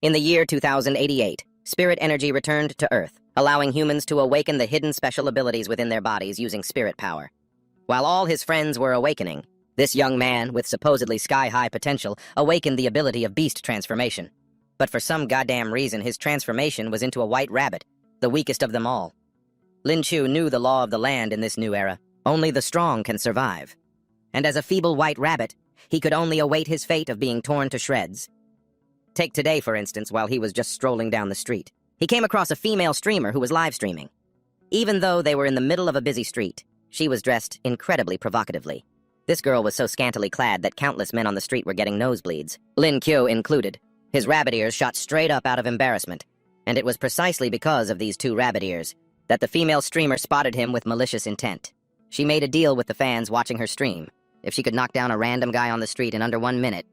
In the year 2088, spirit energy returned to Earth, allowing humans to awaken the hidden special abilities within their bodies using spirit power. While all his friends were awakening, this young man, with supposedly sky-high potential, awakened the ability of beast transformation. But for some goddamn reason, his transformation was into a white rabbit, the weakest of them all. Lin Chu knew the law of the land in this new era. Only the strong can survive. And as a feeble white rabbit, he could only await his fate of being torn to shreds. Take today, for instance, while he was just strolling down the street. He came across a female streamer who was live streaming. Even though they were in the middle of a busy street, she was dressed incredibly provocatively. This girl was so scantily clad that countless men on the street were getting nosebleeds, Lin Kyo included. His rabbit ears shot straight up out of embarrassment, and it was precisely because of these two rabbit ears that the female streamer spotted him with malicious intent. She made a deal with the fans watching her stream. If she could knock down a random guy on the street in under 1 minute,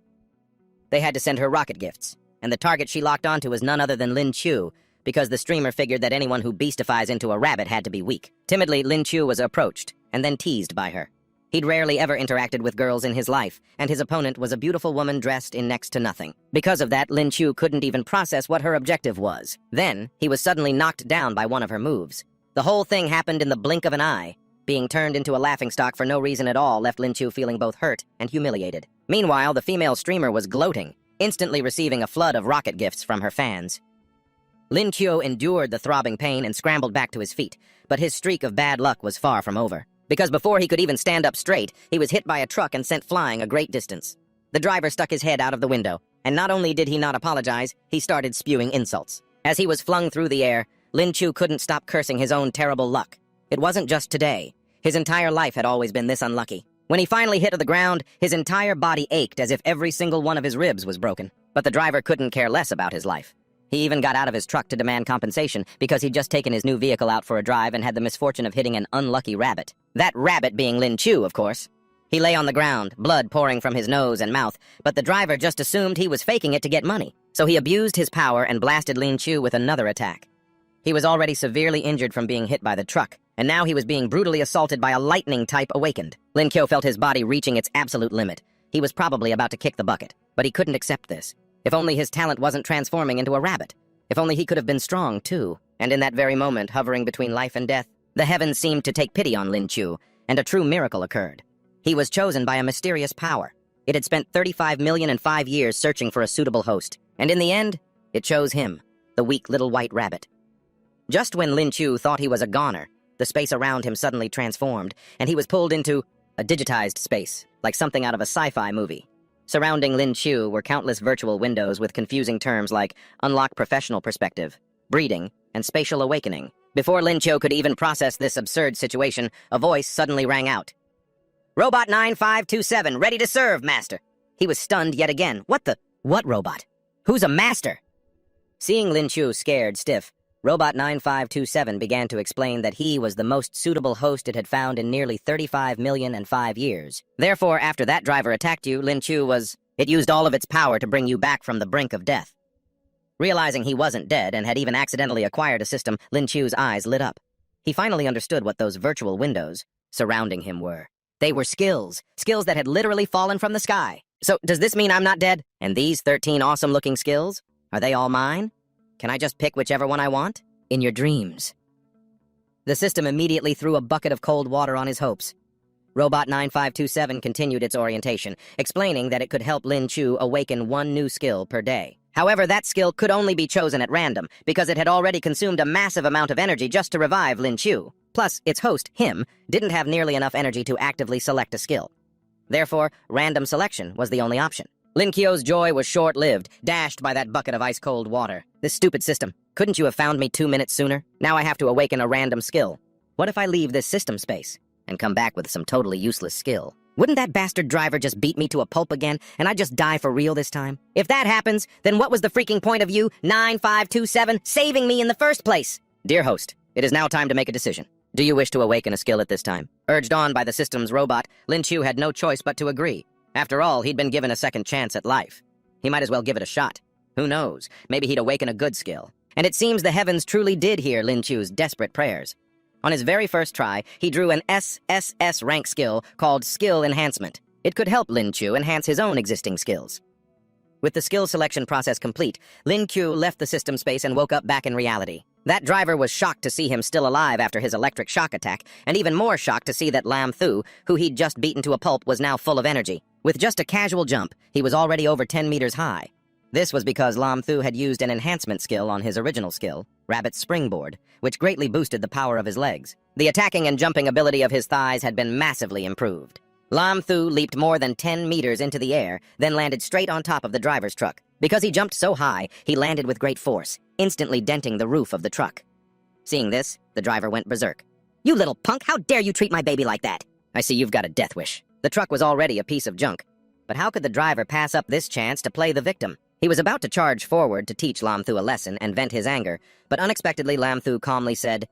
they had to send her rocket gifts, and the target she locked onto was none other than Lin Chu, because the streamer figured that anyone who beastifies into a rabbit had to be weak. Timidly, Lin Chu was approached, and then teased by her. He'd rarely ever interacted with girls in his life, and his opponent was a beautiful woman dressed in next to nothing. Because of that, Lin Chu couldn't even process what her objective was. Then, he was suddenly knocked down by one of her moves. The whole thing happened in the blink of an eye. Being turned into a laughingstock for no reason at all left Lin Chu feeling both hurt and humiliated. Meanwhile, the female streamer was gloating, instantly receiving a flood of rocket gifts from her fans. Lin Chu endured the throbbing pain and scrambled back to his feet, but his streak of bad luck was far from over. Because before he could even stand up straight, he was hit by a truck and sent flying a great distance. The driver stuck his head out of the window, and not only did he not apologize, he started spewing insults. As he was flung through the air, Lin Chu couldn't stop cursing his own terrible luck. It wasn't just today. His entire life had always been this unlucky. When he finally hit the ground, his entire body ached as if every single one of his ribs was broken. But the driver couldn't care less about his life. He even got out of his truck to demand compensation because he'd just taken his new vehicle out for a drive and had the misfortune of hitting an unlucky rabbit. That rabbit being Lin Chu, of course. He lay on the ground, blood pouring from his nose and mouth, but the driver just assumed he was faking it to get money. So he abused his power and blasted Lin Chu with another attack. He was already severely injured from being hit by the truck, and now he was being brutally assaulted by a lightning type awakened. Lin Kyo felt his body reaching its absolute limit. He was probably about to kick the bucket, but he couldn't accept this. If only his talent wasn't transforming into a rabbit. If only he could have been strong, too. And in that very moment, hovering between life and death, the heavens seemed to take pity on Lin Chu, and a true miracle occurred. He was chosen by a mysterious power. It had spent 35,005 years searching for a suitable host, and in the end, it chose him, the weak little white rabbit. Just when Lin Chu thought he was a goner, the space around him suddenly transformed, and he was pulled into a digitized space, like something out of a sci-fi movie. Surrounding Lin Chu were countless virtual windows with confusing terms like unlock professional perspective, breeding, and spatial awakening. Before Lin Chu could even process this absurd situation, a voice suddenly rang out. "Robot 9527, ready to serve, Master." He was stunned yet again. What robot? Who's a master? Seeing Lin Chu scared stiff, Robot 9527 began to explain that he was the most suitable host it had found in nearly 35,005 years. Therefore, after that driver attacked you, Lin Chu it used all of its power to bring you back from the brink of death. Realizing he wasn't dead and had even accidentally acquired a system, Lin Chu's eyes lit up. He finally understood what those virtual windows surrounding him were. They were skills that had literally fallen from the sky. So, does this mean I'm not dead? And these 13 awesome-looking skills, are they all mine? Can I just pick whichever one I want? In your dreams. The system immediately threw a bucket of cold water on his hopes. Robot 9527 continued its orientation, explaining that it could help Lin Chu awaken one new skill per day. However, that skill could only be chosen at random, because it had already consumed a massive amount of energy just to revive Lin Chu. Plus, its host, him, didn't have nearly enough energy to actively select a skill. Therefore, random selection was the only option. Lin Kyo's joy was short-lived, dashed by that bucket of ice-cold water. This stupid system. Couldn't you have found me 2 minutes sooner? Now I have to awaken a random skill. What if I leave this system space and come back with some totally useless skill? Wouldn't that bastard driver just beat me to a pulp again, and I'd just die for real this time? If that happens, then what was the freaking point of you, 9527, saving me in the first place? Dear host, it is now time to make a decision. Do you wish to awaken a skill at this time? Urged on by the system's robot, Lin Chu had no choice but to agree. After all, he'd been given a second chance at life. He might as well give it a shot. Who knows? Maybe he'd awaken a good skill. And it seems the heavens truly did hear Lin Chu's desperate prayers. On his very first try, he drew an SSS-Rank skill called Skill Enhancement. It could help Lin Chu enhance his own existing skills. With the skill selection process complete, Lin Q left the system space and woke up back in reality. That driver was shocked to see him still alive after his electric shock attack, and even more shocked to see that Lam Thu, who he'd just beaten to a pulp, was now full of energy. With just a casual jump, he was already over 10 meters high. This was because Lam Thu had used an enhancement skill on his original skill, Rabbit's Springboard, which greatly boosted the power of his legs. The attacking and jumping ability of his thighs had been massively improved. Lam Thu leaped more than 10 meters into the air, then landed straight on top of the driver's truck. Because he jumped so high, he landed with great force, instantly denting the roof of the truck. Seeing this, the driver went berserk. "You little punk, how dare you treat my baby like that? I see you've got a death wish." The truck was already a piece of junk. But how could the driver pass up this chance to play the victim? He was about to charge forward to teach Lam Thu a lesson and vent his anger, but unexpectedly Lam Thu calmly said,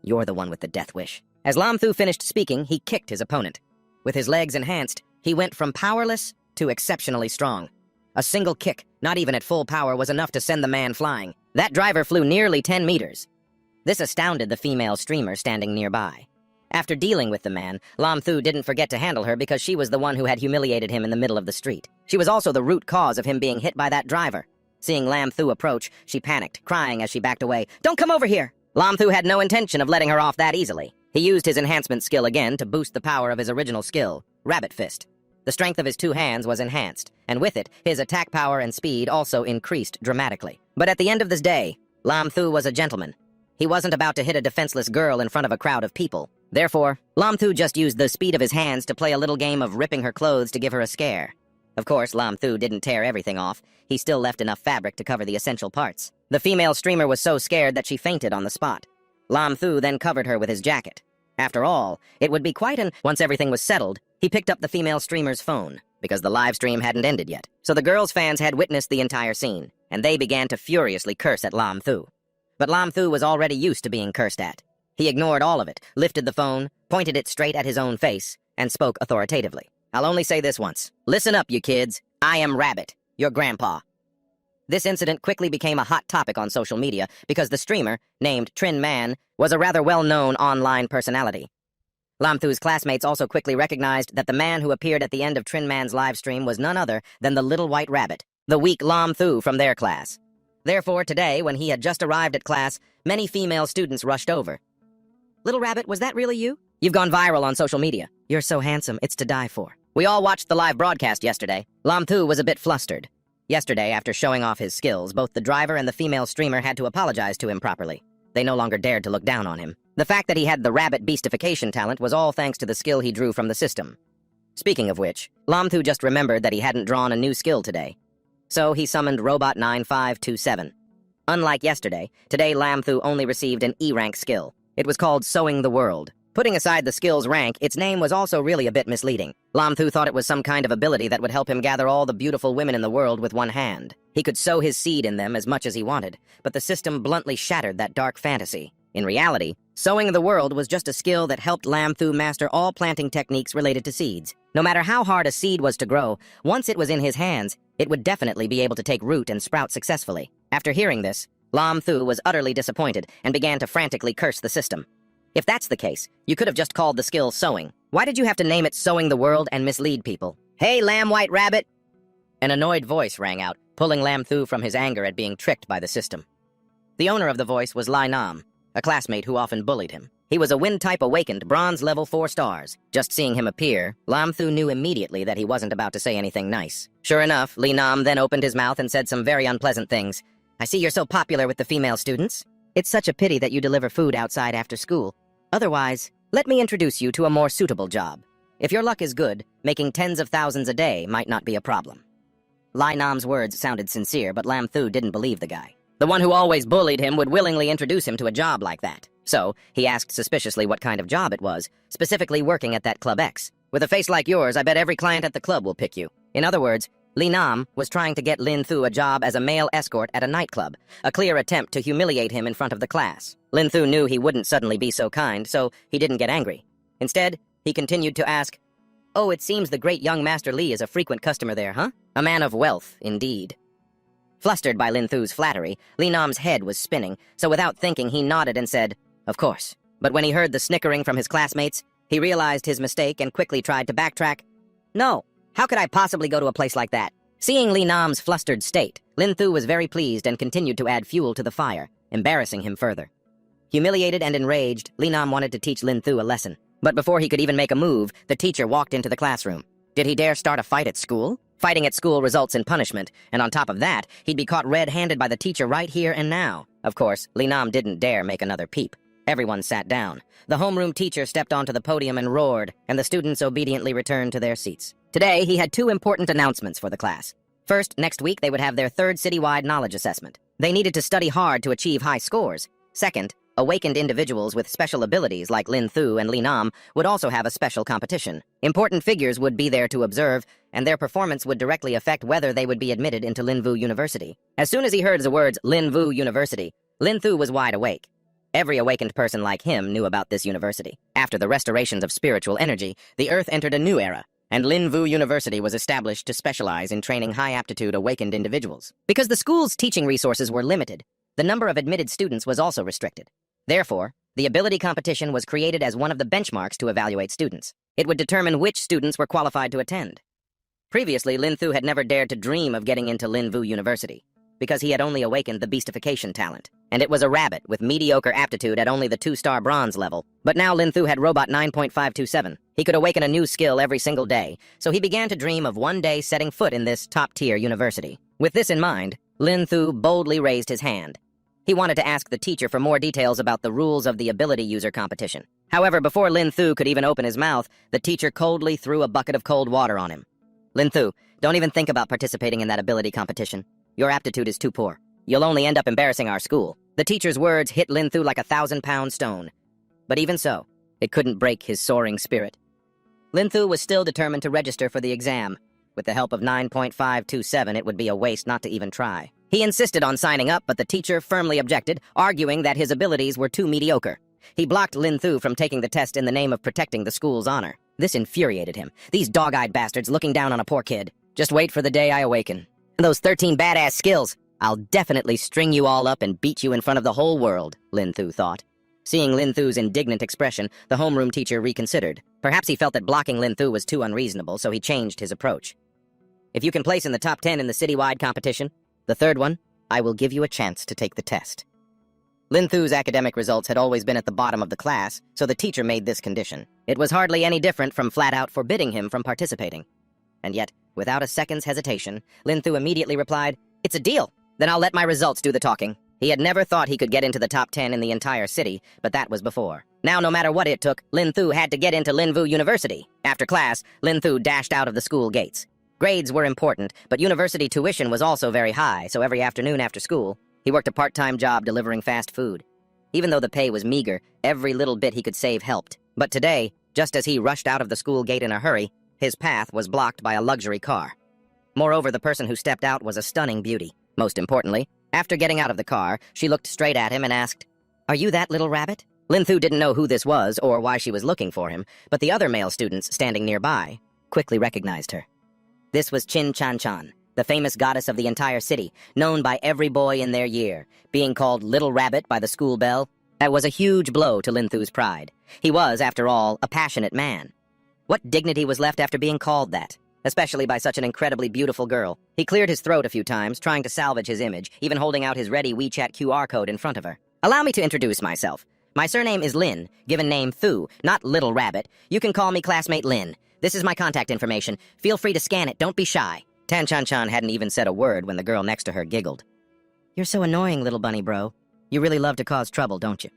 "You're the one with the death wish." As Lam Thu finished speaking, he kicked his opponent. With his legs enhanced, he went from powerless to exceptionally strong. A single kick, not even at full power, was enough to send the man flying. That driver flew nearly 10 meters. This astounded the female streamer standing nearby. After dealing with the man, Lam Thu didn't forget to handle her because she was the one who had humiliated him in the middle of the street. She was also the root cause of him being hit by that driver. Seeing Lam Thu approach, she panicked, crying as she backed away, "Don't come over here!" Lam Thu had no intention of letting her off that easily. He used his enhancement skill again to boost the power of his original skill, Rabbit Fist. The strength of his two hands was enhanced, and with it, his attack power and speed also increased dramatically. But at the end of this day, Lam Thu was a gentleman. He wasn't about to hit a defenseless girl in front of a crowd of people. Therefore, Lam Thu just used the speed of his hands to play a little game of ripping her clothes to give her a scare. Of course, Lam Thu didn't tear everything off. He still left enough fabric to cover the essential parts. The female streamer was so scared that she fainted on the spot. Lam Thu then covered her with his jacket. After all, it would be quite an... Once everything was settled, he picked up the female streamer's phone, because the live stream hadn't ended yet. So the girls' fans had witnessed the entire scene, and they began to furiously curse at Lam Thu. But Lam Thu was already used to being cursed at. He ignored all of it, lifted the phone, pointed it straight at his own face, and spoke authoritatively. "I'll only say this once. Listen up, you kids. I am Rabbit, your grandpa." This incident quickly became a hot topic on social media because the streamer, named Trin Man, was a rather well-known online personality. Lam Thu's classmates also quickly recognized that the man who appeared at the end of Trin Man's live stream was none other than the little white rabbit, the weak Lam Thu from their class. Therefore, today, when he had just arrived at class, many female students rushed over. "Little Rabbit, was that really you? You've gone viral on social media. You're so handsome, it's to die for." We all watched the live broadcast yesterday. Lam Thu was a bit flustered. Yesterday, after showing off his skills, both the driver and the female streamer had to apologize to him properly. They no longer dared to look down on him. The fact that he had the rabbit beastification talent was all thanks to the skill he drew from the system. Speaking of which, Lam Thu just remembered that he hadn't drawn a new skill today. So he summoned Robot 9527. Unlike yesterday, today Lam Thu only received an E-rank skill. It was called Sowing the World. Putting aside the skill's rank, its name was also really a bit misleading. Lam Thu thought it was some kind of ability that would help him gather all the beautiful women in the world with one hand. He could sow his seed in them as much as he wanted, but the system bluntly shattered that dark fantasy. In reality, Sowing the World was just a skill that helped Lam Thu master all planting techniques related to seeds. No matter how hard a seed was to grow, once it was in his hands, it would definitely be able to take root and sprout successfully. After hearing this, Lam Thu was utterly disappointed and began to frantically curse the system. If that's the case, you could have just called the skill sowing. Why did you have to name it Sowing the World and mislead people? "Hey, Lamb White Rabbit!" An annoyed voice rang out, pulling Lam Thu from his anger at being tricked by the system. The owner of the voice was Lai Nam, a classmate who often bullied him. He was a Wind-type awakened, bronze level 4 stars. Just seeing him appear, Lam Thu knew immediately that he wasn't about to say anything nice. Sure enough, Li Nam then opened his mouth and said some very unpleasant things. "I see you're so popular with the female students. It's such a pity that you deliver food outside after school. Otherwise, let me introduce you to a more suitable job. If your luck is good, making tens of thousands a day might not be a problem." Lai Nam's words sounded sincere, but Lam Thu didn't believe the guy. The one who always bullied him would willingly introduce him to a job like that. So, he asked suspiciously what kind of job it was, specifically working at that Club X. "With a face like yours, I bet every client at the club will pick you." In other words, Li Nam was trying to get Lin Thu a job as a male escort at a nightclub, a clear attempt to humiliate him in front of the class. Lin Thu knew he wouldn't suddenly be so kind, so he didn't get angry. Instead, he continued to ask, "Oh, it seems the great young Master Li is a frequent customer there, huh? A man of wealth, indeed." Flustered by Lin Thu's flattery, Li Nam's head was spinning, so without thinking he nodded and said, "Of course." But when he heard the snickering from his classmates, he realized his mistake and quickly tried to backtrack. "No, how could I possibly go to a place like that? Seeing Li Nam's flustered state, Lin Thu was very pleased and continued to add fuel to the fire, embarrassing him further. Humiliated and enraged, Li Nam wanted to teach Lin Thu a lesson. But before he could even make a move, the teacher walked into the classroom. Did he dare start a fight at school? Fighting at school results in punishment, and on top of that, he'd be caught red-handed by the teacher right here and now. Of course, Li Nam didn't dare make another peep. Everyone sat down. The homeroom teacher stepped onto the podium and roared, and the students obediently returned to their seats. Today, he had two important announcements for the class. First, next week they would have their third citywide knowledge assessment. They needed to study hard to achieve high scores. Second, awakened individuals with special abilities like Lin Thu and Li Nam would also have a special competition. Important figures would be there to observe, and their performance would directly affect whether they would be admitted into Linvu University. As soon as he heard the words Linvu University, Lin Thu was wide awake. Every awakened person like him knew about this university. After the restorations of spiritual energy, the Earth entered a new era, and Linvu University was established to specialize in training high-aptitude awakened individuals. Because the school's teaching resources were limited, the number of admitted students was also restricted. Therefore, the ability competition was created as one of the benchmarks to evaluate students. It would determine which students were qualified to attend. Previously, Lin Thu had never dared to dream of getting into Linvu University, because he had only awakened the beastification talent, and it was a rabbit with mediocre aptitude at only the 2-star bronze level. But now Lin Thu had Robot 9.527. He could awaken a new skill every single day, so he began to dream of one day setting foot in this top-tier university. With this in mind, Lin Thu boldly raised his hand. He wanted to ask the teacher for more details about the rules of the ability user competition. However, before Lin Thu could even open his mouth, the teacher coldly threw a bucket of cold water on him. Lin Thu, don't even think about participating in that ability competition. Your aptitude is too poor. You'll only end up embarrassing our school. The teacher's words hit Lin Thu like a 1,000-pound stone. But even so, it couldn't break his soaring spirit. Lin Thu was still determined to register for the exam. With the help of 9.527, it would be a waste not to even try. He insisted on signing up, but the teacher firmly objected, arguing that his abilities were too mediocre. He blocked Lin Thu from taking the test in the name of protecting the school's honor. This infuriated him. These dog-eyed bastards looking down on a poor kid. Just wait for the day I awaken. And those 13 badass skills. I'll definitely string you all up and beat you in front of the whole world, Lin Thu thought. Seeing Lin Thu's indignant expression, the homeroom teacher reconsidered. Perhaps he felt that blocking Lin Thu was too unreasonable, so he changed his approach. If you can place in the top 10 in the citywide competition, the third one, I will give you a chance to take the test. Lin Thu's academic results had always been at the bottom of the class, so the teacher made this condition. It was hardly any different from flat-out forbidding him from participating. And yet, without a second's hesitation, Lin Thu immediately replied, "It's a deal. Then I'll let my results do the talking." He had never thought he could get into the top 10 in the entire city, but that was before. Now, no matter what it took, Lin Thu had to get into Linvu University. After class, Lin Thu dashed out of the school gates. Grades were important, but university tuition was also very high, so every afternoon after school, he worked a part-time job delivering fast food. Even though the pay was meager, every little bit he could save helped. But today, just as he rushed out of the school gate in a hurry, his path was blocked by a luxury car. Moreover, the person who stepped out was a stunning beauty. Most importantly, after getting out of the car, she looked straight at him and asked, "Are you that little rabbit?" Lin Thu didn't know who this was or why she was looking for him, but the other male students standing nearby quickly recognized her. This was Chin Chan Chan, the famous goddess of the entire city, known by every boy in their year. Being called Little Rabbit by the school bell, that was a huge blow to Lin Thu's pride. He was, after all, a passionate man. What dignity was left after being called that, especially by such an incredibly beautiful girl? He cleared his throat a few times, trying to salvage his image, even holding out his ready WeChat QR code in front of her. "Allow me to introduce myself. My surname is Lin, given name Thu, not Little Rabbit. You can call me classmate Lin. This is my contact information. Feel free to scan it, don't be shy." Tan Chan Chan hadn't even said a word when the girl next to her giggled. "You're so annoying, little bunny bro. You really love to cause trouble, don't you?"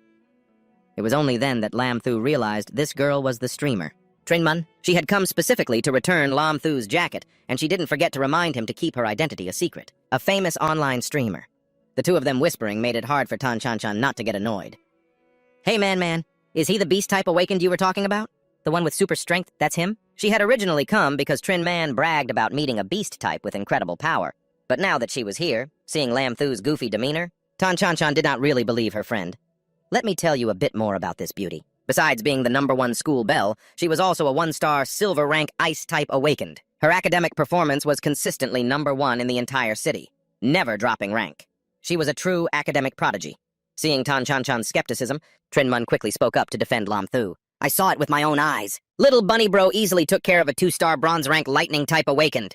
It was only then that Lam Thu realized this girl was the streamer. Trinman, she had come specifically to return Lam Thu's jacket, and she didn't forget to remind him to keep her identity a secret. A famous online streamer. The two of them whispering made it hard for Tan Chan Chan not to get annoyed. "Hey man, is he the beast type awakened you were talking about? The one with super strength, that's him?" She had originally come because Trin Man bragged about meeting a beast type with incredible power. But now that she was here, seeing Lam Thu's goofy demeanor, Tan Chan Chan did not really believe her friend. "Let me tell you a bit more about this beauty. Besides being the #1 school belle, she was also a 1-star silver rank ice type awakened. Her academic performance was consistently #1 in the entire city, never dropping rank. She was a true academic prodigy." Seeing Tan Chan Chan's skepticism, Trin Man quickly spoke up to defend Lam Thu. "I saw it with my own eyes. Little bunny bro easily took care of a 2-star bronze rank lightning type awakened."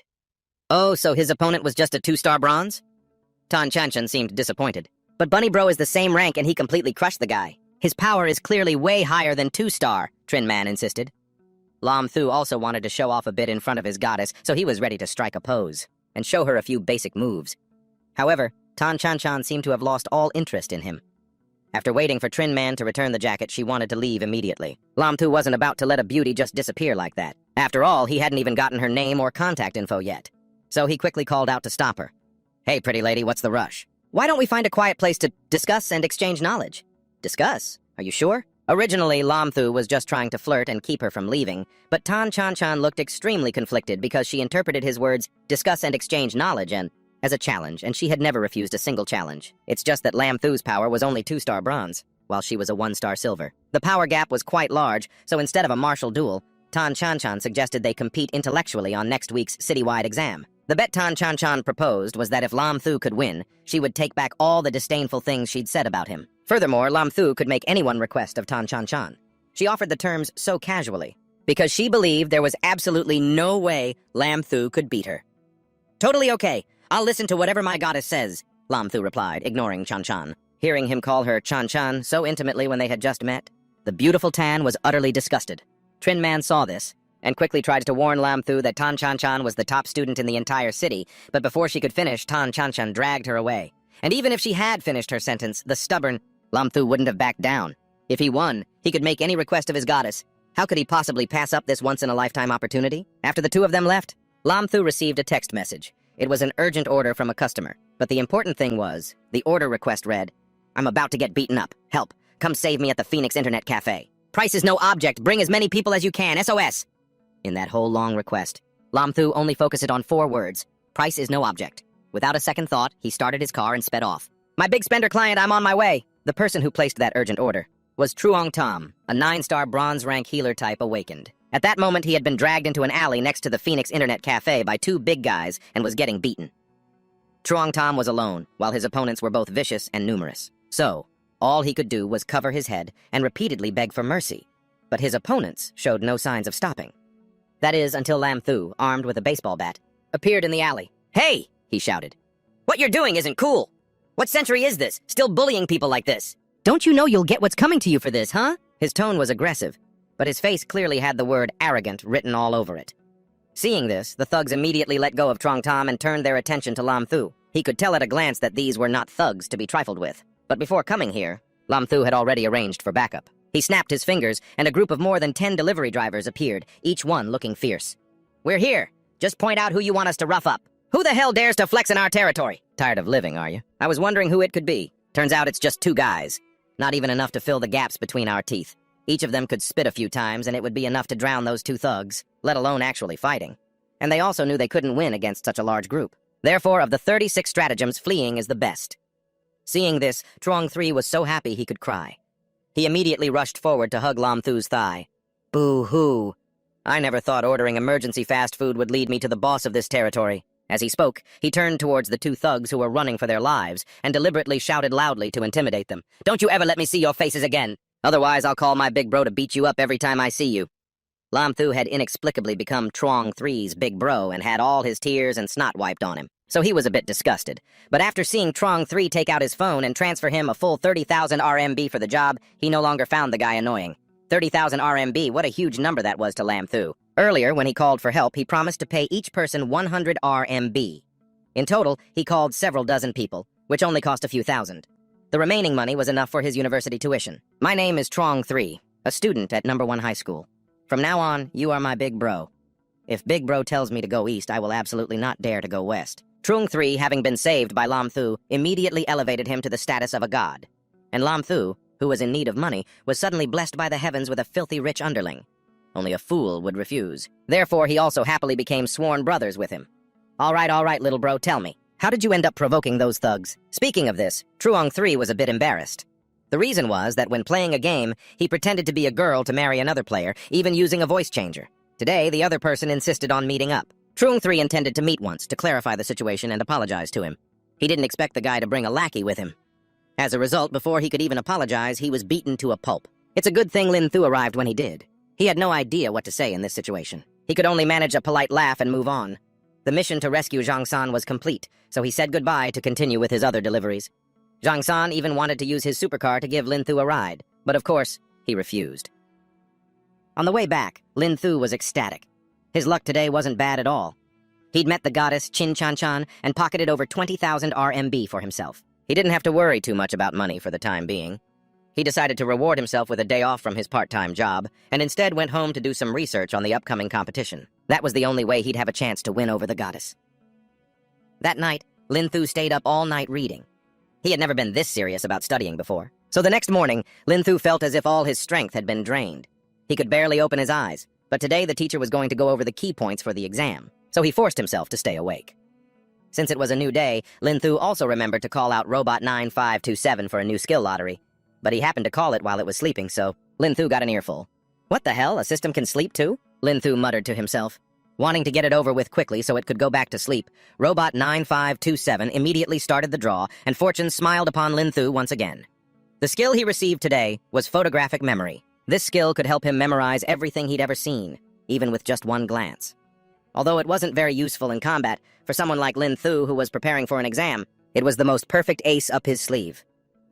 Oh, so his opponent was just a 2-star bronze? Tan Chanchan seemed disappointed. But Bunny Bro is the same rank and he completely crushed the guy. His power is clearly way higher than 2-star, Trin Man insisted. Lam Thu also wanted to show off a bit in front of his goddess, so he was ready to strike a pose and show her a few basic moves. However, Tan Chanchan seemed to have lost all interest in him. After waiting for Trin Man to return the jacket, she wanted to leave immediately. Lam Thu wasn't about to let a beauty just disappear like that. After all, he hadn't even gotten her name or contact info yet. So he quickly called out to stop her. Hey, pretty lady, what's the rush? Why don't we find a quiet place to discuss and exchange knowledge? Discuss? Are you sure? Originally, Lam Thu was just trying to flirt and keep her from leaving, but Tan Chanchan looked extremely conflicted because she interpreted his words, discuss and exchange knowledge, as a challenge, and she had never refused a single challenge. It's just that Lam Thu's power was only 2-star bronze, while she was a 1-star silver. The power gap was quite large, so instead of a martial duel, Tan Chanchan suggested they compete intellectually on next week's citywide exam. The bet Tan Chanchan proposed was that if Lam Thu could win, she would take back all the disdainful things she'd said about him. Furthermore, Lam Thu could make anyone request of Tan Chanchan. She offered the terms so casually, because she believed there was absolutely no way Lam Thu could beat her. Totally okay. I'll listen to whatever my goddess says, Lam Thu replied, ignoring Chanchan. Hearing him call her Chanchan so intimately when they had just met, the beautiful Tan was utterly disgusted. Trin Man saw this, and quickly tried to warn Lam Thu that Tan Chanchan was the top student in the entire city, but before she could finish, Tan Chanchan dragged her away. And even if she had finished her sentence, the stubborn Lam Thu wouldn't have backed down. If he won, he could make any request of his goddess. How could he possibly pass up this once-in-a-lifetime opportunity? After the two of them left, Lam Thu received a text message. It was an urgent order from a customer, but the important thing was, the order request read, I'm about to get beaten up. Help. Come save me at the Phoenix Internet Cafe. Price is no object. Bring as many people as you can. SOS. In that whole long request, Lam Thu only focused on 4 words. Price is no object. Without a second thought, he started his car and sped off. My big spender client, I'm on my way. The person who placed that urgent order was Truong Tom, a 9-star bronze rank healer type awakened. At that moment, he had been dragged into an alley next to the Phoenix Internet Cafe by 2 big guys and was getting beaten. Truong Tom was alone, while his opponents were both vicious and numerous. So, all he could do was cover his head and repeatedly beg for mercy. But his opponents showed no signs of stopping. That is, until Lam Thu, armed with a baseball bat, appeared in the alley. Hey, he shouted. What you're doing isn't cool. What century is this? Still bullying people like this? Don't you know you'll get what's coming to you for this, huh? His tone was aggressive, but his face clearly had the word arrogant written all over it. Seeing this, the thugs immediately let go of Truong Tom and turned their attention to Lam Thu. He could tell at a glance that these were not thugs to be trifled with. But before coming here, Lam Thu had already arranged for backup. He snapped his fingers, and a group of more than 10 delivery drivers appeared, each one looking fierce. We're here. Just point out who you want us to rough up. Who the hell dares to flex in our territory? Tired of living, are you? I was wondering who it could be. Turns out it's just 2 guys. Not even enough to fill the gaps between our teeth. Each of them could spit a few times, and it would be enough to drown those 2 thugs, let alone actually fighting. And they also knew they couldn't win against such a large group. Therefore, of the 36 stratagems, fleeing is the best. Seeing this, Truong 3 was so happy he could cry. He immediately rushed forward to hug Lam Thu's thigh. Boo-hoo. I never thought ordering emergency fast food would lead me to the boss of this territory. As he spoke, he turned towards the 2 thugs who were running for their lives and deliberately shouted loudly to intimidate them. Don't you ever let me see your faces again. Otherwise, I'll call my big bro to beat you up every time I see you. Lam Thu had inexplicably become Truong 3's big bro and had all his tears and snot wiped on him. So he was a bit disgusted. But after seeing Truong 3 take out his phone and transfer him a full 30,000 RMB for the job, he no longer found the guy annoying. 30,000 RMB, what a huge number that was to Lam Thu. Earlier, when he called for help, he promised to pay each person 100 RMB. In total, he called several dozen people, which only cost a few thousand. The remaining money was enough for his university tuition. My name is Truong 3, a student at No. 1 High School. From now on, you are my big bro. If big bro tells me to go east, I will absolutely not dare to go west. Truong 3, having been saved by Lam Thu, immediately elevated him to the status of a god. And Lam Thu, who was in need of money, was suddenly blessed by the heavens with a filthy rich underling. Only a fool would refuse. Therefore, he also happily became sworn brothers with him. All right, little bro, tell me. How did you end up provoking those thugs? Speaking of this, Truong 3 was a bit embarrassed. The reason was that when playing a game, he pretended to be a girl to marry another player, even using a voice changer. Today, the other person insisted on meeting up. Truong 3 intended to meet once to clarify the situation and apologize to him. He didn't expect the guy to bring a lackey with him. As a result, before he could even apologize, he was beaten to a pulp. It's a good thing Lin Thu arrived when he did. He had no idea what to say in this situation. He could only manage a polite laugh and move on. The mission to rescue Zhang San was complete, so he said goodbye to continue with his other deliveries. Zhang San even wanted to use his supercar to give Lin Thu a ride, but of course, he refused. On the way back, Lin Thu was ecstatic. His luck today wasn't bad at all. He'd met the goddess Qin Chan Chan and pocketed over 20,000 RMB for himself. He didn't have to worry too much about money for the time being. He decided to reward himself with a day off from his part-time job, and instead went home to do some research on the upcoming competition. That was the only way he'd have a chance to win over the goddess. That night, Lin Thu stayed up all night reading. He had never been this serious about studying before, so the next morning, Lin Thu felt as if all his strength had been drained. He could barely open his eyes, but today the teacher was going to go over the key points for the exam, so he forced himself to stay awake. Since it was a new day, Lin Thu also remembered to call out Robot 9527 for a new skill lottery, but he happened to call it while it was sleeping, so Lin Thu got an earful. What the hell, a system can sleep too? Lin Thu muttered to himself. Wanting to get it over with quickly so it could go back to sleep, Robot 9527 immediately started the draw, and fortune smiled upon Lin Thu once again. The skill he received today was photographic memory. This skill could help him memorize everything he'd ever seen, even with just one glance. Although it wasn't very useful in combat, for someone like Lin Thu who was preparing for an exam, it was the most perfect ace up his sleeve.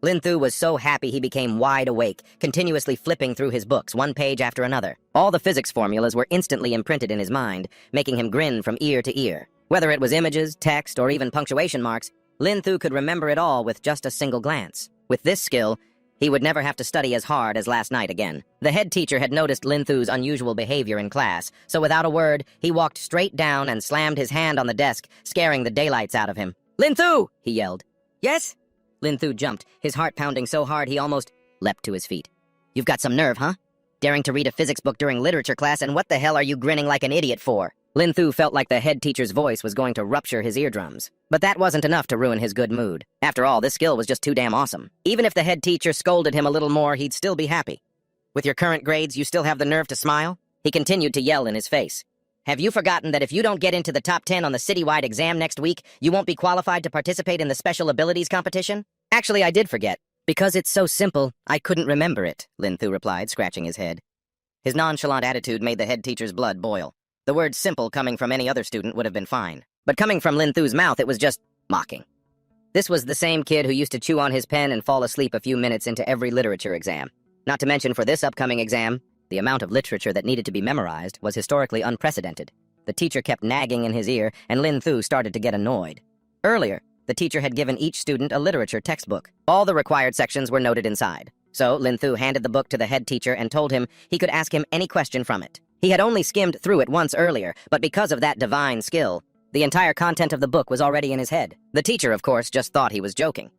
Lin Thu was so happy he became wide awake, continuously flipping through his books, one page after another. All the physics formulas were instantly imprinted in his mind, making him grin from ear to ear. Whether it was images, text, or even punctuation marks, Lin Thu could remember it all with just a single glance. With this skill, he would never have to study as hard as last night again. The head teacher had noticed Lin Thu's unusual behavior in class, so without a word, he walked straight down and slammed his hand on the desk, scaring the daylights out of him. "Lin Thu!" he yelled. "Yes?" Lin Thu jumped, his heart pounding so hard he almost leapt to his feet. "You've got some nerve, huh? Daring to read a physics book during literature class, and what the hell are you grinning like an idiot for?" Lin Thu felt like the head teacher's voice was going to rupture his eardrums. But that wasn't enough to ruin his good mood. After all, this skill was just too damn awesome. Even if the head teacher scolded him a little more, he'd still be happy. "With your current grades, you still have the nerve to smile?" He continued to yell in his face. "Have you forgotten that if you don't get into the top 10 on the citywide exam next week, you won't be qualified to participate in the special abilities competition?" "Actually, I did forget. Because it's so simple, I couldn't remember it," Lin Thu replied, scratching his head. His nonchalant attitude made the head teacher's blood boil. The word simple coming from any other student would have been fine. But coming from Lin Thu's mouth, it was just mocking. This was the same kid who used to chew on his pen and fall asleep a few minutes into every literature exam. Not to mention for this upcoming exam, the amount of literature that needed to be memorized was historically unprecedented. The teacher kept nagging in his ear, and Lin Thu started to get annoyed. Earlier, the teacher had given each student a literature textbook. All the required sections were noted inside. So Lin Thu handed the book to the head teacher and told him he could ask him any question from it. He had only skimmed through it once earlier, but because of that divine skill, the entire content of the book was already in his head. The teacher, of course, just thought he was joking.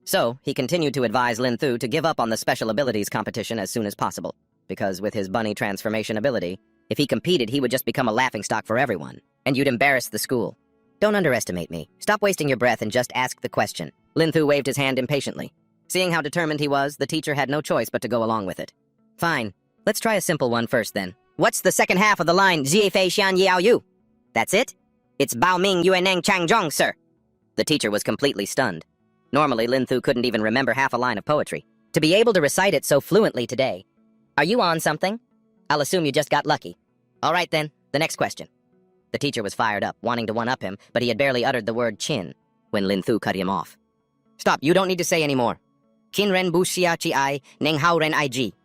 So he continued to advise Lin Thu to give up on the special abilities competition as soon as possible, because with his bunny transformation ability, if he competed, he would just become a laughingstock for everyone, and you'd embarrass the school. "Don't underestimate me. Stop wasting your breath and just ask the question." Lin Thu waved his hand impatiently. Seeing how determined he was, the teacher had no choice but to go along with it. "Fine. Let's try a simple one first, then. What's the second half of the line, Jie Fei Xian Yao Yu?" "That's it? It's Bao Ming Yueneng Chang Zhong, sir." The teacher was completely stunned. Normally, Lin Thu couldn't even remember half a line of poetry. To be able to recite it so fluently today. "Are you on something? I'll assume you just got lucky. All right, then. The next question." The teacher was fired up, wanting to one-up him, but he had barely uttered the word chin when Lin Thu cut him off. "Stop, you don't need to say any more. Qin ren bu xia chi ai, neng hao ren I ji.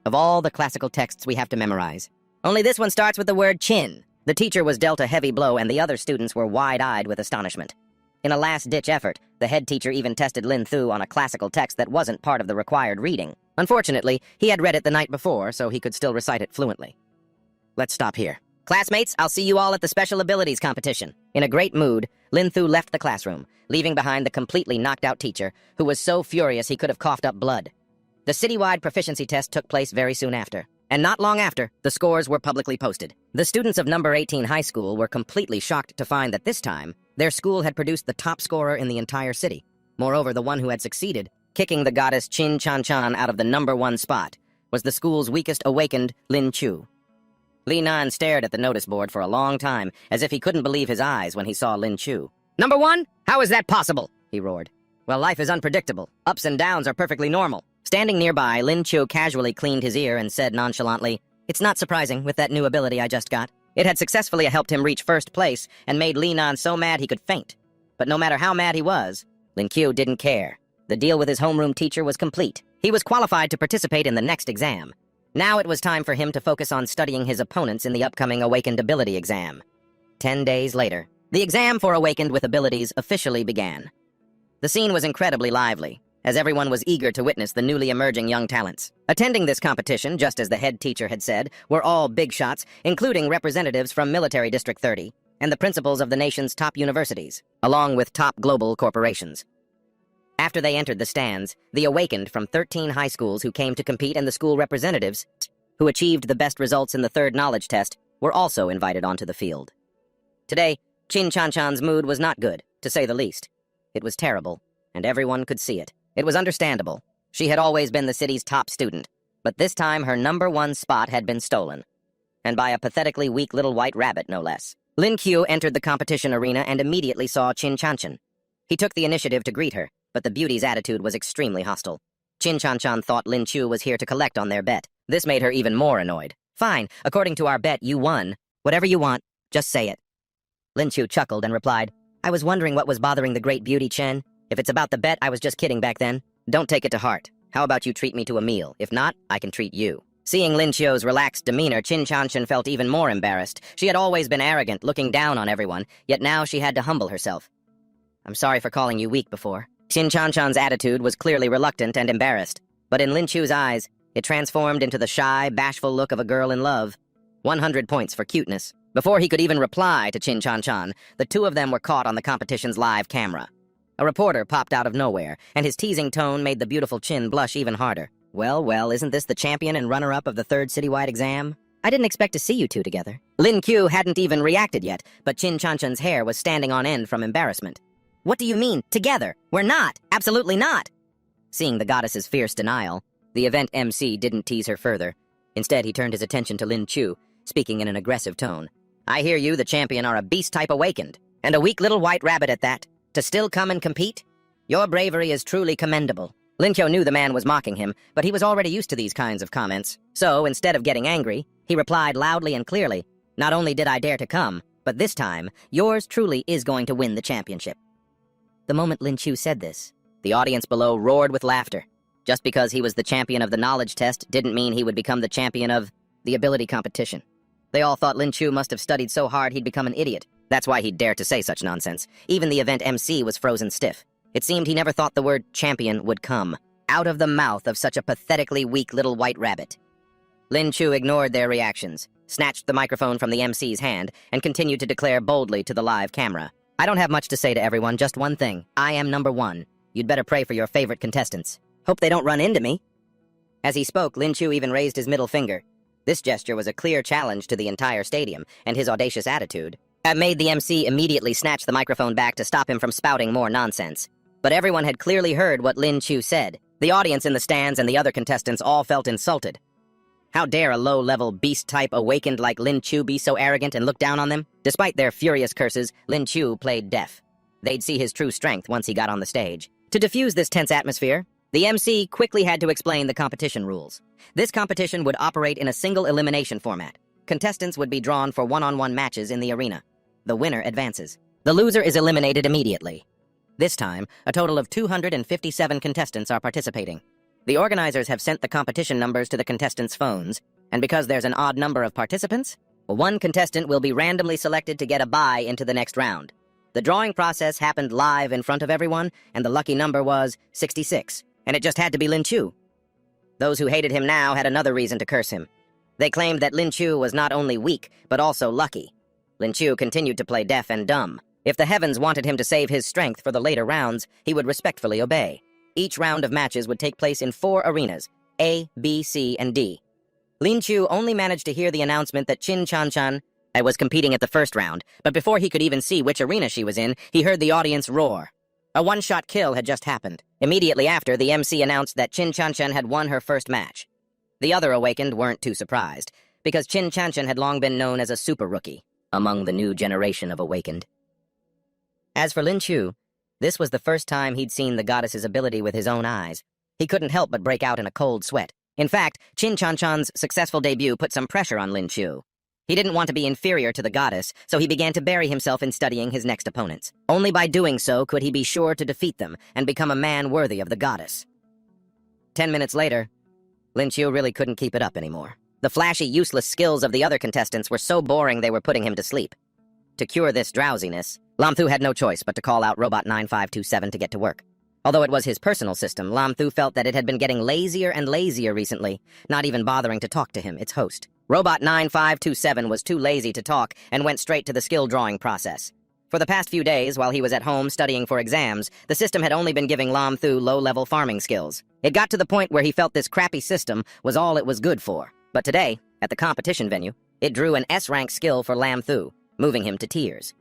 Of all the classical texts we have to memorize, only this one starts with the word chin." The teacher was dealt a heavy blow, and the other students were wide-eyed with astonishment. In a last-ditch effort, the head teacher even tested Lin Thu on a classical text that wasn't part of the required reading. Unfortunately, he had read it the night before, so he could still recite it fluently. "Let's stop here. Classmates, I'll see you all at the special abilities competition." In a great mood, Lin Thu left the classroom, leaving behind the completely knocked-out teacher, who was so furious he could have coughed up blood. The citywide proficiency test took place very soon after, and not long after, the scores were publicly posted. The students of number 18 high school were completely shocked to find that this time, their school had produced the top scorer in the entire city. Moreover, the one who had succeeded, kicking the goddess Qin Chan Chan out of the number 1 spot, was the school's weakest awakened Lin Chu. Li Nan stared at the notice board for a long time, as if he couldn't believe his eyes when he saw Lin Chu. "Number 1? How is that possible?" he roared. "Well, life is unpredictable. Ups and downs are perfectly normal." Standing nearby, Lin Chu casually cleaned his ear and said nonchalantly, "It's not surprising with that new ability I just got. It had successfully helped him reach first place and made Li Nan so mad he could faint. But no matter how mad he was, Lin Qiu didn't care. The deal with his homeroom teacher was complete. He was qualified to participate in the next exam. Now it was time for him to focus on studying his opponents in the upcoming Awakened Ability exam. 10 days later, the exam for Awakened with Abilities officially began. The scene was incredibly lively, as everyone was eager to witness the newly emerging young talents. Attending this competition, just as the head teacher had said, were all big shots, including representatives from Military District 30 and the principals of the nation's top universities, along with top global corporations. After they entered the stands, the Awakened from 13 high schools who came to compete and the school representatives, who achieved the best results in the third knowledge test, were also invited onto the field. Today, Qin Chanchan's mood was not good, to say the least. It was terrible, and everyone could see it. It was understandable. She had always been the city's top student, but this time her #1 spot had been stolen. And by a pathetically weak little white rabbit, no less. Lin Qiu entered the competition arena and immediately saw Qin Chanchan. He took the initiative to greet her, but the beauty's attitude was extremely hostile. Qin Chanchan thought Lin Qiu was here to collect on their bet. This made her even more annoyed. Fine, according to our bet, you won. Whatever you want, just say it. Lin Qiu chuckled and replied, I was wondering what was bothering the great beauty, Chen. If it's about the bet, I was just kidding back then. Don't take it to heart. How about you treat me to a meal? If not, I can treat you. Seeing Lin Qiu's relaxed demeanor, Qin Chanchan felt even more embarrassed. She had always been arrogant, looking down on everyone, yet now she had to humble herself. I'm sorry for calling you weak before. Qin Chanchan's attitude was clearly reluctant and embarrassed, but in Lin Qiu's eyes, it transformed into the shy, bashful look of a girl in love. 100 points for cuteness. Before he could even reply to Qin Chanchan, the two of them were caught on the competition's live camera. A reporter popped out of nowhere, and his teasing tone made the beautiful Qin blush even harder. Well, isn't this the champion and runner-up of the third citywide exam? I didn't expect to see you two together. Lin Qiu hadn't even reacted yet, but Qin Chanchan's hair was standing on end from embarrassment. What do you mean, together? We're not! Absolutely not! Seeing the goddess's fierce denial, the event MC didn't tease her further. Instead, he turned his attention to Lin Qiu, speaking in an aggressive tone. I hear you, the champion, are a beast-type awakened, and a weak little white rabbit at that. To still come and compete? Your bravery is truly commendable. Lin Qiu knew the man was mocking him, but he was already used to these kinds of comments. So, instead of getting angry, he replied loudly and clearly, Not only did I dare to come, but this time, yours truly is going to win the championship. The moment Lin Qiu said this, the audience below roared with laughter. Just because he was the champion of the knowledge test didn't mean he would become the champion of the ability competition. They all thought Lin Qiu must have studied so hard he'd become an idiot. That's why he'd dare to say such nonsense. Even the event MC was frozen stiff. It seemed he never thought the word champion would come out of the mouth of such a pathetically weak little white rabbit. Lin Qiu ignored their reactions, snatched the microphone from the MC's hand, and continued to declare boldly to the live camera. I don't have much to say to everyone, just one thing. I am #1. You'd better pray for your favorite contestants. Hope they don't run into me. As he spoke, Lin Qiu even raised his middle finger. This gesture was a clear challenge to the entire stadium, and his audacious attitude made the MC immediately snatch the microphone back to stop him from spouting more nonsense. But everyone had clearly heard what Lin Qiu said. The audience in the stands and the other contestants all felt insulted. How dare a low-level beast-type awakened like Lin Qiu be so arrogant and look down on them? Despite their furious curses, Lin Qiu played deaf. They'd see his true strength once he got on the stage. To diffuse this tense atmosphere, the MC quickly had to explain the competition rules. This competition would operate in a single elimination format. Contestants would be drawn for one-on-one matches in the arena. The winner advances. The loser is eliminated immediately. This time, a total of 257 contestants are participating. The organizers have sent the competition numbers to the contestants' phones, and because there's an odd number of participants, one contestant will be randomly selected to get a bye into the next round. The drawing process happened live in front of everyone, and the lucky number was 66, and it just had to be Lin Qiu. Those who hated him now had another reason to curse him. They claimed that Lin Qiu was not only weak, but also lucky. Lin Qiu continued to play deaf and dumb. If the heavens wanted him to save his strength for the later rounds, he would respectfully obey. Each round of matches would take place in 4 arenas, A, B, C, and D. Lin Qiu only managed to hear the announcement that Qin Chanchan was competing at the first round, but before he could even see which arena she was in, he heard the audience roar. A one-shot kill had just happened. Immediately after, the MC announced that Qin Chanchan had won her first match. The other awakened weren't too surprised, because Qin Chanchan had long been known as a super rookie among the new generation of awakened. As for Lin Qiu, this was the first time he'd seen the goddess's ability with his own eyes. He couldn't help but break out in a cold sweat. In fact, Qin Chanchan's successful debut put some pressure on Lin Qiu. He didn't want to be inferior to the goddess, so he began to bury himself in studying his next opponents. Only by doing so could he be sure to defeat them and become a man worthy of the goddess. 10 minutes later, Lin Qiu really couldn't keep it up anymore. The flashy, useless skills of the other contestants were so boring they were putting him to sleep. To cure this drowsiness, Lam Thu had no choice but to call out Robot 9527 to get to work. Although it was his personal system, Lam Thu felt that it had been getting lazier and lazier recently, not even bothering to talk to him, its host. Robot 9527 was too lazy to talk and went straight to the skill drawing process. For the past few days, while he was at home studying for exams, the system had only been giving Lam Thu low-level farming skills. It got to the point where he felt this crappy system was all it was good for. But today, at the competition venue, it drew an S-rank skill for Lam Thu, moving him to tears.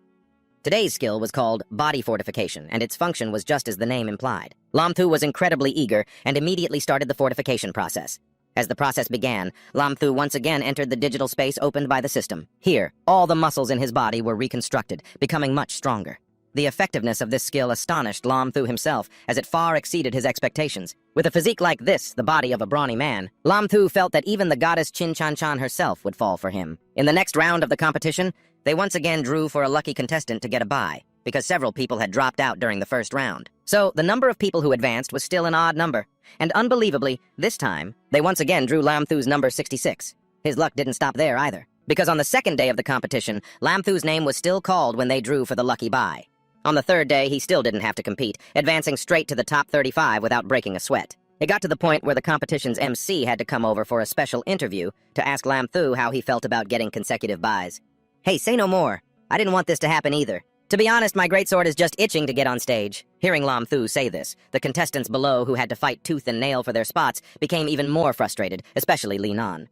Today's skill was called Body Fortification, and its function was just as the name implied. Lam Thu was incredibly eager and immediately started the fortification process. As the process began, Lam Thu once again entered the digital space opened by the system. Here, all the muscles in his body were reconstructed, becoming much stronger. The effectiveness of this skill astonished Lam Thu himself, as it far exceeded his expectations. With a physique like this, the body of a brawny man, Lam Thu felt that even the goddess Chin Chan Chan herself would fall for him. In the next round of the competition, they once again drew for a lucky contestant to get a bye, because several people had dropped out during the first round. So, the number of people who advanced was still an odd number. And unbelievably, this time, they once again drew Lam Thu's number 66. His luck didn't stop there either, because on the second day of the competition, Lam Thu's name was still called when they drew for the lucky bye. On the third day, he still didn't have to compete, advancing straight to the top 35 without breaking a sweat. It got to the point where the competition's MC had to come over for a special interview to ask Lam Thu how he felt about getting consecutive byes. Hey, say no more. I didn't want this to happen either. To be honest, my greatsword is just itching to get on stage. Hearing Lam Thu say this, the contestants below who had to fight tooth and nail for their spots became even more frustrated, especially Li Nan.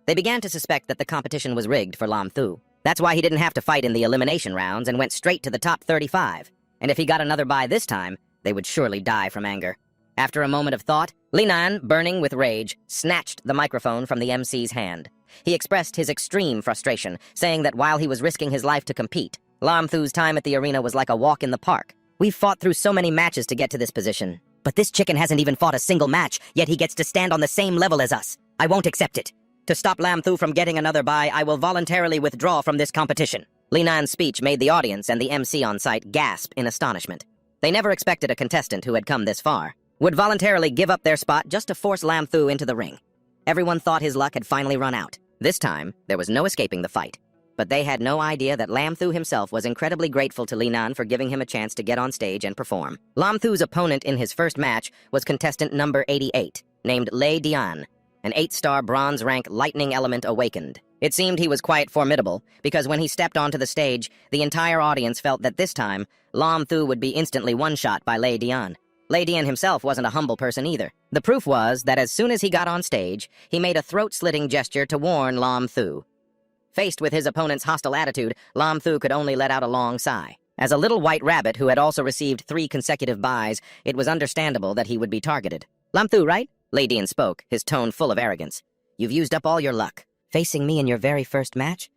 They began to suspect that the competition was rigged for Lam Thu. That's why he didn't have to fight in the elimination rounds and went straight to the top 35. And if he got another bye this time, they would surely die from anger. After a moment of thought, Li Nan, burning with rage, snatched the microphone from the MC's hand. He expressed his extreme frustration, saying that while he was risking his life to compete, Lam Thu's time at the arena was like a walk in the park. We've fought through so many matches to get to this position. But this chicken hasn't even fought a single match, yet he gets to stand on the same level as us. I won't accept it. To stop Lam Thu from getting another bye, I will voluntarily withdraw from this competition. Li Nan's speech made the audience and the MC on site gasp in astonishment. They never expected a contestant who had come this far would voluntarily give up their spot just to force Lam Thu into the ring. Everyone thought his luck had finally run out. This time, there was no escaping the fight. But they had no idea that Lam Thu himself was incredibly grateful to Li Nan for giving him a chance to get on stage and perform. Lam Thu's opponent in his first match was contestant number 88, named Lei Dian, an 8-star bronze rank lightning element awakened. It seemed he was quite formidable, because when he stepped onto the stage, the entire audience felt that this time, Lam Thu would be instantly one-shot by Lei Dian. Lei Dian himself wasn't a humble person either. The proof was that as soon as he got on stage, he made a throat-slitting gesture to warn Lam Thu. Faced with his opponent's hostile attitude, Lam Thu could only let out a long sigh. As a little white rabbit who had also received 3 consecutive byes, it was understandable that he would be targeted. Lam Thu, right? Lei Dian spoke, his tone full of arrogance. You've used up all your luck. Facing me in your very first match?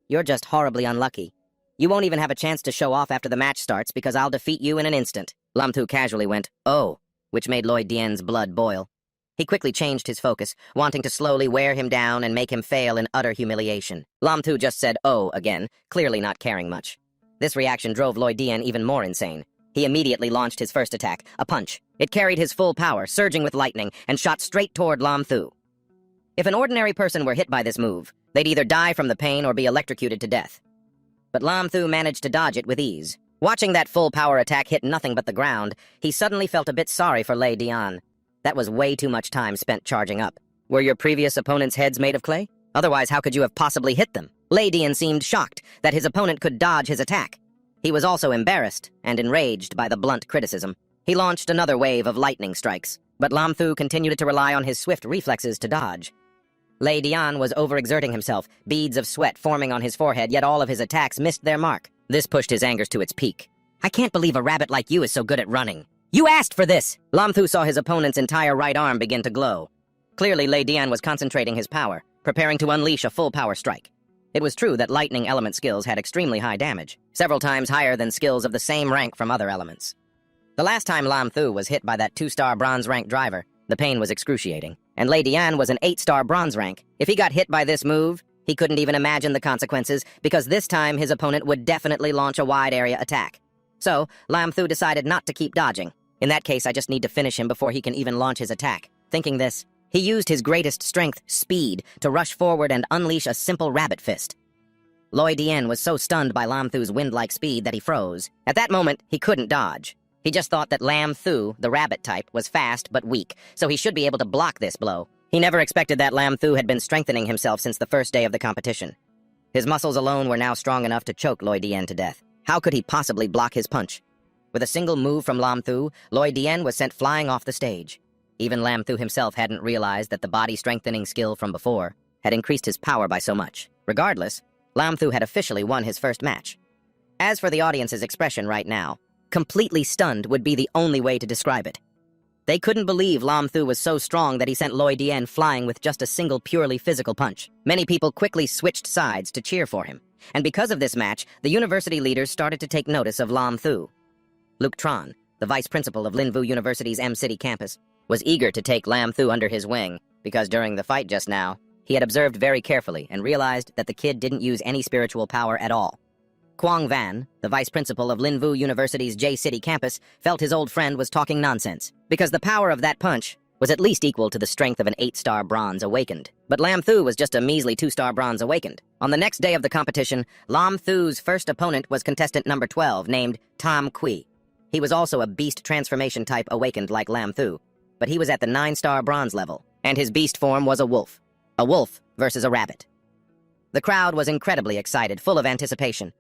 You're just horribly unlucky. You won't even have a chance to show off after the match starts because I'll defeat you in an instant. Lam Thu casually went, "Oh," which made Loi Dian's blood boil. He quickly changed his focus, wanting to slowly wear him down and make him fail in utter humiliation. Lam Thu just said, "Oh," again, clearly not caring much. This reaction drove Loi Dian even more insane. He immediately launched his first attack, a punch. It carried his full power, surging with lightning, and shot straight toward Lam Thu. If an ordinary person were hit by this move, they'd either die from the pain or be electrocuted to death. But Lam Thu managed to dodge it with ease. Watching that full-power attack hit nothing but the ground, he suddenly felt a bit sorry for Lei Dian. That was way too much time spent charging up. Were your previous opponent's heads made of clay? Otherwise, how could you have possibly hit them? Lei Dian seemed shocked that his opponent could dodge his attack. He was also embarrassed and enraged by the blunt criticism. He launched another wave of lightning strikes, but Lam Thu continued to rely on his swift reflexes to dodge. Lei Dian was overexerting himself, beads of sweat forming on his forehead, yet all of his attacks missed their mark. This pushed his anger to its peak. I can't believe a rabbit like you is so good at running. You asked for this! Lam Thu saw his opponent's entire right arm begin to glow. Clearly, Lei Dian was concentrating his power, preparing to unleash a full-power strike. It was true that lightning element skills had extremely high damage, several times higher than skills of the same rank from other elements. The last time Lam Thu was hit by that 2-star bronze rank driver, the pain was excruciating. And Lei Dian was an 8-star bronze rank. If he got hit by this move, He couldn't even imagine the consequences, because this time his opponent would definitely launch a wide-area attack. So, Lam Thu decided not to keep dodging. In that case, I just need to finish him before he can even launch his attack. Thinking this, he used his greatest strength, speed, to rush forward and unleash a simple rabbit fist. Loi Dien was so stunned by Lam Thu's wind-like speed that he froze. At that moment, he couldn't dodge. He just thought that Lam Thu, the rabbit type, was fast but weak, so he should be able to block this blow. He never expected that Lam Thu had been strengthening himself since the first day of the competition. His muscles alone were now strong enough to choke Loi Dien to death. How could he possibly block his punch? With a single move from Lam Thu, Loi Dien was sent flying off the stage. Even Lam Thu himself hadn't realized that the body-strengthening skill from before had increased his power by so much. Regardless, Lam Thu had officially won his first match. As for the audience's expression right now, completely stunned would be the only way to describe it. They couldn't believe Lam Thu was so strong that he sent Loi Dien flying with just a single purely physical punch. Many people quickly switched sides to cheer for him. And because of this match, the university leaders started to take notice of Lam Thu. Luke Tron, the vice principal of Linvu University's M-City campus, was eager to take Lam Thu under his wing, because during the fight just now, he had observed very carefully and realized that the kid didn't use any spiritual power at all. Quang Van, the vice principal of Linvu University's J-City campus, felt his old friend was talking nonsense, because the power of that punch was at least equal to the strength of an 8-star bronze awakened. But Lam Thu was just a measly 2-star bronze awakened. On the next day of the competition, Lam Thu's first opponent was contestant number 12, named Tam Kui. He was also a beast transformation type awakened like Lam Thu, but he was at the 9-star bronze level, and his beast form was a wolf. A wolf versus a rabbit. The crowd was incredibly excited, full of anticipation.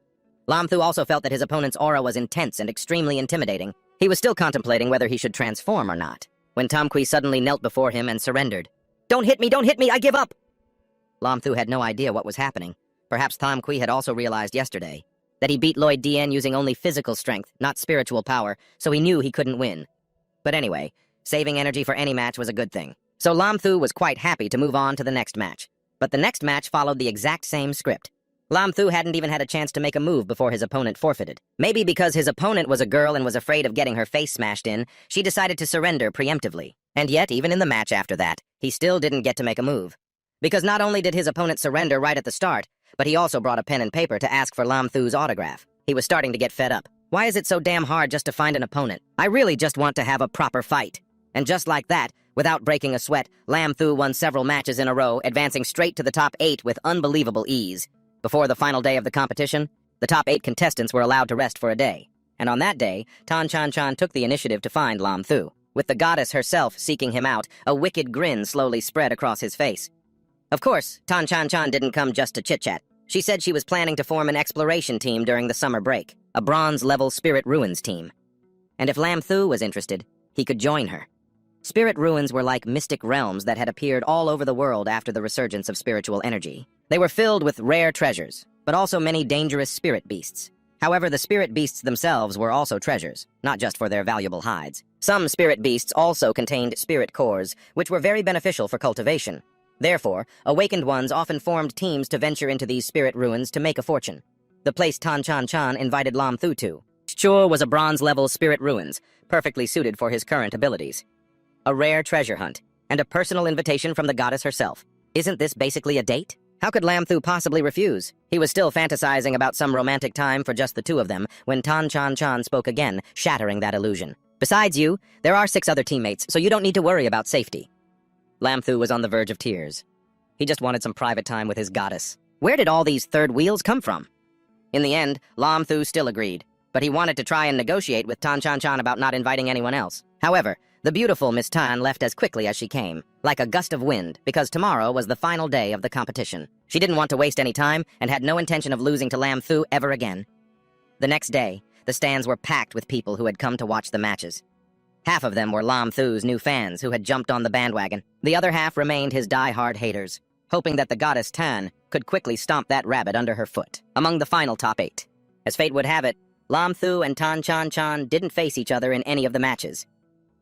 Lam Thu also felt that his opponent's aura was intense and extremely intimidating. He was still contemplating whether he should transform or not, when Tam Kui suddenly knelt before him and surrendered. Don't hit me, I give up! Lam Thu had no idea what was happening. Perhaps Tam Kui had also realized yesterday that he beat Loi Dien using only physical strength, not spiritual power, so he knew he couldn't win. But anyway, saving energy for any match was a good thing. So Lam Thu was quite happy to move on to the next match. But the next match followed the exact same script. Lam Thu hadn't even had a chance to make a move before his opponent forfeited. Maybe because his opponent was a girl and was afraid of getting her face smashed in, she decided to surrender preemptively. And yet, even in the match after that, he still didn't get to make a move. Because not only did his opponent surrender right at the start, but he also brought a pen and paper to ask for Lam Thu's autograph. He was starting to get fed up. Why is it so damn hard just to find an opponent? I really just want to have a proper fight. And just like that, without breaking a sweat, Lam Thu won several matches in a row, advancing straight to the top 8 with unbelievable ease. Before the final day of the competition, the top 8 contestants were allowed to rest for a day. And on that day, Tan Chan Chan took the initiative to find Lam Thu. With the goddess herself seeking him out, a wicked grin slowly spread across his face. Of course, Tan Chan Chan didn't come just to chit-chat. She said she was planning to form an exploration team during the summer break, a bronze-level Spirit Ruins team. And if Lam Thu was interested, he could join her. Spirit Ruins were like mystic realms that had appeared all over the world after the resurgence of spiritual energy. They were filled with rare treasures, but also many dangerous spirit beasts. However, the spirit beasts themselves were also treasures, not just for their valuable hides. Some spirit beasts also contained spirit cores, which were very beneficial for cultivation. Therefore, awakened ones often formed teams to venture into these spirit ruins to make a fortune. The place Tan Chan Chan invited Lam Thu to. Chur was a bronze-level spirit ruins, perfectly suited for his current abilities. A rare treasure hunt, and a personal invitation from the goddess herself. Isn't this basically a date? How could Lam Thu possibly refuse? He was still fantasizing about some romantic time for just the two of them when Tan Chan Chan spoke again, shattering that illusion. Besides you, there are 6 other teammates, so you don't need to worry about safety. Lam Thu was on the verge of tears. He just wanted some private time with his goddess. Where did all these third wheels come from? In the end, Lam Thu still agreed, but he wanted to try and negotiate with Tan Chan Chan about not inviting anyone else. However, the beautiful Miss Tan left as quickly as she came, like a gust of wind, because tomorrow was the final day of the competition. She didn't want to waste any time and had no intention of losing to Lam Thu ever again. The next day, the stands were packed with people who had come to watch the matches. Half of them were Lam Thu's new fans who had jumped on the bandwagon. The other half remained his die-hard haters, hoping that the goddess Tan could quickly stomp that rabbit under her foot. Among the final top 8. As fate would have it, Lam Thu and Tan Chan Chan didn't face each other in any of the matches.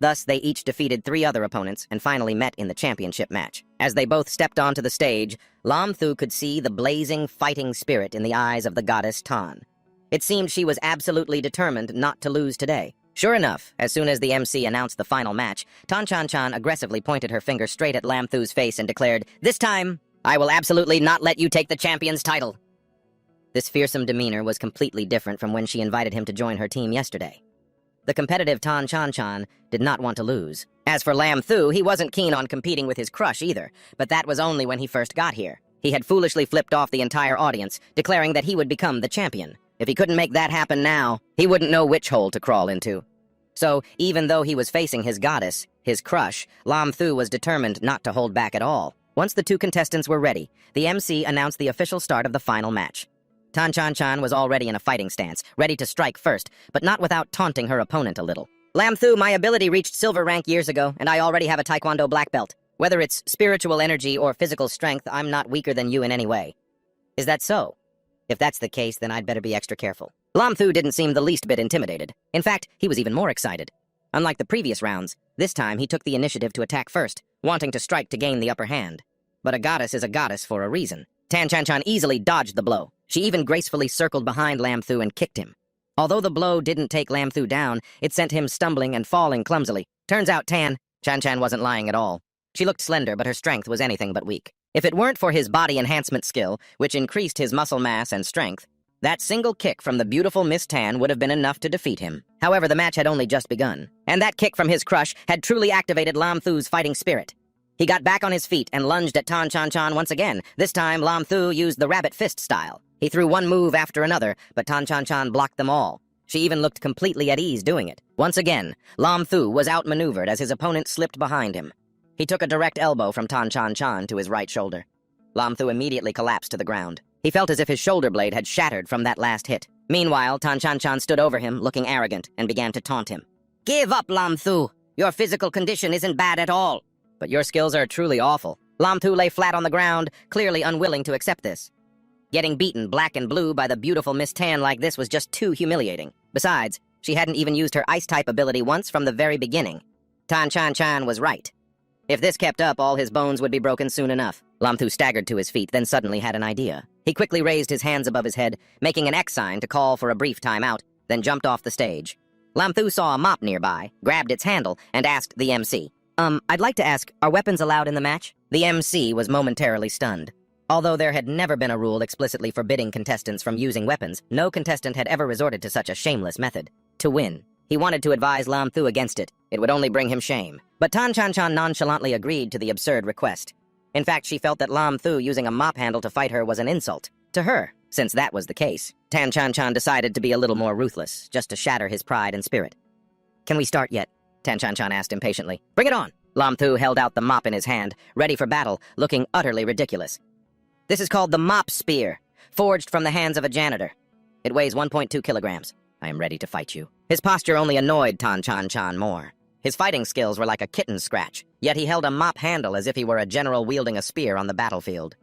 Thus, they each defeated 3 other opponents and finally met in the championship match. As they both stepped onto the stage, Lam Thu could see the blazing, fighting spirit in the eyes of the goddess Tan. It seemed she was absolutely determined not to lose today. Sure enough, as soon as the MC announced the final match, Tan Chan Chan aggressively pointed her finger straight at Lam Thu's face and declared, "This time, I will absolutely not let you take the champion's title. This fearsome demeanor was completely different from when she invited him to join her team yesterday. The competitive Tan Chan did not want to lose. As for Lam Thu, he wasn't keen on competing with his crush either, but that was only when he first got here. He had foolishly flipped off the entire audience, declaring that he would become the champion. If he couldn't make that happen now, he wouldn't know which hole to crawl into. So, even though he was facing his goddess, his crush, Lam Thu was determined not to hold back at all. Once the two contestants were ready, the MC announced the official start of the final match. Tan Chan was already in a fighting stance, ready to strike first, but not without taunting her opponent a little. Lam Thu, my ability reached silver rank years ago, and I already have a Taekwondo black belt. Whether it's spiritual energy or physical strength, I'm not weaker than you in any way. Is that so? If that's the case, then I'd better be extra careful. Lam Thu didn't seem the least bit intimidated. In fact, he was even more excited. Unlike the previous rounds, this time he took the initiative to attack first, wanting to strike to gain the upper hand. But a goddess is a goddess for a reason. Tan Chan easily dodged the blow. She even gracefully circled behind Lam Thu and kicked him. Although the blow didn't take Lam Thu down, it sent him stumbling and falling clumsily. Turns out Tan Chan wasn't lying at all. She looked slender, but her strength was anything but weak. If it weren't for his body enhancement skill, which increased his muscle mass and strength, that single kick from the beautiful Miss Tan would have been enough to defeat him. However, the match had only just begun, and that kick from his crush had truly activated Lam Thu's fighting spirit. He got back on his feet and lunged at Tan Chan once again. This time, Lam Thu used the rabbit fist style. He threw one move after another, but Tan Chan blocked them all. She even looked completely at ease doing it. Once again, Lam Thu was outmaneuvered as his opponent slipped behind him. He took a direct elbow from Tan Chan to his right shoulder. Lam Thu immediately collapsed to the ground. He felt as if his shoulder blade had shattered from that last hit. Meanwhile, Tan Chan stood over him, looking arrogant, and began to taunt him. Give up, Lam Thu! Your physical condition isn't bad at all. But your skills are truly awful. Lam Thu lay flat on the ground, clearly unwilling to accept this. Getting beaten black and blue by the beautiful Miss Tan like this was just too humiliating. Besides, she hadn't even used her ice-type ability once from the very beginning. Tan Chan was right. If this kept up, all his bones would be broken soon enough. Lam Thu staggered to his feet, then suddenly had an idea. He quickly raised his hands above his head, making an X sign to call for a brief timeout, then jumped off the stage. Lam Thu saw a mop nearby, grabbed its handle, and asked the MC, I'd like to ask, are weapons allowed in the match? The MC was momentarily stunned. Although there had never been a rule explicitly forbidding contestants from using weapons, no contestant had ever resorted to such a shameless method. To win, he wanted to advise Lam Thu against it. It would only bring him shame. But Tan Chan nonchalantly agreed to the absurd request. In fact, she felt that Lam Thu using a mop handle to fight her was an insult. To her, since that was the case, Tan Chan decided to be a little more ruthless, just to shatter his pride and spirit. Can we start yet? Tan Chan asked impatiently. Bring it on! Lam Thu held out the mop in his hand, ready for battle, looking utterly ridiculous. This is called the Mop Spear, forged from the hands of a janitor. It weighs 1.2 kilograms. I am ready to fight you. His posture only annoyed Tan Chan more. His fighting skills were like a kitten scratch, yet he held a mop handle as if he were a general wielding a spear on the battlefield.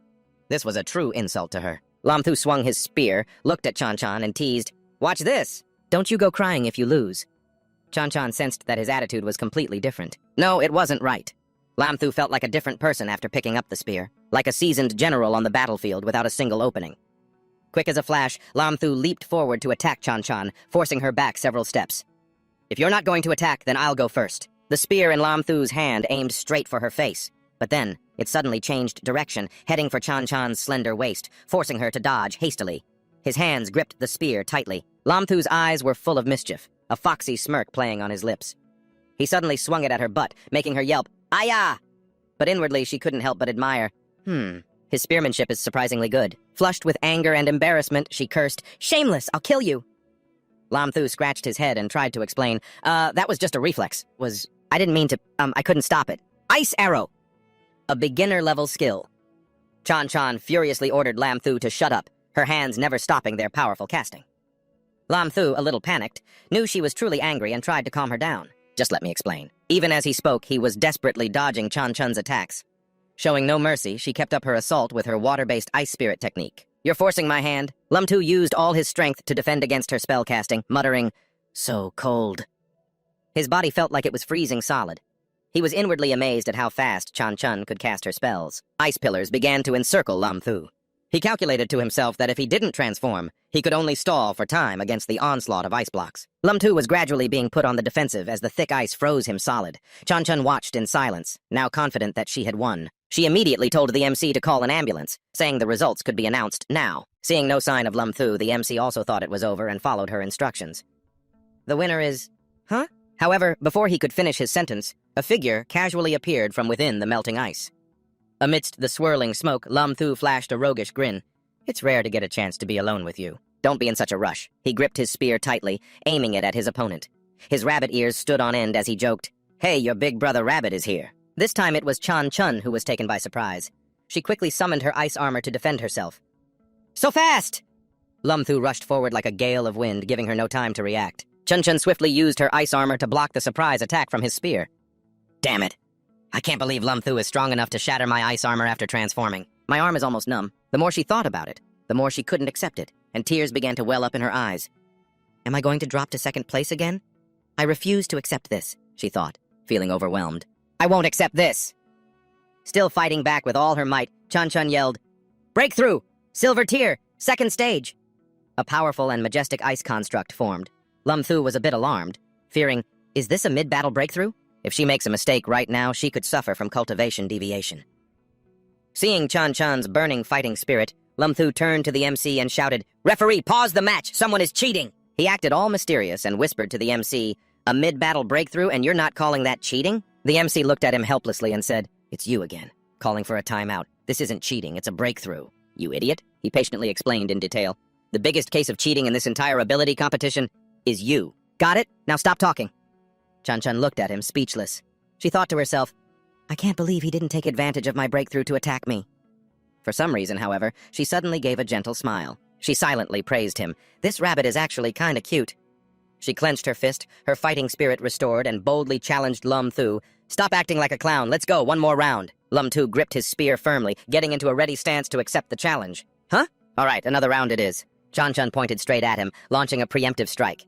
This was a true insult to her. Lam Thu swung his spear, looked at Chan and teased, Watch this! Don't you go crying if you lose. Chan sensed that his attitude was completely different. No, it wasn't right. Lam Thu felt like a different person after picking up the spear, like a seasoned general on the battlefield without a single opening. Quick as a flash, Lam Thu leaped forward to attack Chan, forcing her back several steps. If you're not going to attack, then I'll go first. The spear in Lam Thu's hand aimed straight for her face. But then, it suddenly changed direction, heading for Chan slender waist, forcing her to dodge hastily. His hands gripped the spear tightly. Lam Thu's eyes were full of mischief, a foxy smirk playing on his lips. He suddenly swung it at her butt, making her yelp, Aya! But inwardly, she couldn't help but admire. His spearmanship is surprisingly good. Flushed with anger and embarrassment, she cursed, Shameless, I'll kill you! Lam Thu scratched his head and tried to explain, that was just a reflex. I didn't mean to, I couldn't stop it. Ice arrow! A beginner-level skill. Chan furiously ordered Lam Thu to shut up, her hands never stopping their powerful casting. Lam Thu, a little panicked, knew she was truly angry and tried to calm her down. Just let me explain. Even as he spoke, he was desperately dodging Chan-Chun's attacks. Showing no mercy, she kept up her assault with her water-based ice spirit technique. You're forcing my hand. Lam Thu used all his strength to defend against her spell casting, muttering, So cold. His body felt like it was freezing solid. He was inwardly amazed at how fast Chan-Chun could cast her spells. Ice pillars began to encircle Lam Thu. He calculated to himself that if he didn't transform, he could only stall for time against the onslaught of ice blocks. Lam Thu was gradually being put on the defensive as the thick ice froze him solid. Chan-Chun watched in silence, now confident that she had won. She immediately told the MC to call an ambulance, saying the results could be announced now. Seeing no sign of Lum Thu, the MC also thought it was over and followed her instructions. The winner is... Huh? However, before he could finish his sentence, a figure casually appeared from within the melting ice. Amidst the swirling smoke, Lum Thu flashed a roguish grin. It's rare to get a chance to be alone with you. Don't be in such a rush. He gripped his spear tightly, aiming it at his opponent. His rabbit ears stood on end as he joked, "Hey, your big brother rabbit is here." This time it was Chan Chun who was taken by surprise. She quickly summoned her ice armor to defend herself. "So fast!" Lum Thu rushed forward like a gale of wind, giving her no time to react. Chun Chun swiftly used her ice armor to block the surprise attack from his spear. Damn it! I can't believe Lum Thu is strong enough to shatter my ice armor after transforming. My arm is almost numb. The more she thought about it, the more she couldn't accept it, and tears began to well up in her eyes. Am I going to drop to second place again? I refuse to accept this, she thought, feeling overwhelmed. I won't accept this! Still fighting back with all her might, Chun Chun yelled, "Breakthrough! Silver tier! Second stage!" A powerful and majestic ice construct formed. Lum Thu was a bit alarmed, fearing, is this a mid-battle breakthrough? If she makes a mistake right now, she could suffer from cultivation deviation. Seeing Chan Chan's burning fighting spirit, Lum Thu turned to the MC and shouted, "Referee, pause the match! Someone is cheating!" He acted all mysterious and whispered to the MC, "A mid-battle breakthrough and you're not calling that cheating?" The MC looked at him helplessly and said, "It's you again, calling for a timeout. This isn't cheating, it's a breakthrough." "You idiot," he patiently explained in detail. "The biggest case of cheating in this entire ability competition is you. Got it? Now stop talking." Chan Chun looked at him, speechless. She thought to herself, I can't believe he didn't take advantage of my breakthrough to attack me. For some reason, however, she suddenly gave a gentle smile. She silently praised him. This rabbit is actually kinda cute. She clenched her fist, her fighting spirit restored, and boldly challenged Lum Thu. "Stop acting like a clown, let's go, one more round." Lum Thu gripped his spear firmly, getting into a ready stance to accept the challenge. Huh? All right, another round it is. Chan Chun pointed straight at him, launching a preemptive strike.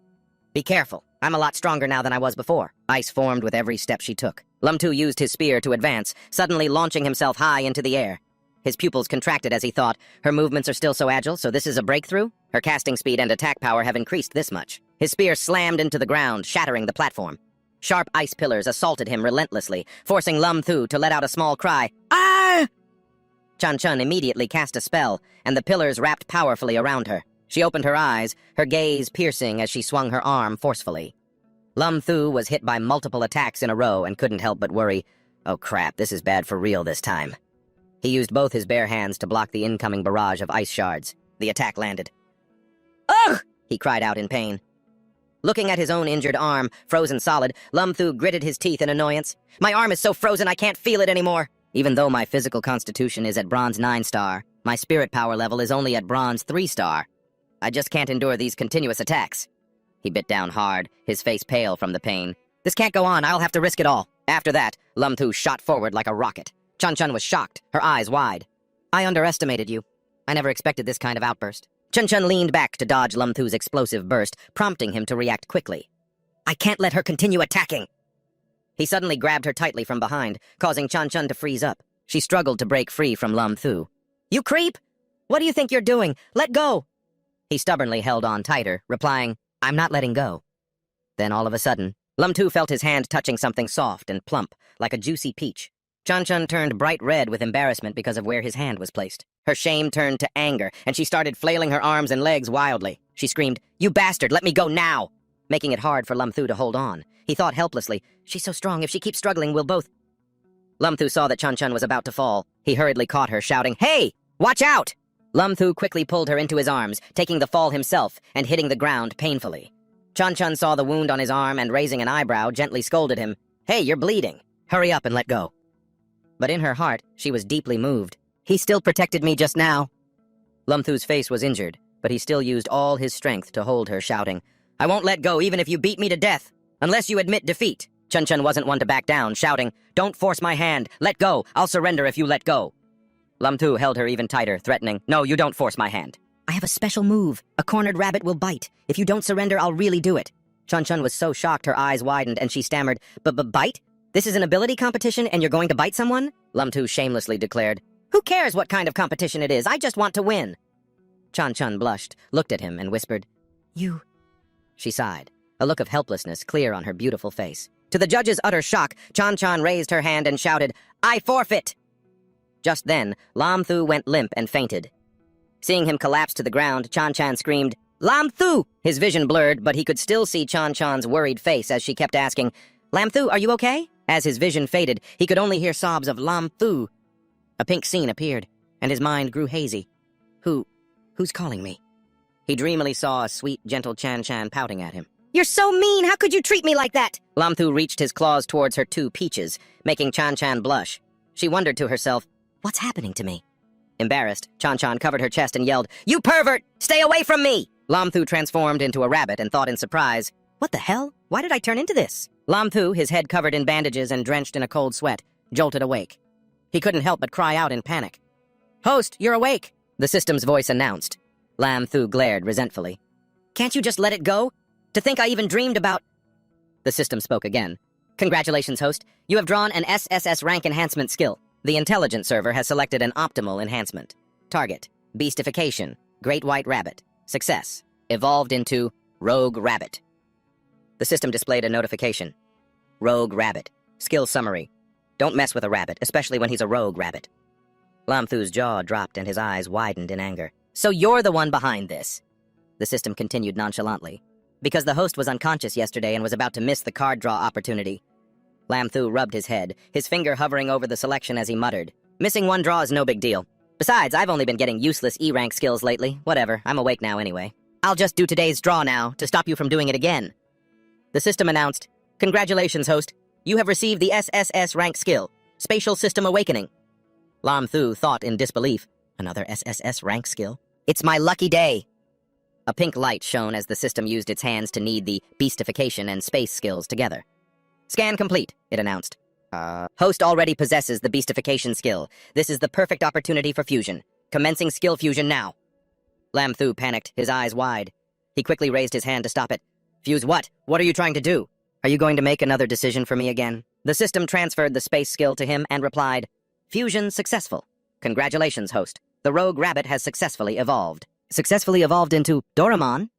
Be careful. I'm a lot stronger now than I was before. Ice formed with every step she took. Lum Tu used his spear to advance, suddenly launching himself high into the air. His pupils contracted as he thought, her movements are still so agile, so this is a breakthrough? Her casting speed and attack power have increased this much. His spear slammed into the ground, shattering the platform. Sharp ice pillars assaulted him relentlessly, forcing Lum Thu to let out a small cry. Ah! Chan Chun immediately cast a spell, and the pillars wrapped powerfully around her. She opened her eyes, her gaze piercing as she swung her arm forcefully. Lum Thu was hit by multiple attacks in a row and couldn't help but worry, oh crap, this is bad for real this time. He used both his bare hands to block the incoming barrage of ice shards. The attack landed. Ugh! He cried out in pain. Looking at his own injured arm, frozen solid, Lum Thu gritted his teeth in annoyance. My arm is so frozen I can't feel it anymore. Even though my physical constitution is at bronze 9-star, my spirit power level is only at bronze 3-star. I just can't endure these continuous attacks. He bit down hard, his face pale from the pain. This can't go on, I'll have to risk it all. After that, Lum Thu shot forward like a rocket. Chun Chun was shocked, her eyes wide. I underestimated you. I never expected this kind of outburst. Chun Chun leaned back to dodge Lum Thu's explosive burst, prompting him to react quickly. I can't let her continue attacking! He suddenly grabbed her tightly from behind, causing Chun Chun to freeze up. She struggled to break free from Lum Thu. You creep! What do you think you're doing? Let go! He stubbornly held on tighter, replying, I'm not letting go. Then all of a sudden, Lum Thu felt his hand touching something soft and plump, like a juicy peach. Chun Chun turned bright red with embarrassment because of where his hand was placed. Her shame turned to anger, and she started flailing her arms and legs wildly. She screamed, You bastard, let me go now! Making it hard for Lum Thu to hold on. He thought helplessly, she's so strong, if she keeps struggling, we'll both... Lum Thu saw that Chun Chun was about to fall. He hurriedly caught her, shouting, Hey! Watch out! Lum Thu quickly pulled her into his arms, taking the fall himself and hitting the ground painfully. Chun Chun saw the wound on his arm and, raising an eyebrow, gently scolded him, Hey, you're bleeding. Hurry up and let go. But in her heart, she was deeply moved. He still protected me just now. Lum Thu's face was injured, but he still used all his strength to hold her, shouting, I won't let go even if you beat me to death, unless you admit defeat. Chun Chun wasn't one to back down, shouting, Don't force my hand. Let go. I'll surrender if you let go. Lum Thu held her even tighter, threatening, No, you don't force my hand. I have a special move. A cornered rabbit will bite. If you don't surrender, I'll really do it. Chun Chun was so shocked her eyes widened and she stammered, Bite? This is an ability competition and you're going to bite someone? Lum Tu shamelessly declared, Who cares what kind of competition it is? I just want to win. Chun Chun blushed, looked at him and whispered, You... She sighed, a look of helplessness clear on her beautiful face. To the judge's utter shock, Chun Chun raised her hand and shouted, I forfeit! Just then, Lam Thu went limp and fainted. Seeing him collapse to the ground, Chan Chan screamed, "Lam Thu!" His vision blurred, but he could still see Chan Chan's worried face as she kept asking, "Lam Thu, are you okay?" As his vision faded, he could only hear sobs of Lam Thu. A pink scene appeared, and his mind grew hazy. Who's calling me? He dreamily saw a sweet, gentle Chan Chan pouting at him. "You're so mean! How could you treat me like that?" Lam Thu reached his claws towards her two peaches, making Chan Chan blush. She wondered to herself, "What's happening to me?" Embarrassed, Chan Chan covered her chest and yelled, "You pervert! Stay away from me!" Lam Thu transformed into a rabbit and thought in surprise, "What the hell? Why did I turn into this?" Lam Thu, his head covered in bandages and drenched in a cold sweat, jolted awake. He couldn't help but cry out in panic. "Host, you're awake!" the system's voice announced. Lam Thu glared resentfully. "Can't you just let it go? To think I even dreamed about—" The system spoke again. "Congratulations, host. You have drawn an SSS-Rank enhancement skill. The intelligence server has selected an optimal enhancement. Target: Beastification, Great White Rabbit. Success: Evolved into Rogue Rabbit." The system displayed a notification. Rogue Rabbit. Skill summary. Don't mess with a rabbit, especially when he's a rogue rabbit. Lam Thu's jaw dropped and his eyes widened in anger. "So you're the one behind this?" The system continued nonchalantly. "Because the host was unconscious yesterday and was about to miss the card draw opportunity." Lam Thu rubbed his head, his finger hovering over the selection as he muttered, "Missing one draw is no big deal. Besides, I've only been getting useless E-rank skills lately. Whatever, I'm awake now anyway. I'll just do today's draw now, to stop you from doing it again." The system announced, "Congratulations, host. You have received the SSS-Rank skill, Spatial System Awakening." Lam Thu thought in disbelief, "Another SSS-Rank skill? It's my lucky day." A pink light shone as the system used its hands to knead the beastification and space skills together. "Scan complete," it announced. Host already possesses the beastification skill. This is the perfect opportunity for fusion. Commencing skill fusion now." Lam Thu panicked, his eyes wide. He quickly raised his hand to stop it. "Fuse what? What are you trying to do? Are you going to make another decision for me again?" The system transferred the space skill to him and replied, "Fusion successful. Congratulations, host. The rogue rabbit has successfully evolved." "Successfully evolved into Doraemon?"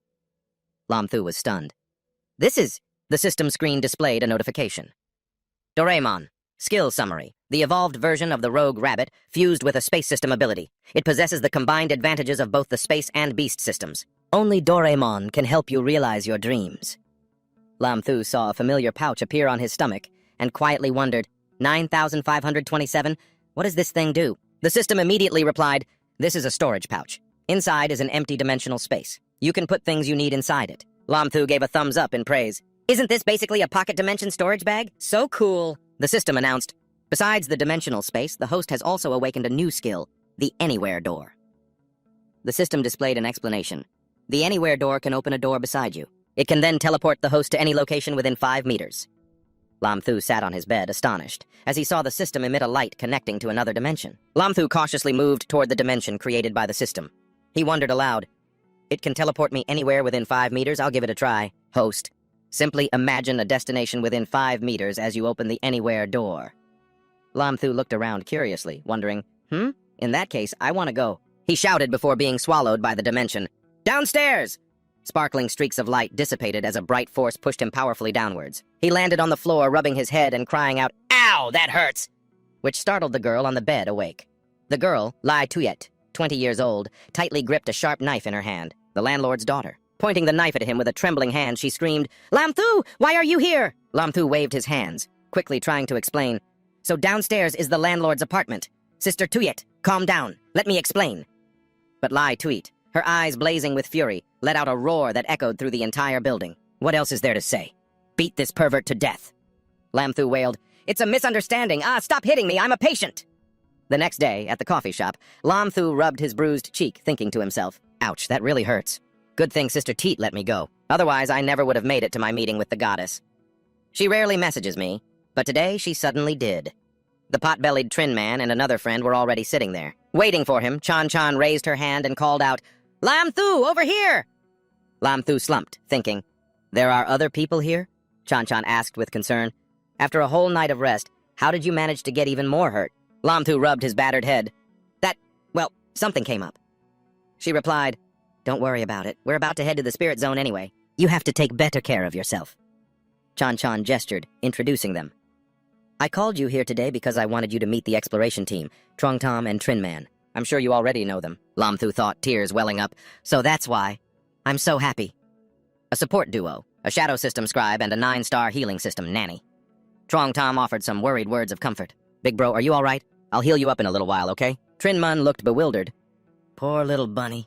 Lam Thu was stunned. The system screen displayed a notification. Doraemon. Skill summary. The evolved version of the rogue rabbit fused with a space system ability. It possesses the combined advantages of both the space and beast systems. Only Doraemon can help you realize your dreams. Lam Thu saw a familiar pouch appear on his stomach and quietly wondered, 9,527? What does this thing do? The system immediately replied, "This is a storage pouch. Inside is an empty dimensional space. You can put things you need inside it." Lam Thu gave a thumbs up in praise. "Isn't this basically a pocket dimension storage bag? So cool." The system announced, "Besides the dimensional space, the host has also awakened a new skill, the Anywhere Door." The system displayed an explanation. The Anywhere Door can open a door beside you. It can then teleport the host to any location within 5 meters. Lam Thu sat on his bed, astonished, as he saw the system emit a light connecting to another dimension. Lam Thu cautiously moved toward the dimension created by the system. He wondered aloud, "It can teleport me anywhere within 5 meters? I'll give it a try. Host, simply imagine a destination within 5 meters as you open the Anywhere Door." Lam Thu looked around curiously, wondering, In that case, I want to go. He shouted before being swallowed by the dimension. "Downstairs!" Sparkling streaks of light dissipated as a bright force pushed him powerfully downwards. He landed on the floor, rubbing his head and crying out, "Ow, that hurts!" which startled the girl on the bed awake. The girl, Lai Tuyet, 20 years old, tightly gripped a sharp knife in her hand, the landlord's daughter. Pointing the knife at him with a trembling hand, she screamed, "Lam Thu, why are you here?" Lam Thu waved his hands, quickly trying to explain. "So downstairs is the landlord's apartment. Sister Tuyet, calm down. Let me explain." But Lai Tuyet, her eyes blazing with fury, let out a roar that echoed through the entire building. "What else is there to say? Beat this pervert to death." Lam Thu wailed, "It's a misunderstanding. Stop hitting me. I'm a patient." The next day, at the coffee shop, Lam Thu rubbed his bruised cheek, thinking to himself, "Ouch, that really hurts. Good thing Sister Teet let me go. Otherwise, I never would have made it to my meeting with the goddess. She rarely messages me, but today she suddenly did." The pot-bellied Trin Man and another friend were already sitting there. Waiting for him, Chan Chan raised her hand and called out, "Lam Thu, over here!" Lam Thu slumped, thinking, "There are other people here?" Chan Chan asked with concern. "After a whole night of rest, how did you manage to get even more hurt?" Lam Thu rubbed his battered head. Well, something came up." She replied, "Don't worry about it. We're about to head to the spirit zone anyway. You have to take better care of yourself." Chan Chan gestured, introducing them. I called you here today because I wanted you to meet the exploration team, Trong Tom and Trin Man. I'm sure you already know them, Lam Thu thought, tears welling up. So that's why. I'm so happy. A support duo, a shadow system scribe, and a 9-star healing system nanny. Trong Tom offered some worried words of comfort. Big bro, are you all right? I'll heal you up in a little while, okay? Trin Man looked bewildered. Poor little bunny.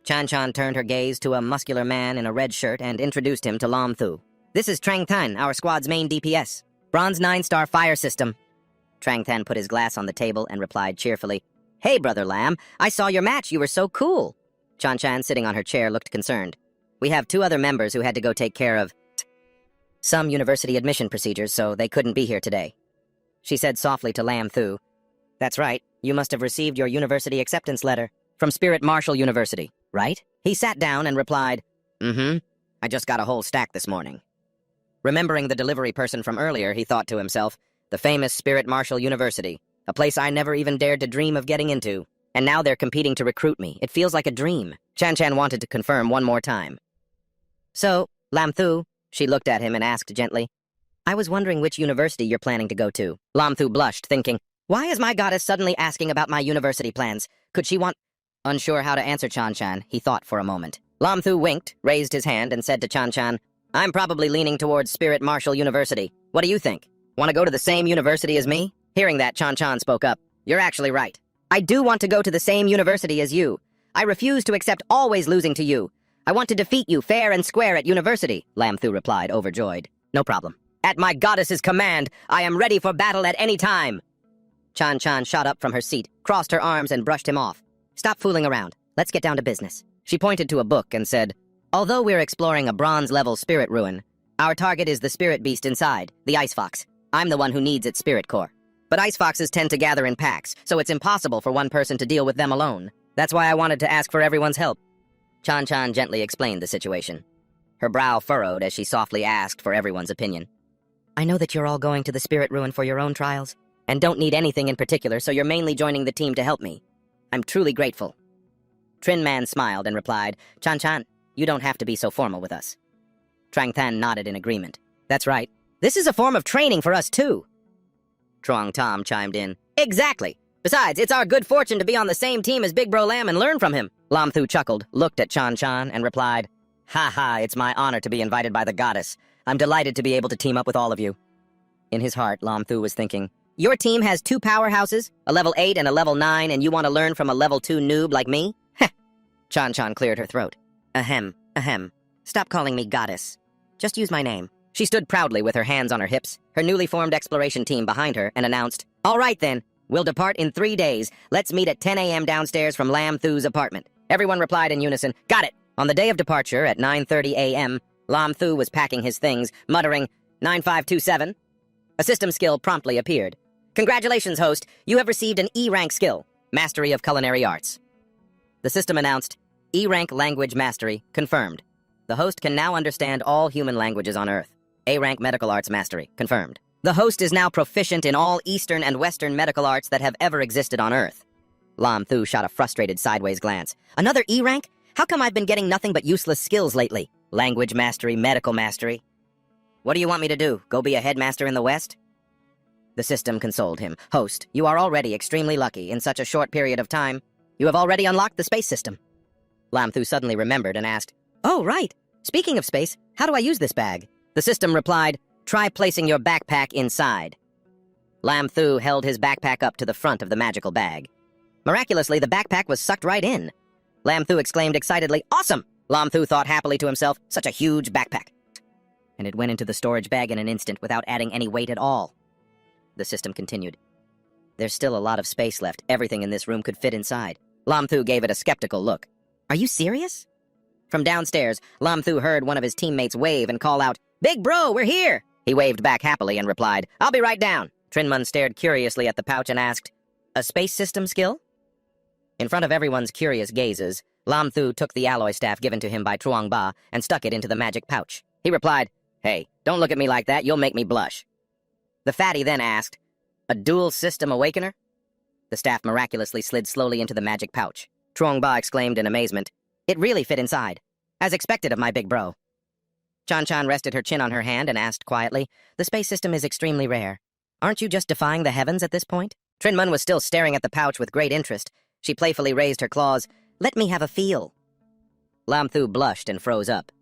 Chan Chan turned her gaze to a muscular man in a red shirt and introduced him to Lam Thu. This is Trang Tan, our squad's main DPS. Bronze 9-star fire system. Trang Tan put his glass on the table and replied cheerfully, Hey, Brother Lam, I saw your match. You were so cool. Chan Chan, sitting on her chair, looked concerned. We have 2 other members who had to go take care of some university admission procedures, so they couldn't be here today. She said softly to Lam Thu, That's right. You must have received your university acceptance letter from Spirit Marshall University, right? He sat down and replied, I just got a whole stack this morning. Remembering the delivery person from earlier, he thought to himself, the famous Spirit Marshall University, a place I never even dared to dream of getting into. And now they're competing to recruit me. It feels like a dream. Chan Chan wanted to confirm one more time. So, Lam Thu, she looked at him and asked gently, I was wondering which university you're planning to go to. Lam Thu blushed, thinking, why is my goddess suddenly asking about my university plans? Could she want... Unsure how to answer Chan Chan, he thought for a moment. Lam Thu winked, raised his hand, and said to Chan Chan, I'm probably leaning towards Spirit Marshall University. What do you think? Want to go to the same university as me? Hearing that, Chan Chan spoke up. You're actually right. I do want to go to the same university as you. I refuse to accept always losing to you. I want to defeat you fair and square at university, Lam Thu replied, overjoyed. No problem. At my goddess's command, I am ready for battle at any time. Chan Chan shot up from her seat, crossed her arms, and brushed him off. Stop fooling around. Let's get down to business. She pointed to a book and said, Although we're exploring a bronze-level spirit ruin, our target is the spirit beast inside, the ice fox. I'm the one who needs its spirit core. But ice foxes tend to gather in packs, so it's impossible for one person to deal with them alone. That's why I wanted to ask for everyone's help. Chan Chan gently explained the situation. Her brow furrowed as she softly asked for everyone's opinion. I know that you're all going to the spirit ruin for your own trials, and don't need anything in particular, so you're mainly joining the team to help me. I'm truly grateful. Trin Man smiled and replied, Chan Chan, you don't have to be so formal with us. Trang Tan nodded in agreement. That's right. This is a form of training for us, too. Trong Tom chimed in. Exactly. Besides, it's our good fortune to be on the same team as Big Bro Lam and learn from him. Lam Thu chuckled, looked at Chan Chan, and replied, Ha ha, it's my honor to be invited by the goddess. I'm delighted to be able to team up with all of you. In his heart, Lam Thu was thinking, Your team has 2 powerhouses, a level 8 and a level 9, and you want to learn from a level 2 noob like me? Heh. Chan Chan cleared her throat. Ahem, ahem. Stop calling me goddess. Just use my name. She stood proudly with her hands on her hips, her newly formed exploration team behind her, and announced, All right then, we'll depart in 3 days. Let's meet at 10 a.m. downstairs from Lam Thu's apartment. Everyone replied in unison, Got it! On the day of departure at 9:30 a.m., Lam Thu was packing his things, muttering, 9527. A system skill promptly appeared. Congratulations, host. You have received an E-rank skill, Mastery of Culinary Arts. The system announced, E-rank language mastery confirmed. The host can now understand all human languages on Earth. A-rank medical arts mastery confirmed. The host is now proficient in all Eastern and Western medical arts that have ever existed on Earth. Lam Thu shot a frustrated sideways glance. Another E-rank? How come I've been getting nothing but useless skills lately? Language mastery, medical mastery. What do you want me to do? Go be a headmaster in the West? The system consoled him. Host, you are already extremely lucky in such a short period of time. You have already unlocked the space system. Lam Thu suddenly remembered and asked, Oh, right. Speaking of space, how do I use this bag? The system replied, Try placing your backpack inside. Lam Thu held his backpack up to the front of the magical bag. Miraculously, the backpack was sucked right in. Lam Thu exclaimed excitedly, Awesome! Lam Thu thought happily to himself, Such a huge backpack. And it went into the storage bag in an instant without adding any weight at all. The system continued. There's still a lot of space left. Everything in this room could fit inside. Lam Thu gave it a skeptical look. Are you serious? From downstairs, Lam Thu heard one of his teammates wave and call out, Big bro, we're here! He waved back happily and replied, I'll be right down. Trinman stared curiously at the pouch and asked, A space system skill? In front of everyone's curious gazes, Lam Thu took the alloy staff given to him by Truong Ba and stuck it into the magic pouch. He replied, Hey, don't look at me like that, you'll make me blush. The fatty then asked, A dual system awakener? The staff miraculously slid slowly into the magic pouch. Truong Ba exclaimed in amazement, It really fit inside. As expected of my big bro. Chan Chan rested her chin on her hand and asked quietly, The space system is extremely rare. Aren't you just defying the heavens at this point? Trinmun was still staring at the pouch with great interest. She playfully raised her claws. Let me have a feel. Lam Thu blushed and froze up.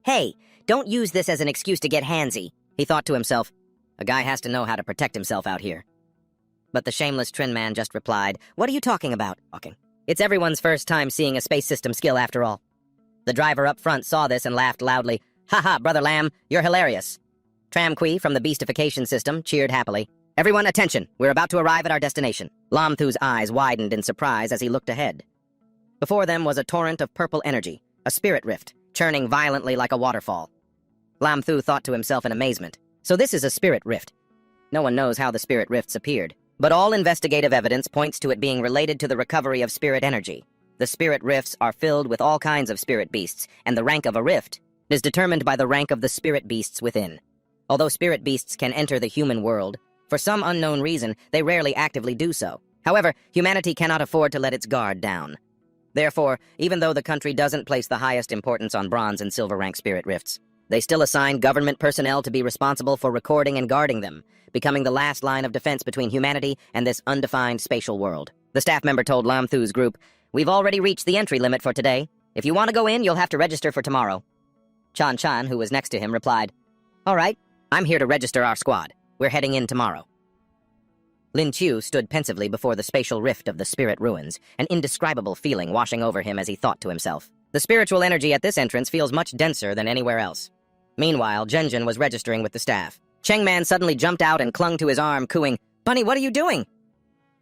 Hey, don't use this as an excuse to get handsy, he thought to himself. A guy has to know how to protect himself out here. But the shameless Trin man just replied, What are you talking about? It's everyone's first time seeing a space system skill after all. The driver up front saw this and laughed loudly. Haha, Brother Lam, you're hilarious. Tram Kui from the beastification system cheered happily. Everyone, attention! We're about to arrive at our destination. Lam Thu's eyes widened in surprise as he looked ahead. Before them was a torrent of purple energy, a spirit rift, churning violently like a waterfall. Lam Thu thought to himself in amazement. So this is a spirit rift. No one knows how the spirit rifts appeared, but all investigative evidence points to it being related to the recovery of spirit energy. The spirit rifts are filled with all kinds of spirit beasts, and the rank of a rift is determined by the rank of the spirit beasts within. Although spirit beasts can enter the human world, for some unknown reason, they rarely actively do so. However, humanity cannot afford to let its guard down. Therefore, even though the country doesn't place the highest importance on bronze and silver rank spirit rifts, they still assign government personnel to be responsible for recording and guarding them, becoming the last line of defense between humanity and this undefined spatial world. The staff member told Lam Thu's group, We've already reached the entry limit for today. If you want to go in, you'll have to register for tomorrow. Chan Chan, who was next to him, replied, All right, I'm here to register our squad. We're heading in tomorrow. Lin Chu stood pensively before the spatial rift of the spirit ruins, an indescribable feeling washing over him as he thought to himself. The spiritual energy at this entrance feels much denser than anywhere else. Meanwhile, Zhenjin was registering with the staff. Cheng Man suddenly jumped out and clung to his arm, cooing, Bunny, what are you doing?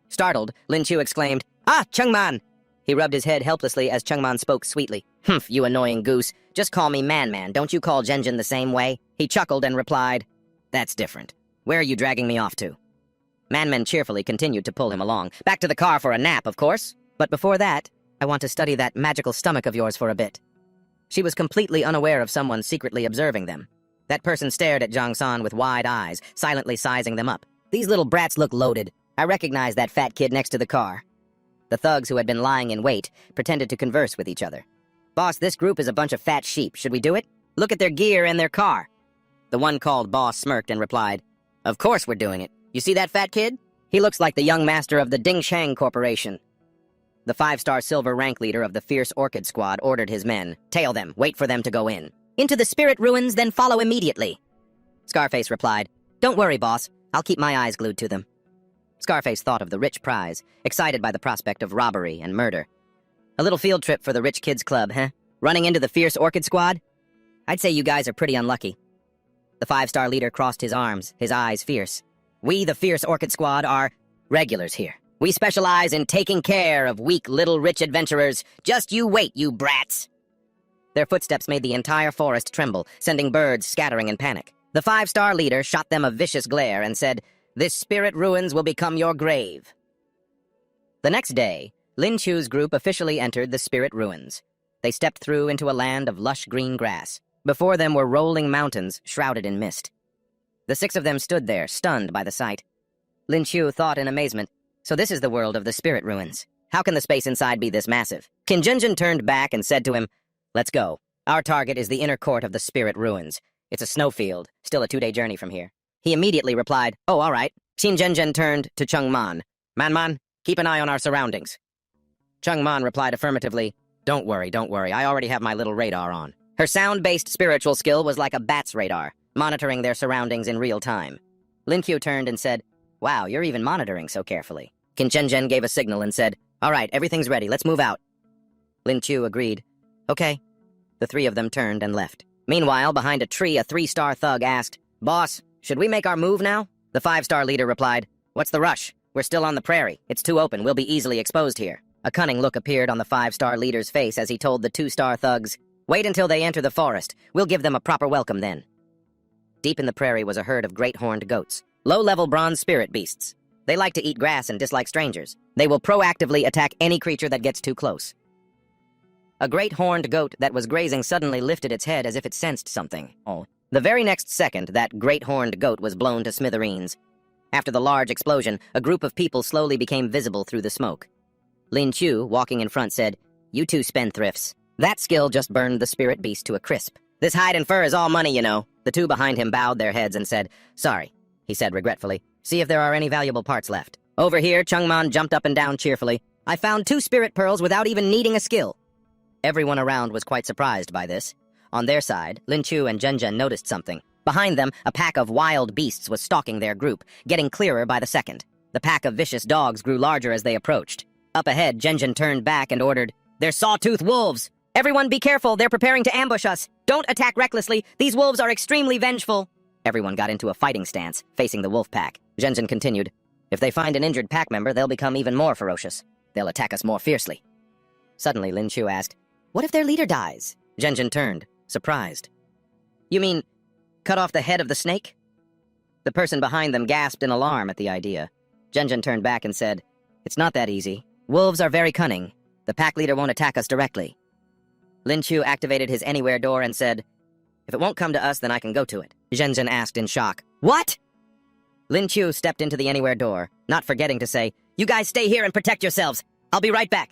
Startled, Lin Chu exclaimed, Ah, Cheng Man! He rubbed his head helplessly as Cheng Man spoke sweetly. Humph, you annoying goose. Just call me Man. Don't you call Zhenjin the same way? He chuckled and replied, That's different. Where are you dragging me off to? Man cheerfully continued to pull him along. Back to the car for a nap, of course. But before that, I want to study that magical stomach of yours for a bit. She was completely unaware of someone secretly observing them. That person stared at Zhang San with wide eyes, silently sizing them up. These little brats look loaded. I recognize that fat kid next to the car. The thugs who had been lying in wait pretended to converse with each other. Boss, this group is a bunch of fat sheep. Should we do it? Look at their gear and their car. The one called Boss smirked and replied, Of course we're doing it. You see that fat kid? He looks like the young master of the Dingshang Corporation. The 5-star silver rank leader of the Fierce Orchid Squad ordered his men, Tail them, wait for them to go in. Into the spirit ruins, then follow immediately. Scarface replied, Don't worry, boss. I'll keep my eyes glued to them. Scarface thought of the rich prize, excited by the prospect of robbery and murder. A little field trip for the rich kids club, huh? Running into the Fierce Orchid Squad? I'd say you guys are pretty unlucky. The 5-star leader crossed his arms, his eyes fierce. We, the Fierce Orchid Squad, are regulars here. We specialize in taking care of weak little rich adventurers. Just you wait, you brats! Their footsteps made the entire forest tremble, sending birds scattering in panic. The 5-star leader shot them a vicious glare and said, This spirit ruins will become your grave. The next day, Lin Chu's group officially entered the spirit ruins. They stepped through into a land of lush green grass. Before them were rolling mountains shrouded in mist. The 6 of them stood there, stunned by the sight. Lin Chu thought in amazement, So this is the world of the spirit ruins. How can the space inside be this massive? Qin Zhenjin turned back and said to him, Let's go. Our target is the inner court of the spirit ruins. It's a snowfield, still a 2-day journey from here. He immediately replied, Oh, all right. Qin Zhenjin turned to Cheng Man. Man, keep an eye on our surroundings. Cheng Man replied affirmatively, Don't worry. I already have my little radar on. Her sound-based spiritual skill was like a bat's radar, monitoring their surroundings in real time. Lin Qiu turned and said, Wow, you're even monitoring so carefully. Qin Zhenjin gave a signal and said, All right, everything's ready, let's move out. Lin Qiu agreed. Okay. The 3 of them turned and left. Meanwhile, behind a tree, a 3-star thug asked, Boss, should we make our move now? The 5-star leader replied, What's the rush? We're still on the prairie. It's too open. We'll be easily exposed here. A cunning look appeared on the 5-star leader's face as he told the 2-star thugs, Wait until they enter the forest. We'll give them a proper welcome then. Deep in the prairie was a herd of great horned goats, low-level bronze spirit beasts. They like to eat grass and dislike strangers. They will proactively attack any creature that gets too close. A great horned goat that was grazing suddenly lifted its head as if it sensed something. The very next second, that great horned goat was blown to smithereens. After the large explosion, a group of people slowly became visible through the smoke. Lin Chu, walking in front, said, You 2 spendthrifts. That skill just burned the spirit beast to a crisp. This hide and fur is all money, you know. The 2 behind him bowed their heads and said, Sorry, he said regretfully. See if there are any valuable parts left. Over here, Chungman jumped up and down cheerfully. I found 2 spirit pearls without even needing a skill. Everyone around was quite surprised by this. On their side, Lin Chu and Zhen noticed something. Behind them, a pack of wild beasts was stalking their group, getting clearer by the second. The pack of vicious dogs grew larger as they approached. Up ahead, Zhen turned back and ordered, "They're sawtooth wolves! Everyone be careful, they're preparing to ambush us! Don't attack recklessly, these wolves are extremely vengeful!" Everyone got into a fighting stance, facing the wolf pack. Zhen continued, "If they find an injured pack member, they'll become even more ferocious. They'll attack us more fiercely." Suddenly, Lin Chu asked, "What if their leader dies?" Zhen turned, surprised. "You mean, cut off the head of the snake?" The person behind them gasped in alarm at the idea. Zhen turned back and said, "It's not that easy. Wolves are very cunning. The pack leader won't attack us directly." Lin Chu activated his anywhere door and said, "If it won't come to us, then I can go to it." Zhen asked in shock, "What?" Lin Chu stepped into the anywhere door, not forgetting to say, "You guys stay here and protect yourselves. I'll be right back."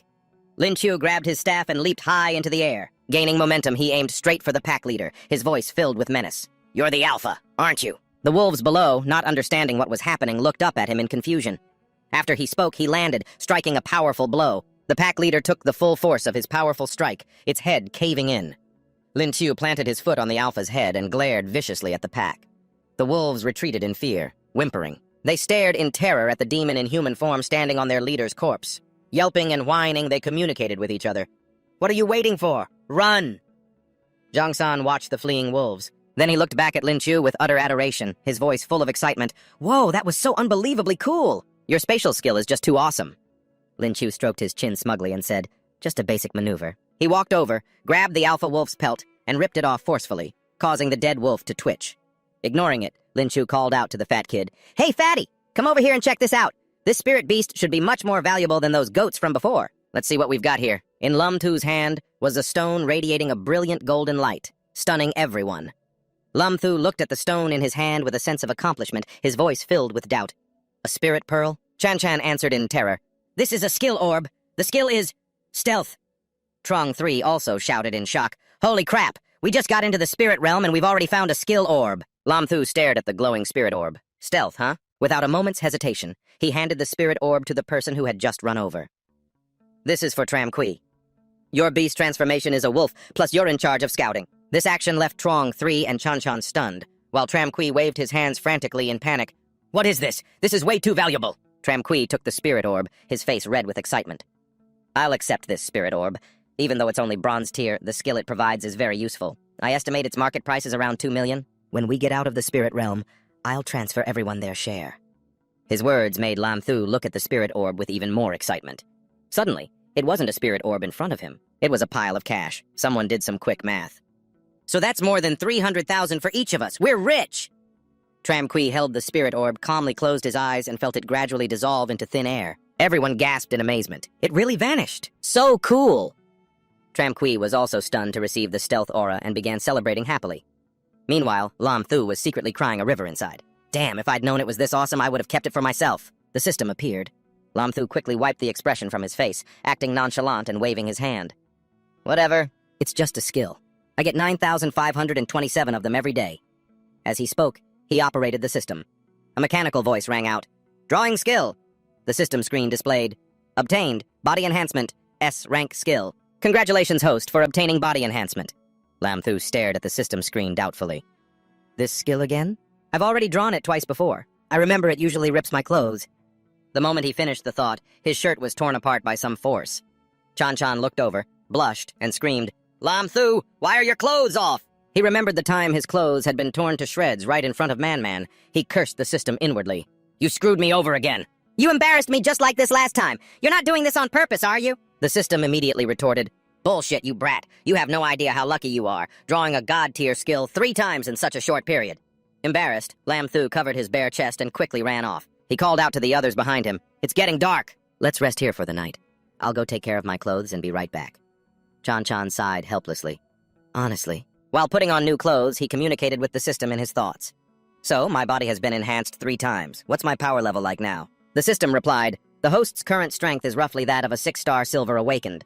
Lin Chu grabbed his staff and leaped high into the air. Gaining momentum, he aimed straight for the pack leader, his voice filled with menace. "You're the alpha, aren't you?" The wolves below, not understanding what was happening, looked up at him in confusion. After he spoke, he landed, striking a powerful blow. The pack leader took the full force of his powerful strike, its head caving in. Lin Chu planted his foot on the alpha's head and glared viciously at the pack. The wolves retreated in fear, whimpering. They stared in terror at the demon in human form standing on their leader's corpse. Yelping and whining, they communicated with each other. "What are you waiting for? Run!" Zhang San watched the fleeing wolves. Then he looked back at Lin Chu with utter adoration, his voice full of excitement. "Whoa, that was so unbelievably cool! Your spatial skill is just too awesome." Lin Chu stroked his chin smugly and said, "Just a basic maneuver." He walked over, grabbed the alpha wolf's pelt, and ripped it off forcefully, causing the dead wolf to twitch. Ignoring it, Lin Chu called out to the fat kid, "Hey, fatty, come over here and check this out. This spirit beast should be much more valuable than those goats from before. Let's see what we've got here." In Lum Tu's hand was a stone radiating a brilliant golden light, stunning everyone. Lum Thu looked at the stone in his hand with a sense of accomplishment, his voice filled with doubt. "A spirit pearl?" Chan answered in terror. "This is a skill orb. The skill is stealth." Trong 3 also shouted in shock. "Holy crap! We just got into the spirit realm and we've already found a skill orb." Lam Thu stared at the glowing spirit orb. "Stealth, huh?" Without a moment's hesitation, he handed the spirit orb to the person who had just run over. "This is for Tram Kui. Your beast transformation is a wolf, plus you're in charge of scouting." This action left Trong 3 and Chan stunned, while Tram Kui waved his hands frantically in panic. "What is this? This is way too valuable!" Tram Kui took the spirit orb, his face red with excitement. "I'll accept this spirit orb. Even though it's only bronze tier, the skill it provides is very useful. I estimate its market price is around 2 million. When we get out of the spirit realm, I'll transfer everyone their share." His words made Lam Thu look at the spirit orb with even more excitement. Suddenly, it wasn't a spirit orb in front of him. It was a pile of cash. Someone did some quick math. "So that's more than 300,000 for each of us. We're rich!" Tram Kui held the spirit orb, calmly closed his eyes, and felt it gradually dissolve into thin air. Everyone gasped in amazement. It really vanished. So cool! Tram Kui was also stunned to receive the stealth aura and began celebrating happily. Meanwhile, Lam Thu was secretly crying a river inside. "Damn, if I'd known it was this awesome, I would have kept it for myself." The system appeared. Lam Thu quickly wiped the expression from his face, acting nonchalant and waving his hand. "Whatever. It's just a skill. I get 9,527 of them every day." As he spoke, he operated the system. A mechanical voice rang out. "Drawing skill." The system screen displayed, "Obtained, body enhancement, S-Rank skill. Congratulations, host, for obtaining body enhancement." Lam Thu stared at the system screen doubtfully. "This skill again? I've already drawn it twice before. I remember it usually rips my clothes." The moment he finished the thought, his shirt was torn apart by some force. Chan looked over, blushed, and screamed, "Lam Thu, why are your clothes off?" He remembered the time his clothes had been torn to shreds right in front of Man. He cursed the system inwardly. "You screwed me over again." "You embarrassed me just like this last time. You're not doing this on purpose, are you?" The system immediately retorted, "Bullshit, you brat. You have no idea how lucky you are, drawing a god-tier skill 3 times in such a short period." Embarrassed, Lam Thu covered his bare chest and quickly ran off. He called out to the others behind him, "It's getting dark. Let's rest here for the night. I'll go take care of my clothes and be right back." Chan sighed helplessly. Honestly. While putting on new clothes, he communicated with the system in his thoughts. "So, my body has been enhanced 3 times. What's my power level like now?" The system replied, "The host's current strength is roughly that of a 6-star silver awakened."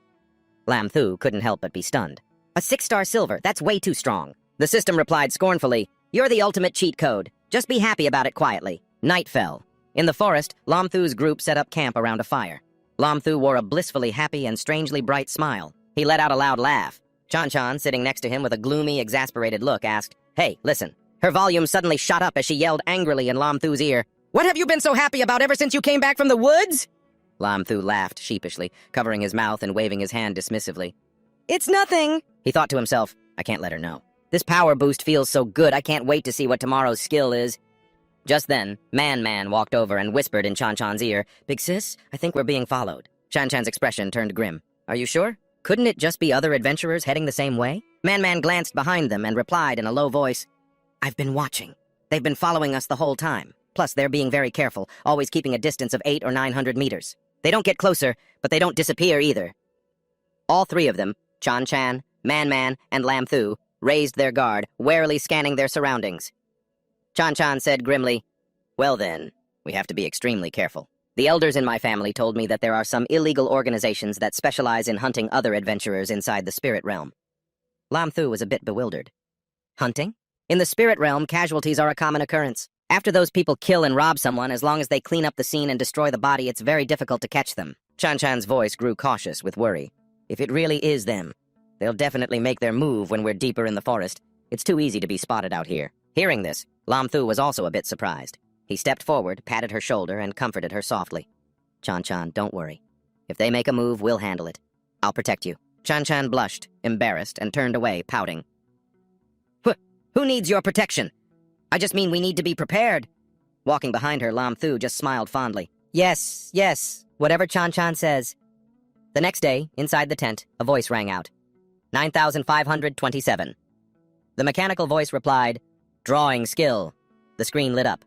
Lam Thu couldn't help but be stunned. "A 6-star silver? That's way too strong." The system replied scornfully, "You're the ultimate cheat code. Just be happy about it quietly." Night fell. In the forest, Lam Thu's group set up camp around a fire. Lam Thu wore a blissfully happy and strangely bright smile. He let out a loud laugh. Chan-Chan, sitting next to him with a gloomy, exasperated look, asked, "Hey, listen." Her volume suddenly shot up as she yelled angrily in Lam Thu's ear, "What have you been so happy about ever since you came back from the woods?" Lam Thu laughed sheepishly, covering his mouth and waving his hand dismissively. "It's nothing," he thought to himself. I can't let her know. This power boost feels so good, I can't wait to see what tomorrow's skill is. Just then, Man walked over and whispered in Chan-Chan's ear, "Big sis, I think we're being followed." Chan-Chan's expression turned grim. "Are you sure? Couldn't it just be other adventurers heading the same way?" Man glanced behind them and replied in a low voice, "I've been watching. They've been following us the whole time. Plus, they're being very careful, always keeping a distance of 800 or 900 meters. They don't get closer, but they don't disappear either." All three of them, Chan-Chan, Man, and Lam Thu, raised their guard, warily scanning their surroundings. Chan-Chan said grimly, "Well then, we have to be extremely careful. The elders in my family told me that there are some illegal organizations that specialize in hunting other adventurers inside the spirit realm." Lam Thu was a bit bewildered. Hunting? In the spirit realm, casualties are a common occurrence. After those people kill and rob someone, as long as they clean up the scene and destroy the body, it's very difficult to catch them. Chan-Chan's voice grew cautious with worry. "If it really is them, they'll definitely make their move when we're deeper in the forest. It's too easy to be spotted out here." Hearing this, Lam Thu was also a bit surprised. He stepped forward, patted her shoulder, and comforted her softly. "Chan-Chan, don't worry. If they make a move, we'll handle it. I'll protect you." Chan-Chan blushed, embarrassed, and turned away, pouting. Who needs your protection? I just mean we need to be prepared." Walking behind her, Lam Thu just smiled fondly. Yes, whatever Chan-Chan says." The next day, inside the tent, a voice rang out. 9527. The mechanical voice replied, "Drawing skill." The screen lit up.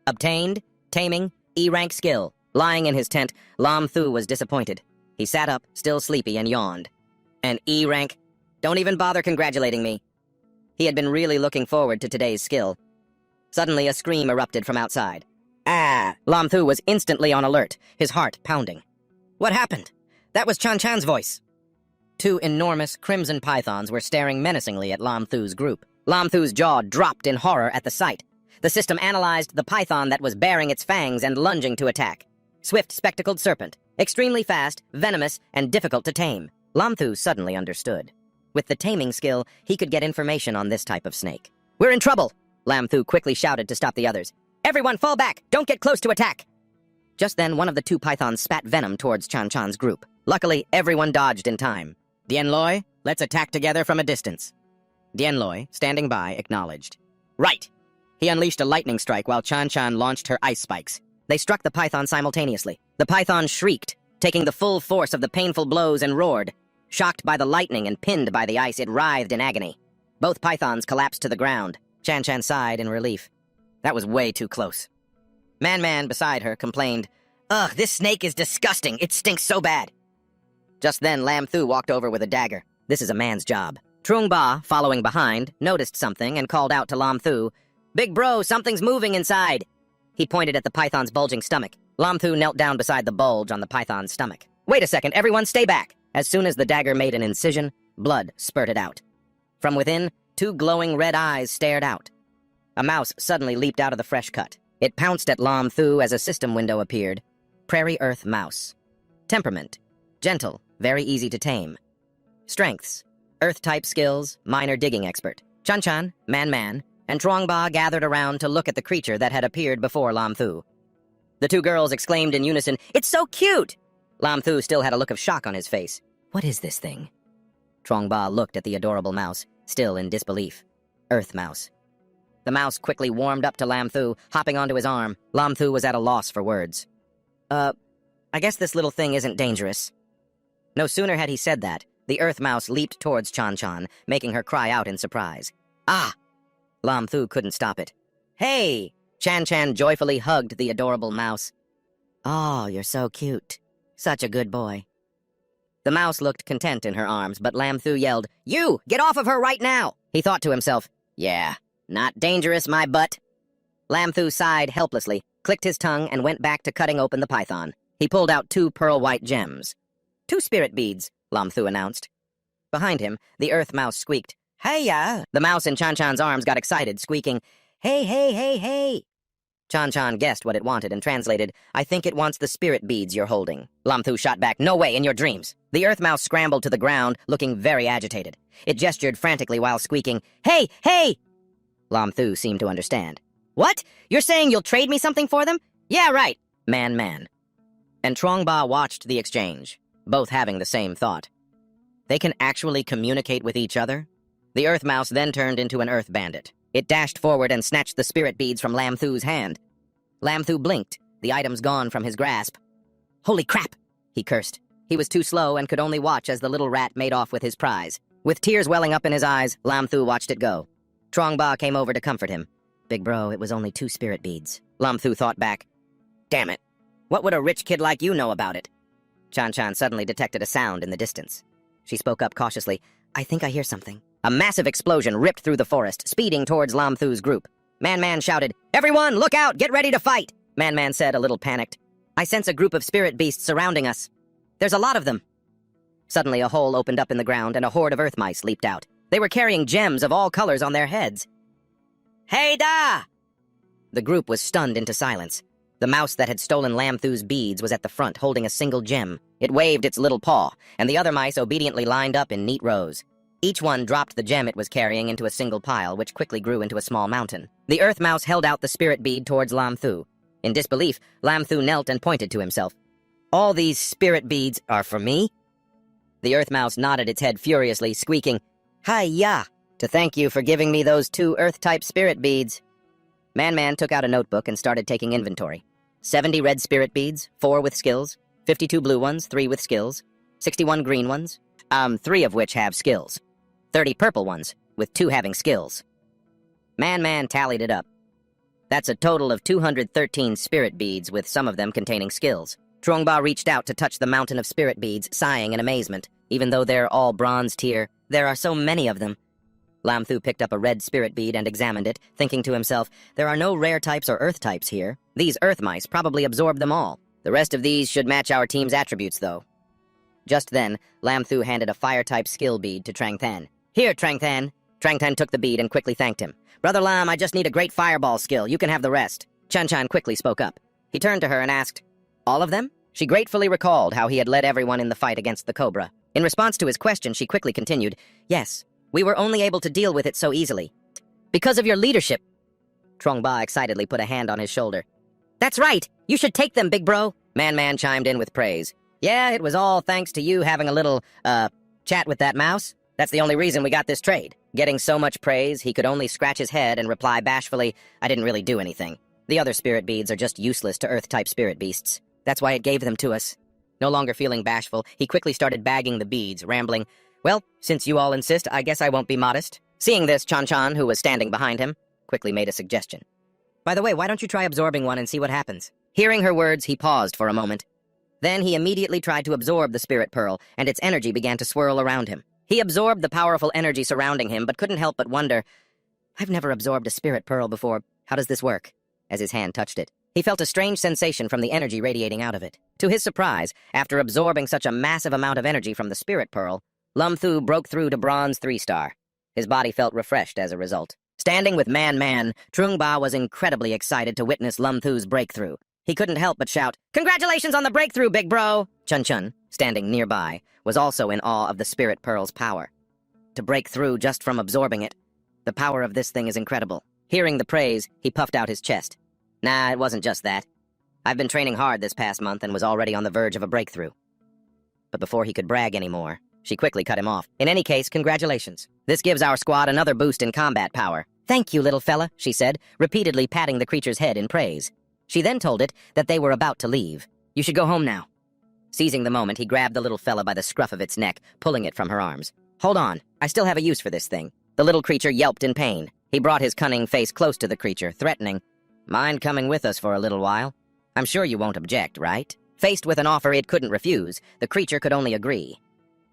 Obtained, taming, E-rank skill. Lying in his tent, Lam Thu was disappointed. He sat up, still sleepy, and yawned. An E-rank? Don't even bother congratulating me. He had been really looking forward to today's skill. Suddenly, a scream erupted from outside. "Ah!" Lam Thu was instantly on alert, his heart pounding. What happened? That was Chan-Chan's voice. Two enormous crimson pythons were staring menacingly at Lam Thu's group. Lam Thu's jaw dropped in horror at the sight. The system analyzed the python that was baring its fangs and lunging to attack. Swift, spectacled serpent, extremely fast, venomous, and difficult to tame. Lam Thu suddenly understood. With the taming skill, he could get information on this type of snake. "We're in trouble!" Lam Thu quickly shouted to stop the others. "Everyone fall back! Don't get close to attack!" Just then, one of the two pythons spat venom towards Chan-Chan's group. Luckily, everyone dodged in time. "Dianloy, let's attack together from a distance." Dianloy, standing by, acknowledged. "Right!" He unleashed a lightning strike while Chan-Chan launched her ice spikes. They struck the python simultaneously. The python shrieked, taking the full force of the painful blows, and roared. Shocked by the lightning and pinned by the ice, it writhed in agony. Both pythons collapsed to the ground. Chan-Chan sighed in relief. That was way too close. Man beside her complained, "Ugh, this snake is disgusting. It stinks so bad." Just then, Lam Thu walked over with a dagger. This is a man's job. Trung Ba, following behind, noticed something and called out to Lam Thu, "Big bro, something's moving inside." He pointed at the python's bulging stomach. Lam Thu knelt down beside the bulge on the python's stomach. "Wait a second, everyone stay back." As soon as the dagger made an incision, blood spurted out. From within, two glowing red eyes stared out. A mouse suddenly leaped out of the fresh cut. It pounced at Lam Thu as a system window appeared. Prairie Earth Mouse. Temperament. Gentle, very easy to tame. Strengths. Earth-type skills, minor digging expert. Chan-Chan, Man, and Truongba gathered around to look at the creature that had appeared before Lam Thu. The two girls exclaimed in unison, "It's so cute!" Lam Thu still had a look of shock on his face. "What is this thing?" Truongba looked at the adorable mouse, still in disbelief. Earth Mouse. The mouse quickly warmed up to Lam Thu, hopping onto his arm. Lam Thu was at a loss for words. I guess this little thing isn't dangerous." No sooner had he said that, the Earth Mouse leaped towards Chan-Chan, making her cry out in surprise. "Ah!" Lam Thu couldn't stop it. "Hey!" Chan-Chan joyfully hugged the adorable mouse. "Oh, you're so cute. Such a good boy." The mouse looked content in her arms, but Lam Thu yelled, "You! Get off of her right now!" He thought to himself, "Yeah, not dangerous, my butt." Lam Thu sighed helplessly, clicked his tongue, and went back to cutting open the python. He pulled out 2 pearl-white gems. 2 spirit beads, Lam Thu announced. Behind him, the Earth Mouse squeaked, "Hey-ya!" The mouse in Chan-Chan's arms got excited, squeaking, "Hey, hey, hey, hey!" Chan guessed what it wanted and translated, "I think it wants the spirit beads you're holding." Lam Thu shot back, "No way, in your dreams." The earth mouse scrambled to the ground, looking very agitated. It gestured frantically while squeaking, "Hey, hey!" Lam Thu seemed to understand. "What? You're saying you'll trade me something for them?" "Yeah, right." Man. And Trong Ba watched the exchange, both having the same thought. They can actually communicate with each other? The earth mouse then turned into an earth bandit. It dashed forward and snatched the spirit beads from Lam Thu's hand. Lam Thu blinked, the items gone from his grasp. "Holy crap!" he cursed. He was too slow and could only watch as the little rat made off with his prize. With tears welling up in his eyes, Lam Thu watched it go. Trong Ba came over to comfort him. "Big bro, it was only 2 spirit beads." Lam Thu thought back. "Damn it. What would a rich kid like you know about it?" Chan suddenly detected a sound in the distance. She spoke up cautiously. "I think I hear something." A massive explosion ripped through the forest, speeding towards Lam Thu's group. Man shouted, "Everyone, look out! Get ready to fight!" Man said, a little panicked, "I sense a group of spirit beasts surrounding us. There's a lot of them." Suddenly, a hole opened up in the ground and a horde of earth mice leaped out. They were carrying gems of all colors on their heads. "Hey da!" The group was stunned into silence. The mouse that had stolen Lam Thu's beads was at the front, holding a single gem. It waved its little paw, and the other mice obediently lined up in neat rows. Each one dropped the gem it was carrying into a single pile, which quickly grew into a small mountain. The earth mouse held out the spirit bead towards Lam Thu. In disbelief, Lam Thu knelt and pointed to himself. "All these spirit beads are for me?" The earth mouse nodded its head furiously, squeaking, "Hi-ya! To thank you for giving me those 2 earth-type spirit beads." Man took out a notebook and started taking inventory. 70 red spirit beads, 4 with skills, 52 blue ones, 3 with skills, 61 green ones, 3 of which have skills, 30 purple ones, with 2 having skills. Man tallied it up. That's a total of 213 spirit beads, with some of them containing skills. Trong Ba reached out to touch the mountain of spirit beads, sighing in amazement. Even though they're all bronze tier, there are so many of them. Lam Thu picked up a red spirit bead and examined it, thinking to himself, there are no rare types or earth types here. These earth mice probably absorbed them all. The rest of these should match our team's attributes, though. Just then, Lam Thu handed a fire-type skill bead to Trang Than. "Here, Trang Than." Trang Than took the bead and quickly thanked him. "Brother Lam, I just need a great fireball skill. You can have the rest." Chan quickly spoke up. He turned to her and asked, "All of them?" She gratefully recalled how he had led everyone in the fight against the Cobra. In response to his question, she quickly continued, "Yes, we were only able to deal with it so easily. Because of your leadership." Trong Ba excitedly put a hand on his shoulder. "That's right! You should take them, big bro!" Man chimed in with praise. "Yeah, it was all thanks to you having a little, chat with that mouse. That's the only reason we got this trade." Getting so much praise, he could only scratch his head and reply bashfully, "I didn't really do anything. The other spirit beads are just useless to Earth-type spirit beasts. That's why it gave them to us." No longer feeling bashful, he quickly started bagging the beads, rambling, "Well, since you all insist, I guess I won't be modest." Seeing this, Chan, who was standing behind him, quickly made a suggestion. "By the way, why don't you try absorbing one and see what happens?" Hearing her words, he paused for a moment. Then he immediately tried to absorb the spirit pearl, and its energy began to swirl around him. He absorbed the powerful energy surrounding him, but couldn't help but wonder, "I've never absorbed a spirit pearl before. How does this work?" As his hand touched it, he felt a strange sensation from the energy radiating out of it. To his surprise, after absorbing such a massive amount of energy from the spirit pearl, Lam Thu broke through to bronze 3-star. His body felt refreshed as a result. Standing with Man, Trong Ba was incredibly excited to witness Lam Thu's breakthrough. He couldn't help but shout, "Congratulations on the breakthrough, big bro!" Chun, standing nearby, was also in awe of the spirit pearl's power. To break through just from absorbing it, the power of this thing is incredible. Hearing the praise, he puffed out his chest. "Nah, it wasn't just that. I've been training hard this past month and was already on the verge of a breakthrough." But before he could brag anymore, she quickly cut him off. "In any case, congratulations. This gives our squad another boost in combat power." "Thank you, little fella," she said, repeatedly patting the creature's head in praise. She then told it that they were about to leave. "You should go home now." Seizing the moment, he grabbed the little fella by the scruff of its neck, pulling it from her arms. "Hold on, I still have a use for this thing." The little creature yelped in pain. He brought his cunning face close to the creature, threatening, "Mind coming with us for a little while? I'm sure you won't object, right?" Faced with an offer it couldn't refuse, the creature could only agree.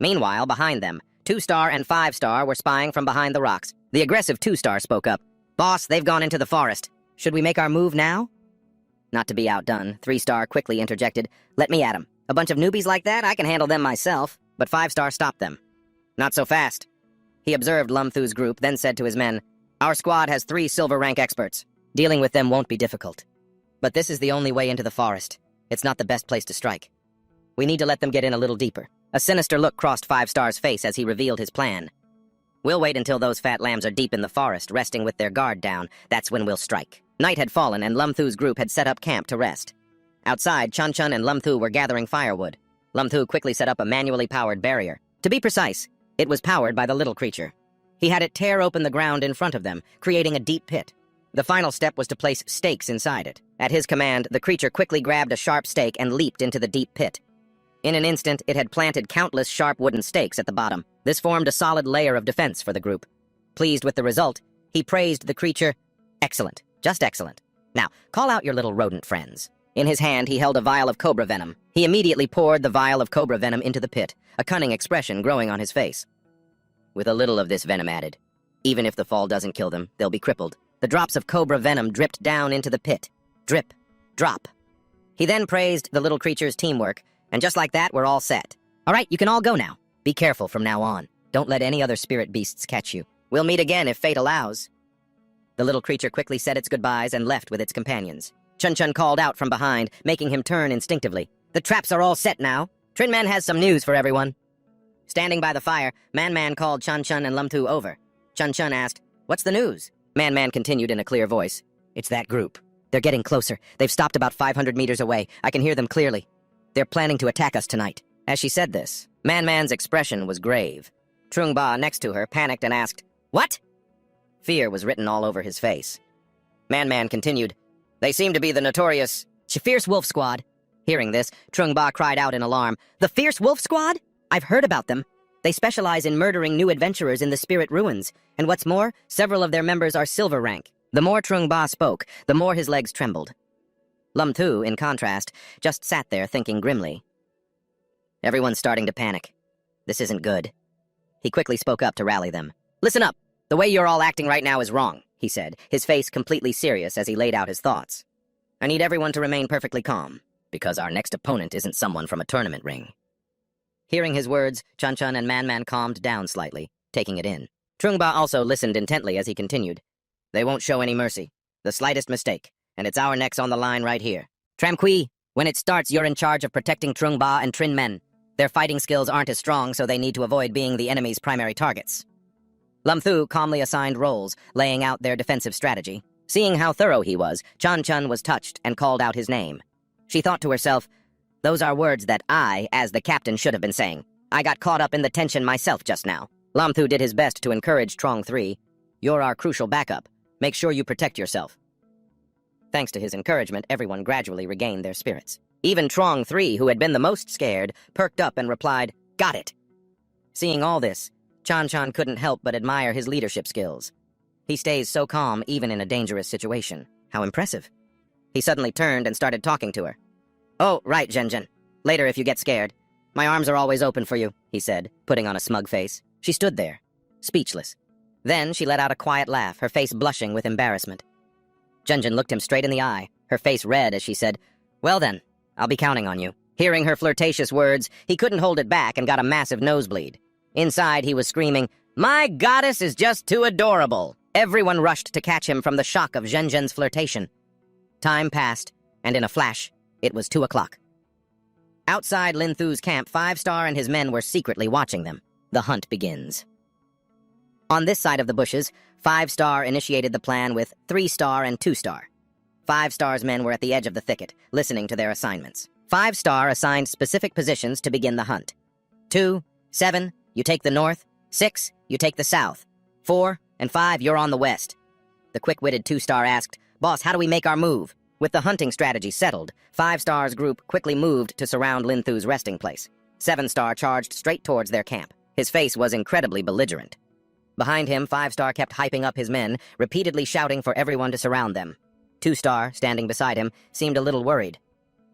Meanwhile, behind them, 2-star and 5-star were spying from behind the rocks. The aggressive 2-star spoke up. "Boss, they've gone into the forest. Should we make our move now?" Not to be outdone, 3-star quickly interjected, "Let me at 'em. A bunch of newbies like that, I can handle them myself." But 5-star stopped them. "Not so fast." He observed Lam Thu's group, then said to his men, "Our squad has 3 silver rank experts. Dealing with them won't be difficult. But this is the only way into the forest. It's not the best place to strike. We need to let them get in a little deeper. A sinister look crossed Five Star's face as he revealed his plan. We'll wait until those fat lambs are deep in the forest, resting with their guard down. That's when we'll strike. Night had fallen, and Lumthu's group had set up camp to rest. Outside, Chun-Chun and Lumthu were gathering firewood. Lumthu quickly set up a manually powered barrier. To be precise, it was powered by the little creature. He had it tear open the ground in front of them, creating a deep pit. The final step was to place stakes inside it. At his command, the creature quickly grabbed a sharp stake and leaped into the deep pit. In an instant, it had planted countless sharp wooden stakes at the bottom. This formed a solid layer of defense for the group. Pleased with the result, he praised the creature. Excellent. Just excellent. Now, call out your little rodent friends. In his hand, he held a vial of cobra venom. He immediately poured the vial of cobra venom into the pit, a cunning expression growing on his face. With a little of this venom added, even if the fall doesn't kill them, they'll be crippled. The drops of cobra venom dripped down into the pit. Drip. Drop. He then praised the little creature's teamwork, and just like that, we're all set. All right, you can all go now. Be careful from now on. Don't let any other spirit beasts catch you. We'll meet again if fate allows. The little creature quickly said its goodbyes and left with its companions. Chun-Chun called out from behind, making him turn instinctively. The traps are all set now. Trin-Man has some news for everyone. Standing by the fire, Man-Man called Chun-Chun and Lumthu over. Chun-Chun asked, "What's the news?" Man-Man continued in a clear voice. "It's that group. They're getting closer. They've stopped about 500 meters away. I can hear them clearly. They're planning to attack us tonight." As she said this, Man-Man's expression was grave. Trung-Ba, next to her, panicked and asked, "What?" Fear was written all over his face. Man-Man continued, "They seem to be the notorious Fierce Wolf Squad." Hearing this, Trung-Ba cried out in alarm, "The Fierce Wolf Squad? I've heard about them. They specialize in murdering new adventurers in the spirit ruins, and what's more, several of their members are silver rank." The more Trung-Ba spoke, the more his legs trembled. Lumthu, in contrast, just sat there thinking grimly. Everyone's starting to panic. This isn't good. He quickly spoke up to rally them. "Listen up. The way you're all acting right now is wrong," he said, his face completely serious as he laid out his thoughts. "I need everyone to remain perfectly calm, because our next opponent isn't someone from a tournament ring." Hearing his words, Chun-Chun and Man-Man calmed down slightly, taking it in. Trung-Ba also listened intently as he continued. "They won't show any mercy. The slightest mistake, and it's our necks on the line right here. Tram-Kui, when it starts, you're in charge of protecting Trung-Ba and Trin-Men. Their fighting skills aren't as strong, so they need to avoid being the enemy's primary targets." Lumthu calmly assigned roles, laying out their defensive strategy. Seeing how thorough he was, Chun-Chun was touched and called out his name. She thought to herself, "Those are words that I, as the captain, should have been saying. I got caught up in the tension myself just now." Lumthu did his best to encourage Trong 3. "You're our crucial backup. Make sure you protect yourself." Thanks to his encouragement, everyone gradually regained their spirits. Even Trong 3, who had been the most scared, perked up and replied, "Got it." Seeing all this, Chun-Chun couldn't help but admire his leadership skills. He stays so calm even in a dangerous situation. How impressive. He suddenly turned and started talking to her. "Oh, right, Zhenjin. Later if you get scared. My arms are always open for you," he said, putting on a smug face. She stood there, speechless. Then she let out a quiet laugh, her face blushing with embarrassment. Zhenjin looked him straight in the eye, her face red as she said, "Well then, I'll be counting on you." Hearing her flirtatious words, he couldn't hold it back and got a massive nosebleed. Inside, he was screaming, "My goddess is just too adorable!" Everyone rushed to catch him from the shock of Zhenjin's flirtation. Time passed, and in a flash, it was 2 o'clock. Outside Linthu's camp, 5 Star and his men were secretly watching them. The hunt begins. On this side of the bushes, 5 Star initiated the plan with 3 Star and 2 Star. 5 Star's men were at the edge of the thicket, listening to their assignments. 5 Star assigned specific positions to begin the hunt. 2, 7, you take the north. 6, you take the south. 4 and 5, you're on the west. The quick-witted 2 Star asked, "Boss, how do we make our move?" With the hunting strategy settled, 5 Star's group quickly moved to surround Linthu's resting place. 7 Star charged straight towards their camp. His face was incredibly belligerent. Behind him, 5 Star kept hyping up his men, repeatedly shouting for everyone to surround them. 2 Star, standing beside him, seemed a little worried.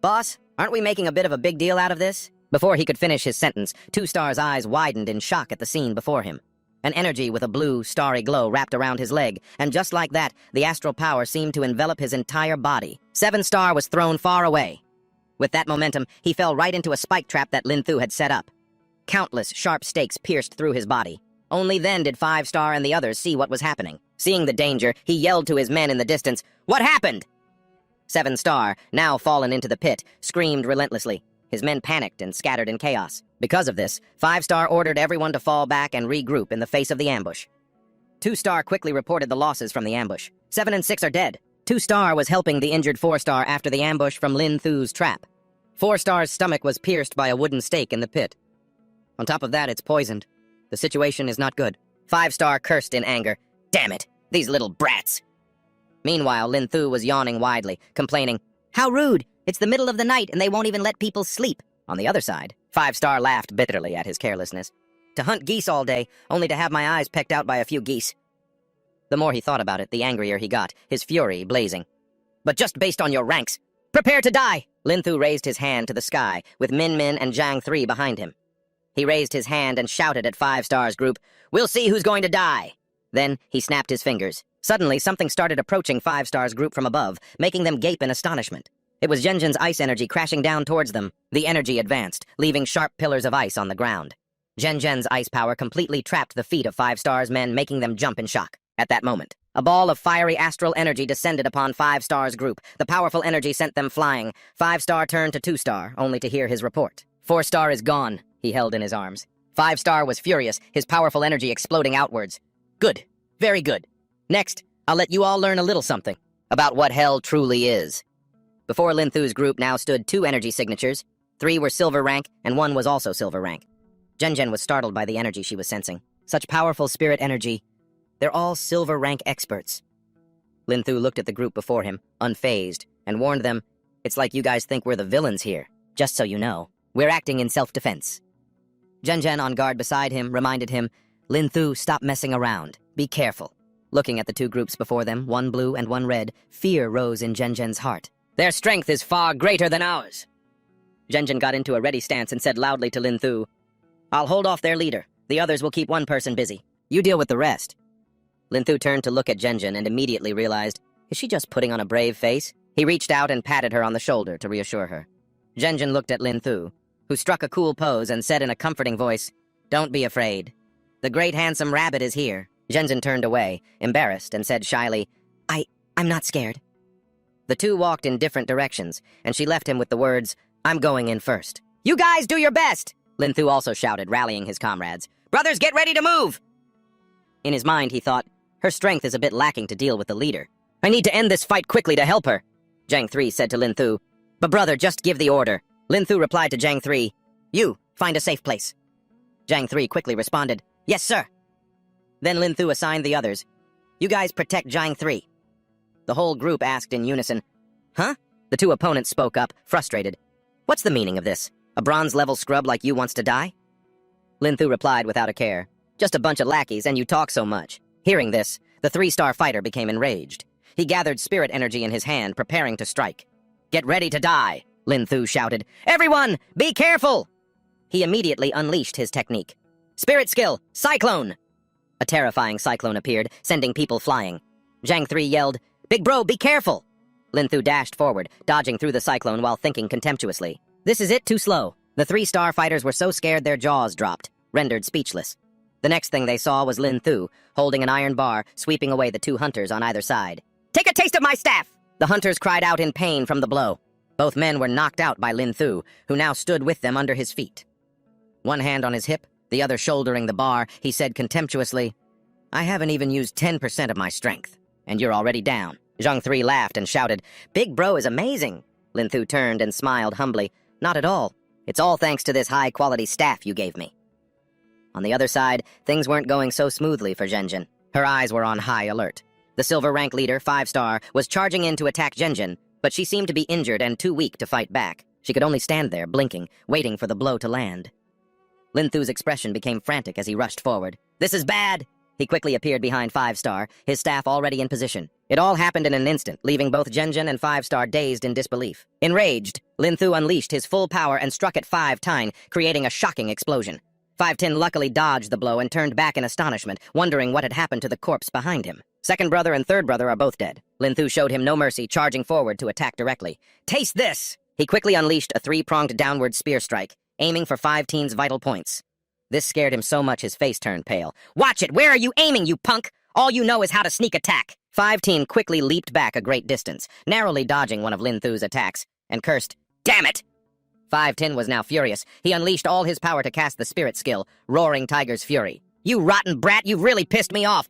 "Boss, aren't we making a bit of a big deal out of this?" Before he could finish his sentence, 2 Star's eyes widened in shock at the scene before him. An energy with a blue, starry glow wrapped around his leg, and just like that, the astral power seemed to envelop his entire body. 7 Star was thrown far away. With that momentum, he fell right into a spike trap that Linthu had set up. Countless sharp stakes pierced through his body. Only then did 5 Star and the others see what was happening. Seeing the danger, he yelled to his men in the distance, "What happened?" 7 Star, now fallen into the pit, screamed relentlessly. His men panicked and scattered in chaos. Because of this, 5 Star ordered everyone to fall back and regroup in the face of the ambush. 2 Star quickly reported the losses from the ambush. 7 and 6 are dead. 2 Star was helping the injured 4 Star after the ambush from Lin Thu's trap. 4 Star's stomach was pierced by a wooden stake in the pit. On top of that, it's poisoned. The situation is not good. 5 Star cursed in anger. Damn it, these little brats! Meanwhile, Lin Thu was yawning widely, complaining, How rude! It's the middle of the night and they won't even let people sleep. On the other side, 5 Star laughed bitterly at his carelessness. To hunt geese all day, only to have my eyes pecked out by a few geese. The more he thought about it, the angrier he got, his fury blazing. But just based on your ranks, prepare to die! Lin Thu raised his hand to the sky, with Min Min and Zhang 3 behind him. He raised his hand and shouted at 5 Star's group, We'll see who's going to die! Then he snapped his fingers. Suddenly, something started approaching 5 Star's group from above, making them gape in astonishment. It was Zhenjin's ice energy crashing down towards them. The energy advanced, leaving sharp pillars of ice on the ground. Zhenjin's ice power completely trapped the feet of 5 Star's men, making them jump in shock. At that moment, a ball of fiery astral energy descended upon 5 Star's group. The powerful energy sent them flying. 5 Star turned to 2 Star, only to hear his report. 4 Star is gone, he held in his arms. 5 Star was furious, his powerful energy exploding outwards. Good. Very good. Next, I'll let you all learn a little something about what hell truly is. Before Lin Thu's group now stood 2 energy signatures. 3 were silver rank, and 1 was also silver rank. Zhenjin was startled by the energy she was sensing. Such powerful spirit energy. They're all silver rank experts. Lin Thu looked at the group before him, unfazed, and warned them, It's like you guys think we're the villains here. Just so you know, we're acting in self-defense. Zhenjin, on guard beside him, reminded him, Lin Thu, stop messing around. Be careful. Looking at the 2 groups before them, 1 blue and 1 red, fear rose in Zhenjin's heart. Their strength is far greater than ours. Zhenjin got into a ready stance and said loudly to Lin Thu, I'll hold off their leader. The others will keep one person busy. You deal with the rest. Lin Thu turned to look at Zhenjin and immediately realized, is she just putting on a brave face? He reached out and patted her on the shoulder to reassure her. Zhenjin looked at Lin Thu, who struck a cool pose and said in a comforting voice, Don't be afraid. The great handsome rabbit is here. Zhenjin turned away, embarrassed, and said shyly, I'm not scared. The 2 walked in different directions, and she left him with the words, I'm going in first. You guys do your best! Lin Thu also shouted, rallying his comrades. Brothers, get ready to move! In his mind, he thought, her strength is a bit lacking to deal with the leader. I need to end this fight quickly to help her. Zhang 3 said to Lin Thu, But brother, just give the order. Lin Thu replied to Zhang 3, You, find a safe place. Zhang 3 quickly responded, Yes, sir. Then Lin Thu assigned the others, You guys protect Zhang 3. The whole group asked in unison, Huh? The 2 opponents spoke up, frustrated. What's the meaning of this? A bronze-level scrub like you wants to die? Lin Thu replied without a care, Just a bunch of lackeys and you talk so much. Hearing this, the 3-star fighter became enraged. He gathered spirit energy in his hand, preparing to strike. Get ready to die, Lin Thu shouted. Everyone, be careful! He immediately unleashed his technique. Spirit skill, Cyclone! A terrifying cyclone appeared, sending people flying. Zhang 3 yelled, Big bro, be careful! Lin Thu dashed forward, dodging through the cyclone while thinking contemptuously. This is it, too slow. The 3-star fighters were so scared their jaws dropped, rendered speechless. The next thing they saw was Lin Thu, holding an iron bar, sweeping away the 2 hunters on either side. Take a taste of my staff! The hunters cried out in pain from the blow. Both men were knocked out by Lin Thu, who now stood with them under his feet. One hand on his hip, the other shouldering the bar, he said contemptuously, I haven't even used 10% of my strength, and you're already down. Zhang 3 laughed and shouted, Big bro is amazing. Lin Thu turned and smiled humbly. Not at all. It's all thanks to this high-quality staff you gave me. On the other side, things weren't going so smoothly for Zhenjin. Her eyes were on high alert. The silver rank leader, 5-star, was charging in to attack Zhenjin, but she seemed to be injured and too weak to fight back. She could only stand there, blinking, waiting for the blow to land. Lin Thu's expression became frantic as he rushed forward. This is bad! He quickly appeared behind 5-star, his staff already in position. It all happened in an instant, leaving both Zhenjin and 5-star dazed in disbelief. Enraged, Lin Thu unleashed his full power and struck at 5-Tine, creating a shocking explosion. 5-Tin luckily dodged the blow and turned back in astonishment, wondering what had happened to the corpse behind him. Second brother and third brother are both dead. Lin Thu showed him no mercy, charging forward to attack directly. Taste this! He quickly unleashed a 3-pronged downward spear strike, aiming for 5-Tine's vital points. This scared him so much his face turned pale. Watch it! Where are you aiming, you punk? All you know is how to sneak attack. 5-Teen quickly leaped back a great distance, narrowly dodging one of Lin Thu's attacks, and cursed, "Damn it!" 5-Tin was now furious. He unleashed all his power to cast the spirit skill, Roaring Tiger's Fury. "You rotten brat, you've really pissed me off!"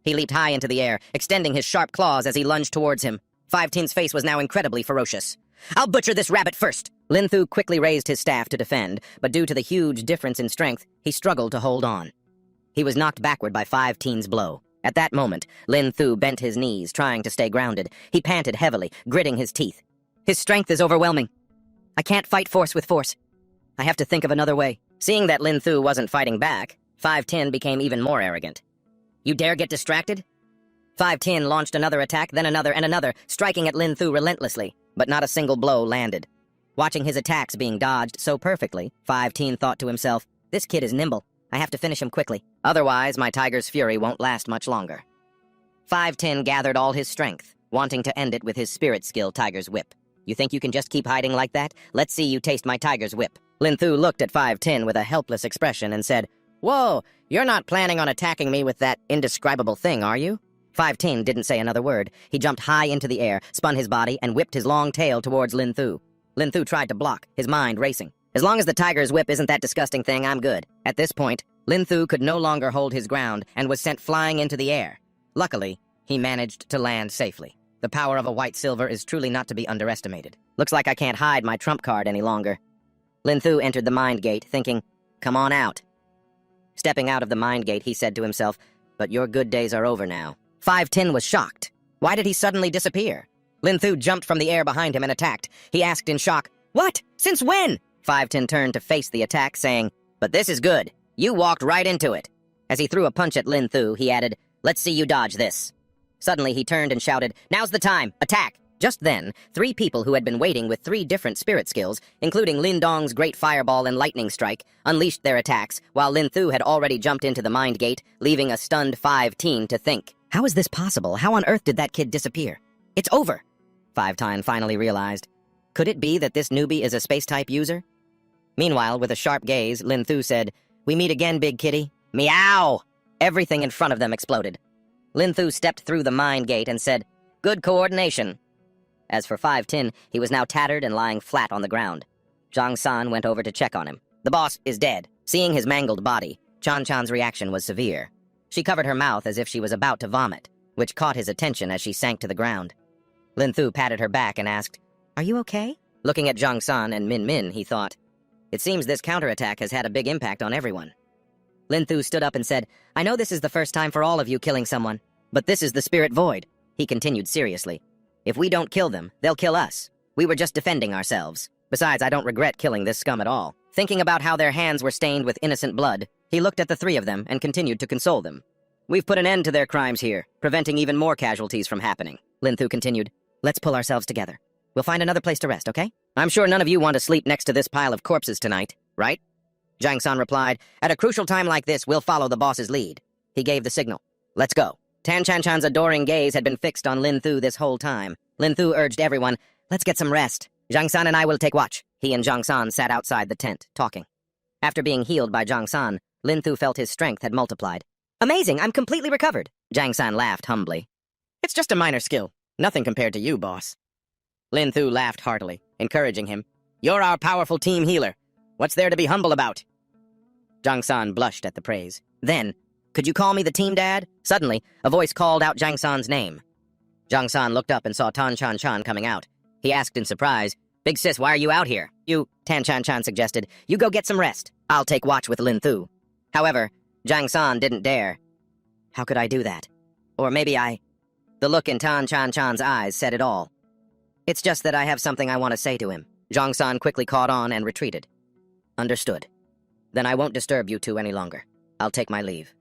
He leaped high into the air, extending his sharp claws as he lunged towards him. 5-Tin's face was now incredibly ferocious. "I'll butcher this rabbit first!" Lin Thu quickly raised his staff to defend, but due to the huge difference in strength, he struggled to hold on. He was knocked backward by 5-Teen's blow. At that moment, Lin Thu bent his knees, trying to stay grounded. He panted heavily, gritting his teeth. "His strength is overwhelming. I can't fight force with force. I have to think of another way." Seeing that Lin Thu wasn't fighting back, 5-Tin became even more arrogant. "You dare get distracted?" 5-Tin launched another attack, then another and another, striking at Lin Thu relentlessly, but not a single blow landed. Watching his attacks being dodged so perfectly, 5-Tin thought to himself, "This kid is nimble. I have to finish him quickly. Otherwise, my tiger's fury won't last much longer." 5-Tin gathered all his strength, wanting to end it with his spirit skill, Tiger's Whip. "You think you can just keep hiding like that? Let's see you taste my tiger's whip." Lin Thu looked at 5-Tin with a helpless expression and said, "Whoa, you're not planning on attacking me with that indescribable thing, are you?" 5-Tin didn't say another word. He jumped high into the air, spun his body, and whipped his long tail towards Lin Thu. Lin Thu tried to block, his mind racing. "As long as the tiger's whip isn't that disgusting thing, I'm good." At this point, Lin Thu could no longer hold his ground and was sent flying into the air. Luckily, he managed to land safely. The power of a white silver is truly not to be underestimated. Looks like I can't hide my trump card any longer. Lin Thu entered the mind gate, thinking, "Come on out." Stepping out of the mind gate, he said to himself, "But your good days are over now." 5-Tin was shocked. Why did he suddenly disappear? Lin Thu jumped from the air behind him and attacked. He asked in shock, "What? Since when?" 5-Tin turned to face the attack, saying, "But this is good. You walked right into it." As he threw a punch at Lin Thu, he added, "Let's see you dodge this." Suddenly, he turned and shouted, "Now's the time! Attack!" Just then, 3 people who had been waiting with 3 different spirit skills, including Lin Dong's Great Fireball and Lightning Strike, unleashed their attacks, while Lin Thu had already jumped into the mind gate, leaving a stunned 5-Teen to think. How is this possible? How on earth did that kid disappear? It's over! 5-Tin finally realized. Could it be that this newbie is a space-type user? Meanwhile, with a sharp gaze, Lin Thu said, "We meet again, big kitty." Meow! Everything in front of them exploded. Lin Thu stepped through the mind gate and said, "Good coordination." As for 5-Tin, he was now tattered and lying flat on the ground. Zhang San went over to check on him. "The boss is dead." Seeing his mangled body, Chan Chan's reaction was severe. She covered her mouth as if she was about to vomit, which caught his attention as she sank to the ground. Lin Thu patted her back and asked, "Are you okay?" Looking at Zhang San and Min Min, he thought, "It seems this counterattack has had a big impact on everyone." Lin Thu stood up and said, "I know this is the first time for all of you killing someone, but this is the Spirit Void." He continued seriously, "If we don't kill them, they'll kill us. We were just defending ourselves. Besides, I don't regret killing this scum at all." Thinking about how their hands were stained with innocent blood, he looked at the 3 of them and continued to console them. "We've put an end to their crimes here, preventing even more casualties from happening." Lin Thu continued, "Let's pull ourselves together. We'll find another place to rest, okay? I'm sure none of you want to sleep next to this pile of corpses tonight, right?" Zhang San replied, "At a crucial time like this, we'll follow the boss's lead." He gave the signal. "Let's go." Tan Chan Chan's adoring gaze had been fixed on Lin Thu this whole time. Lin Thu urged everyone, "Let's get some rest. Zhang San and I will take watch." He and Zhang San sat outside the tent, talking. After being healed by Zhang San, Lin Thu felt his strength had multiplied. "Amazing, I'm completely recovered." Zhang San laughed humbly. "It's just a minor skill. Nothing compared to you, boss." Lin Thu laughed heartily, encouraging him. "You're our powerful team healer. What's there to be humble about?" Zhang San blushed at the praise. Then, "Could you call me the team dad?" Suddenly, a voice called out Zhang San's name. Zhang San looked up and saw Tan Chan Chan coming out. He asked in surprise, "Big sis, why are you out here?" Tan Chan Chan suggested, "You go get some rest. I'll take watch with Lin Thu." However, Zhang San didn't dare. How could I do that? Or maybe The look in Tan Chan Chan's eyes said it all. "It's just that I have something I want to say to him." Zhang San quickly caught on and retreated. "Understood. Then I won't disturb you 2 any longer. I'll take my leave."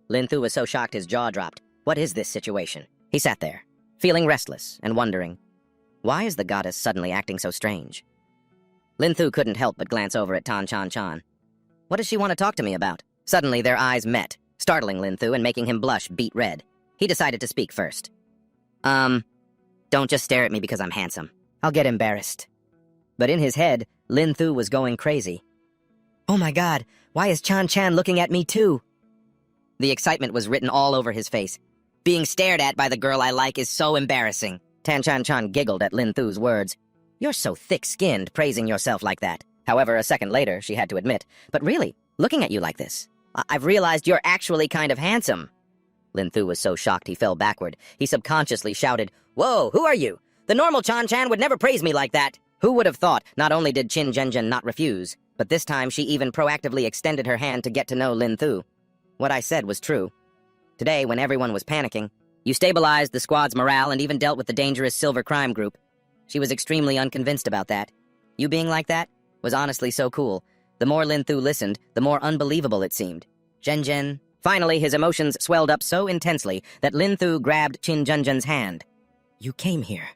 Lin Thu was so shocked his jaw dropped. What is this situation? He sat there, feeling restless and wondering, why is the goddess suddenly acting so strange? Lin Thu couldn't help but glance over at Tan Chan Chan. What does she want to talk to me about? Suddenly their eyes met, startling Lin Thu and making him blush beet red. He decided to speak first. Don't just stare at me because I'm handsome. I'll get embarrassed." But in his head, Lin Thu was going crazy. "Oh my god, why is Chan Chan looking at me too?" The excitement was written all over his face. Being stared at by the girl I like is so embarrassing. Tan Chan giggled at Lin Thu's words. You're so thick-skinned, praising yourself like that. However, a second later, she had to admit, but really, looking at you like this, I've realized you're actually kind of handsome. Lin Thu was so shocked he fell backward. He subconsciously shouted, Whoa, who are you? The normal Chan would never praise me like that. Who would have thought? Not only did Qin Zhenjin not refuse, but this time she even proactively extended her hand to get to know Lin Thu. What I said was true. Today, when everyone was panicking, you stabilized the squad's morale and even dealt with the dangerous silver crime group. She was extremely unconvinced about that. You being like that was honestly so cool. The more Lin Thu listened, the more unbelievable it seemed. Zhenjin. Finally, his emotions swelled up so intensely that Lin Thu grabbed Qin Zhenjin's hand. You came here.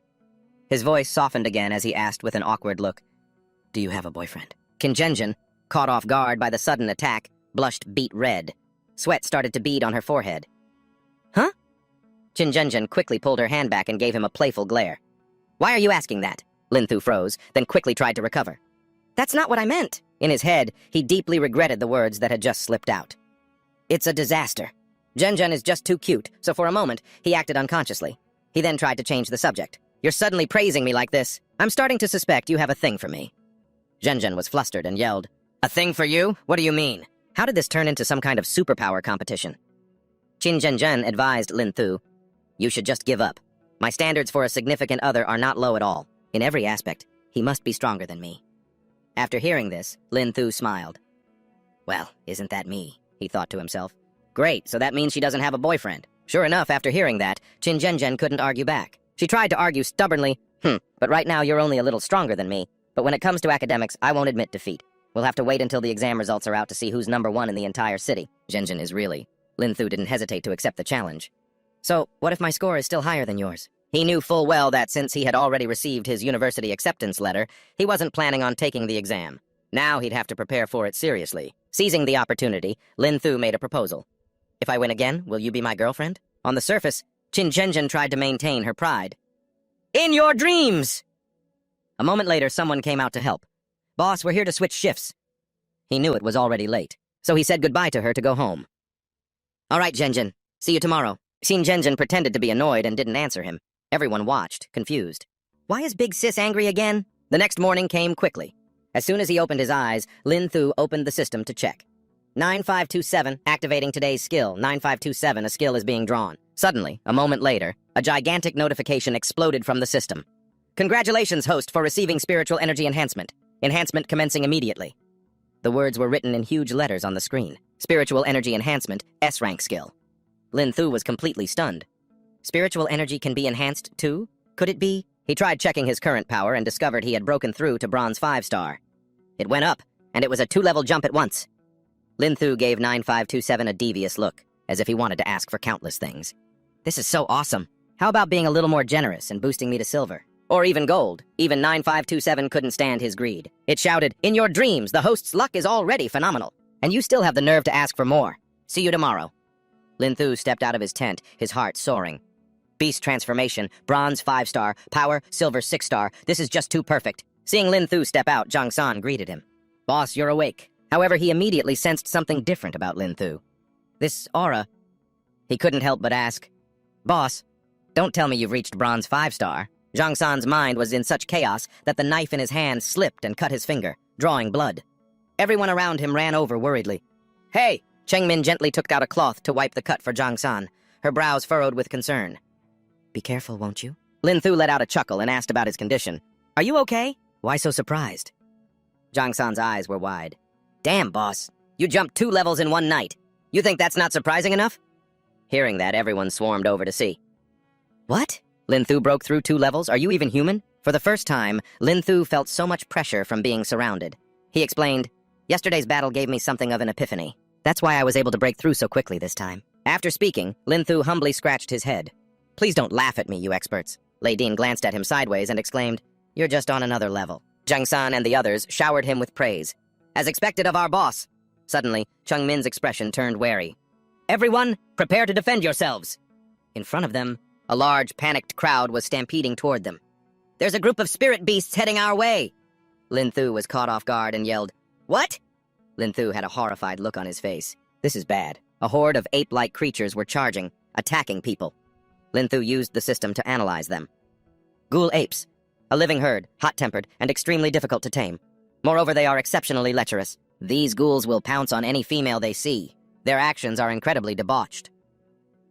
His voice softened again as he asked with an awkward look, Do you have a boyfriend? Qin Zhenjin, caught off guard by the sudden attack, blushed beet red. Sweat started to bead on her forehead. Huh? Qin Zhenjin quickly pulled her hand back and gave him a playful glare. Why are you asking that? Lin Thu froze, then quickly tried to recover. That's not what I meant. In his head, he deeply regretted the words that had just slipped out. It's a disaster. Zhenjin is just too cute, so for a moment, he acted unconsciously. He then tried to change the subject. You're suddenly praising me like this. I'm starting to suspect you have a thing for me. Zhenjin was flustered and yelled, A thing for you? What do you mean? How did this turn into some kind of superpower competition? Qin Zhenjin advised Lin Thu, You should just give up. My standards for a significant other are not low at all. In every aspect, he must be stronger than me. After hearing this, Lin Thu smiled. Well, isn't that me? He thought to himself. Great, so that means she doesn't have a boyfriend. Sure enough, after hearing that, Qin Zhenjin couldn't argue back. She tried to argue stubbornly, but right now you're only a little stronger than me. But when it comes to academics, I won't admit defeat. We'll have to wait until the exam results are out to see who's #1 in the entire city. Zhenjin is really. Lin Thu didn't hesitate to accept the challenge. So, what if my score is still higher than yours? He knew full well that since he had already received his university acceptance letter, he wasn't planning on taking the exam. Now he'd have to prepare for it seriously. Seizing the opportunity, Lin Thu made a proposal. If I win again, will you be my girlfriend? On the surface, Qin Zhenjin tried to maintain her pride. In your dreams! A moment later, someone came out to help. Boss, we're here to switch shifts. He knew it was already late, so he said goodbye to her to go home. All right, Zhenjin. See you tomorrow. Qin Zhenjin pretended to be annoyed and didn't answer him. Everyone watched, confused. Why is Big Sis angry again? The next morning came quickly. As soon as he opened his eyes, Lin Thu opened the system to check. 9527, activating today's skill. 9527, a skill is being drawn. Suddenly, a moment later, a gigantic notification exploded from the system. Congratulations, host, for receiving spiritual energy enhancement. Enhancement commencing immediately. The words were written in huge letters on the screen. Spiritual energy enhancement, S-rank skill. Lin Thu was completely stunned. Spiritual energy can be enhanced too? Could it be? He tried checking his current power and discovered he had broken through to bronze 5-star. It went up, and it was a 2-level jump at once. Lin Thu gave 9527 a devious look, as if he wanted to ask for countless things. This is so awesome. How about being a little more generous and boosting me to silver? Or even gold. Even 9527 couldn't stand his greed. It shouted, In your dreams, the host's luck is already phenomenal. And you still have the nerve to ask for more. See you tomorrow. Lin Thu stepped out of his tent, his heart soaring. Beast transformation, bronze 5-star, power, silver 6-star. This is just too perfect. Seeing Lin Thu step out, Zhang San greeted him. Boss, you're awake. However, he immediately sensed something different about Lin Thu. This aura. He couldn't help but ask, Boss, don't tell me you've reached bronze 5-star. Zhang San's mind was in such chaos that the knife in his hand slipped and cut his finger, drawing blood. Everyone around him ran over worriedly. Hey! Chengmin gently took out a cloth to wipe the cut for Zhang San, her brows furrowed with concern. Be careful, won't you? Lin Thu let out a chuckle and asked about his condition. Are you okay? Why so surprised? Zhang San's eyes were wide. Damn, boss. You jumped 2 levels in one night. You think that's not surprising enough? Hearing that, everyone swarmed over to see. What? Lin Thu broke through 2 levels? Are you even human? For the first time, Lin Thu felt so much pressure from being surrounded. He explained, Yesterday's battle gave me something of an epiphany. That's why I was able to break through so quickly this time. After speaking, Lin Thu humbly scratched his head. Please don't laugh at me, you experts. Lei Din glanced at him sideways and exclaimed, You're just on another level. Zhang San and the others showered him with praise. As expected of our boss. Suddenly, Cheng Min's expression turned wary. Everyone, prepare to defend yourselves. In front of them, a large, panicked crowd was stampeding toward them. There's a group of spirit beasts heading our way. Lin Thu was caught off guard and yelled, What? Lin Thu had a horrified look on his face. This is bad. A horde of ape-like creatures were charging, attacking people. Lin Thu used the system to analyze them. Ghoul apes. A living herd, hot-tempered, and extremely difficult to tame. Moreover, they are exceptionally lecherous. These ghouls will pounce on any female they see. Their actions are incredibly debauched.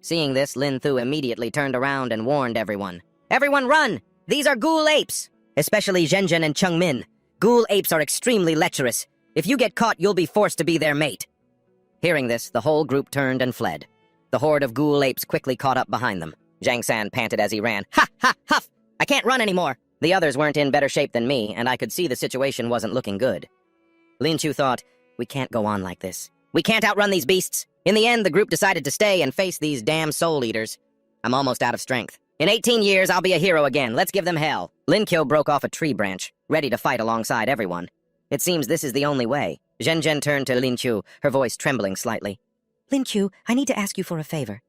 Seeing this, Lin Thu immediately turned around and warned everyone. Everyone run! These are ghoul apes! Especially Zhenzhen and Chengmin. Ghoul apes are extremely lecherous. If you get caught, you'll be forced to be their mate. Hearing this, the whole group turned and fled. The horde of ghoul apes quickly caught up behind them. Zhang San panted as he ran. Ha! Ha! Huff! I can't run anymore! The others weren't in better shape than me, and I could see the situation wasn't looking good. Lin Chu thought, we can't go on like this. We can't outrun these beasts. In the end, the group decided to stay and face these damn soul eaters. I'm almost out of strength. In 18 years, I'll be a hero again. Let's give them hell. Lin Qiu broke off a tree branch, ready to fight alongside everyone. It seems this is the only way. Zhen turned to Lin Qiu, her voice trembling slightly. Lin Qiu, I need to ask you for a favor.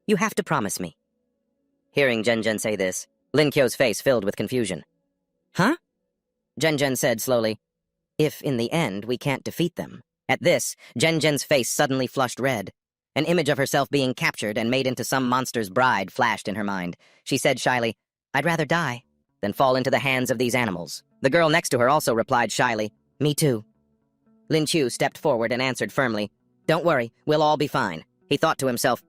You have to promise me. Hearing Zhen say this, Lin Qiu's face filled with confusion. Huh? Zhen said slowly, if in the end we can't defeat them. At this, Zhen's face suddenly flushed red. An image of herself being captured and made into some monster's bride flashed in her mind. She said shyly, I'd rather die than fall into the hands of these animals. The girl next to her also replied shyly, me too. Lin Qiu stepped forward and answered firmly, don't worry, we'll all be fine. He thought to himself,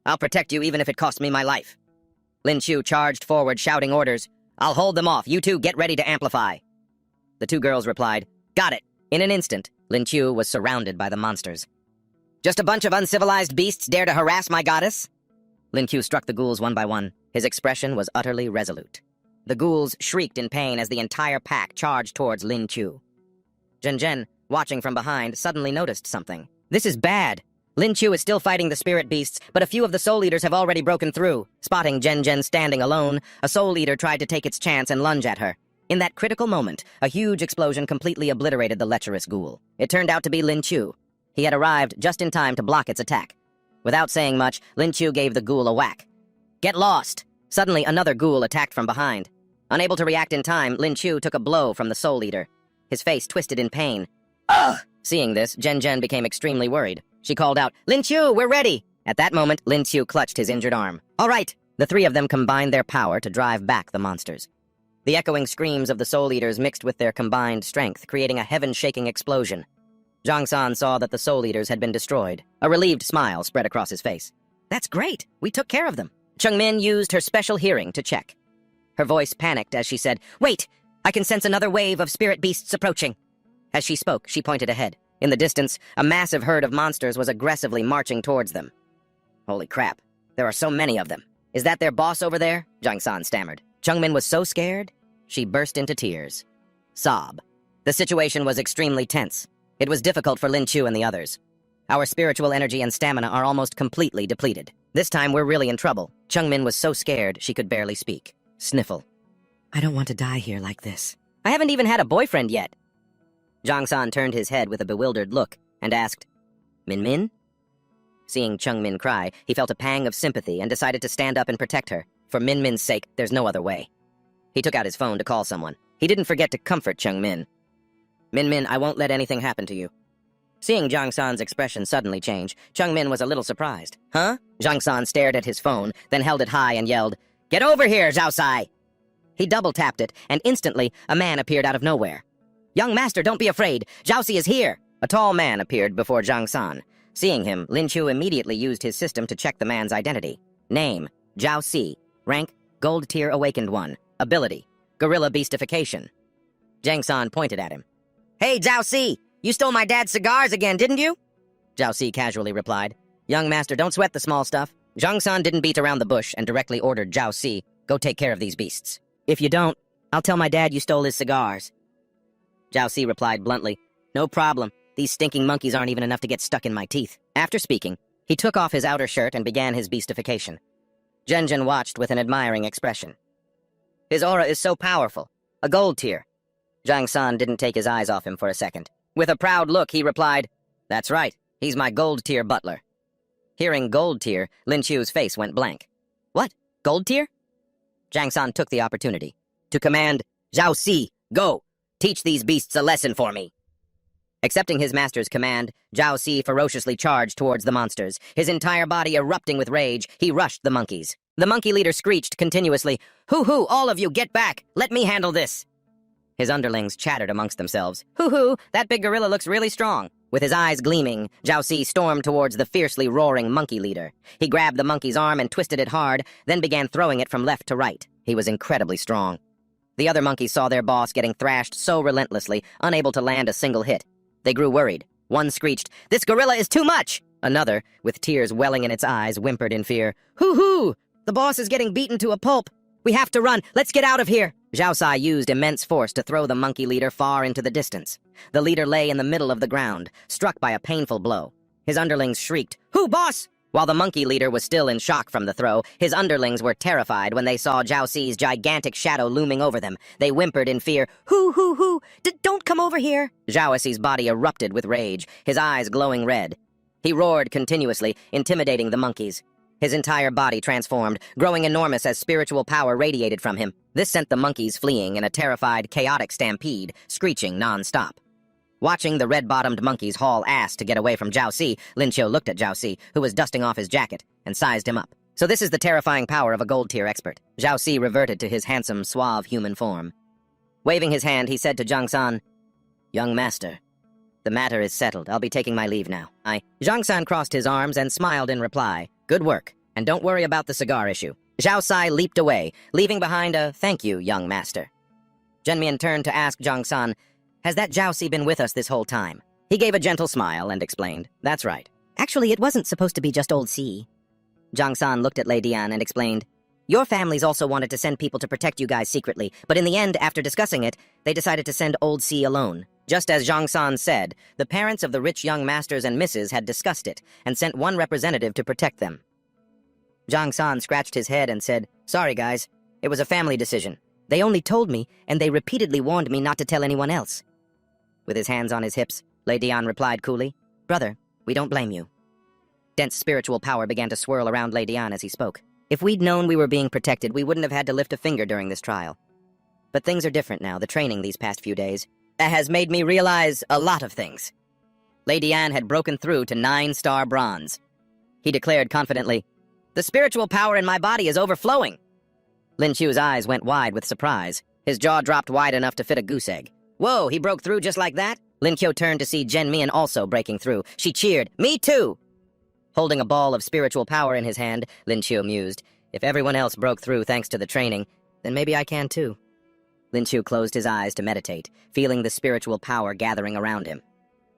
I'll protect you even if it costs me my life. Lin Qiu charged forward shouting orders, I'll hold them off, you two get ready to amplify. The two girls replied, got it. In an instant, Lin Qiu was surrounded by the monsters. Just a bunch of uncivilized beasts dare to harass my goddess? Lin Qiu struck the ghouls one by one. His expression was utterly resolute. The ghouls shrieked in pain as the entire pack charged towards Lin Qiu. Zhen, watching from behind, suddenly noticed something. This is bad. Lin Qiu is still fighting the spirit beasts, but a few of the soul eaters have already broken through. Spotting Zhen standing alone, a soul eater tried to take its chance and lunge at her. In that critical moment, a huge explosion completely obliterated the lecherous ghoul. It turned out to be Lin Qiu. He had arrived just in time to block its attack. Without saying much, Lin Qiu gave the ghoul a whack. Get lost! Suddenly, another ghoul attacked from behind. Unable to react in time, Lin Qiu took a blow from the soul eater. His face twisted in pain. Ugh! Seeing this, Zhen became extremely worried. She called out, Lin Qiu, we're ready! At that moment, Lin Qiu clutched his injured arm. All right! The three of them combined their power to drive back the monsters. The echoing screams of the soul eaters mixed with their combined strength, creating a heaven-shaking explosion. Zhang San saw that the soul eaters had been destroyed. A relieved smile spread across his face. That's great! We took care of them. Chengmin used her special hearing to check. Her voice panicked as she said, Wait! I can sense another wave of spirit beasts approaching. As she spoke, she pointed ahead. In the distance, a massive herd of monsters was aggressively marching towards them. Holy crap, there are so many of them. Is that their boss over there? Zhang San stammered. Chengmin was so scared, she burst into tears. Sob. The situation was extremely tense. It was difficult for Lin Qiu and the others. Our spiritual energy and stamina are almost completely depleted. This time we're really in trouble. Chengmin was so scared she could barely speak. Sniffle. I don't want to die here like this. I haven't even had a boyfriend yet. Zhang San turned his head with a bewildered look and asked, Min? Seeing Chengmin cry, he felt a pang of sympathy and decided to stand up and protect her. For Min's sake, there's no other way. He took out his phone to call someone. He didn't forget to comfort Chengmin. Min, I won't let anything happen to you. Seeing Zhang San's expression suddenly change, Chengmin was a little surprised. Huh? Zhang San stared at his phone, then held it high and yelled, Get over here, Zhao Sai! He double-tapped it, and instantly, a man appeared out of nowhere. Young master, don't be afraid. Zhao Si is here! A tall man appeared before Zhang San. Seeing him, Lin Qiu immediately used his system to check the man's identity. Name, Zhao Si. Rank, Gold Tier Awakened 1. Ability, Gorilla Beastification. Zhang San pointed at him. Hey, Zhao Si! You stole my dad's cigars again, didn't you? Zhao Si casually replied. Young master, don't sweat the small stuff. Zhang San didn't beat around the bush and directly ordered Zhao Si, go take care of these beasts. If you don't, I'll tell my dad you stole his cigars. Zhao Si replied bluntly, No problem. These stinking monkeys aren't even enough to get stuck in my teeth. After speaking, he took off his outer shirt and began his beastification. Zhen watched with an admiring expression. His aura is so powerful. A gold tier. Zhang San didn't take his eyes off him for a second. With a proud look, he replied, That's right. He's my gold tier butler. Hearing gold tier, Lin Qiu's face went blank. What? Gold tier? Zhang San took the opportunity to command, Zhao Si, go! Teach these beasts a lesson for me. Accepting his master's command, Zhao Si ferociously charged towards the monsters. His entire body erupting with rage, he rushed the monkeys. The monkey leader screeched continuously, "Hoo-hoo, all of you, get back! Let me handle this!" His underlings chattered amongst themselves. "Hoo-hoo, that big gorilla looks really strong." With his eyes gleaming, Zhao Si stormed towards the fiercely roaring monkey leader. He grabbed the monkey's arm and twisted it hard, then began throwing it from left to right. He was incredibly strong. The other monkeys saw their boss getting thrashed so relentlessly, unable to land a single hit. They grew worried. One screeched, "This gorilla is too much!" Another, with tears welling in its eyes, whimpered in fear, "Hoo-hoo! The boss is getting beaten to a pulp! We have to run! Let's get out of here!" Zhao Si used immense force to throw the monkey leader far into the distance. The leader lay in the middle of the ground, struck by a painful blow. His underlings shrieked, "Who, boss?" While the monkey leader was still in shock from the throw, his underlings were terrified when they saw Zhao Si's gigantic shadow looming over them. They whimpered in fear, "Hoo! Don't come over here!" Zhao Si's body erupted with rage, his eyes glowing red. He roared continuously, intimidating the monkeys. His entire body transformed, growing enormous as spiritual power radiated from him. This sent the monkeys fleeing in a terrified, chaotic stampede, screeching non-stop. Watching the red-bottomed monkeys haul ass to get away from Zhao Si, Lin Qiu looked at Zhao Si, who was dusting off his jacket, and sized him up. So this is the terrifying power of a gold-tier expert. Zhao Si reverted to his handsome, suave human form. Waving his hand, he said to Zhang San, "Young master, the matter is settled. I'll be taking my leave now." Zhang San crossed his arms and smiled in reply. "Good work, and don't worry about the cigar issue." Zhao Si leaped away, leaving behind a "Thank you, young master." Zhenmian turned to ask Zhang San, "Has that Zhao Si been with us this whole time?" He gave a gentle smile and explained, "That's right." "Actually, it wasn't supposed to be just old Si." Zhang San looked at Lei Dian and explained, "Your families also wanted to send people to protect you guys secretly, but in the end, after discussing it, they decided to send old Si alone." Just as Zhang San said, the parents of the rich young masters and misses had discussed it and sent one representative to protect them. Zhang San scratched his head and said, "Sorry, guys. It was a family decision. They only told me, and they repeatedly warned me not to tell anyone else." With his hands on his hips, Lei Dian replied coolly, "Brother, we don't blame you." Dense spiritual power began to swirl around Lei Dian as he spoke. "If we'd known we were being protected, we wouldn't have had to lift a finger during this trial. But things are different now. The training these past few days has made me realize a lot of things." Lei Dian had broken through to 9-star bronze. He declared confidently, "The spiritual power in my body is overflowing." Lin Qiu's eyes went wide with surprise. His jaw dropped wide enough to fit a goose egg. "Whoa, he broke through just like that?" Lin Qiu turned to see Zhenmian also breaking through. She cheered, "Me too!" Holding a ball of spiritual power in his hand, Lin Qiu mused, "If everyone else broke through thanks to the training, then maybe I can too." Lin Qiu closed his eyes to meditate, feeling the spiritual power gathering around him.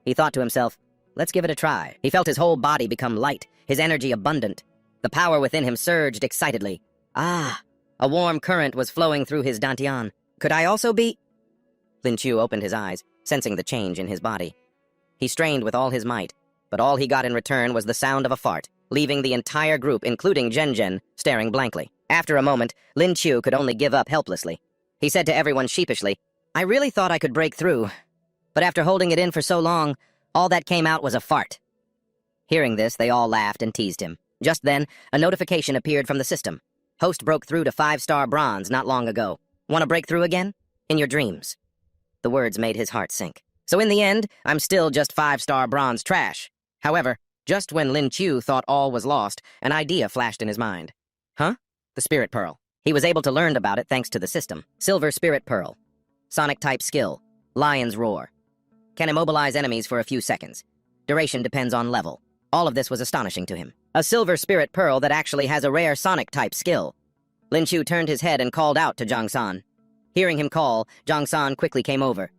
He thought to himself, "Let's give it a try." He felt his whole body become light, his energy abundant. The power within him surged excitedly. "Ah!" A warm current was flowing through his dantian. "Could I also be—" Lin Qiu opened his eyes, sensing the change in his body. He strained with all his might, but all he got in return was the sound of a fart, leaving the entire group, including Zhen, staring blankly. After a moment, Lin Qiu could only give up helplessly. He said to everyone sheepishly, "I really thought I could break through, but after holding it in for so long, all that came out was a fart." Hearing this, they all laughed and teased him. Just then, a notification appeared from the system. "Host broke through to 5-star bronze not long ago. Want to break through again? In your dreams." The words made his heart sink. So in the end, I'm still just 5-star bronze trash. However, just when Lin Qiu thought all was lost, an idea flashed in his mind. Huh? The Spirit Pearl. He was able to learn about it thanks to the system. Silver Spirit Pearl. Sonic-type skill. Lion's Roar. Can immobilize enemies for a few seconds. Duration depends on level. All of this was astonishing to him. A Silver Spirit Pearl that actually has a rare Sonic-type skill. Lin Qiu turned his head and called out to Zhang San. Hearing him call, Zhang San quickly came over.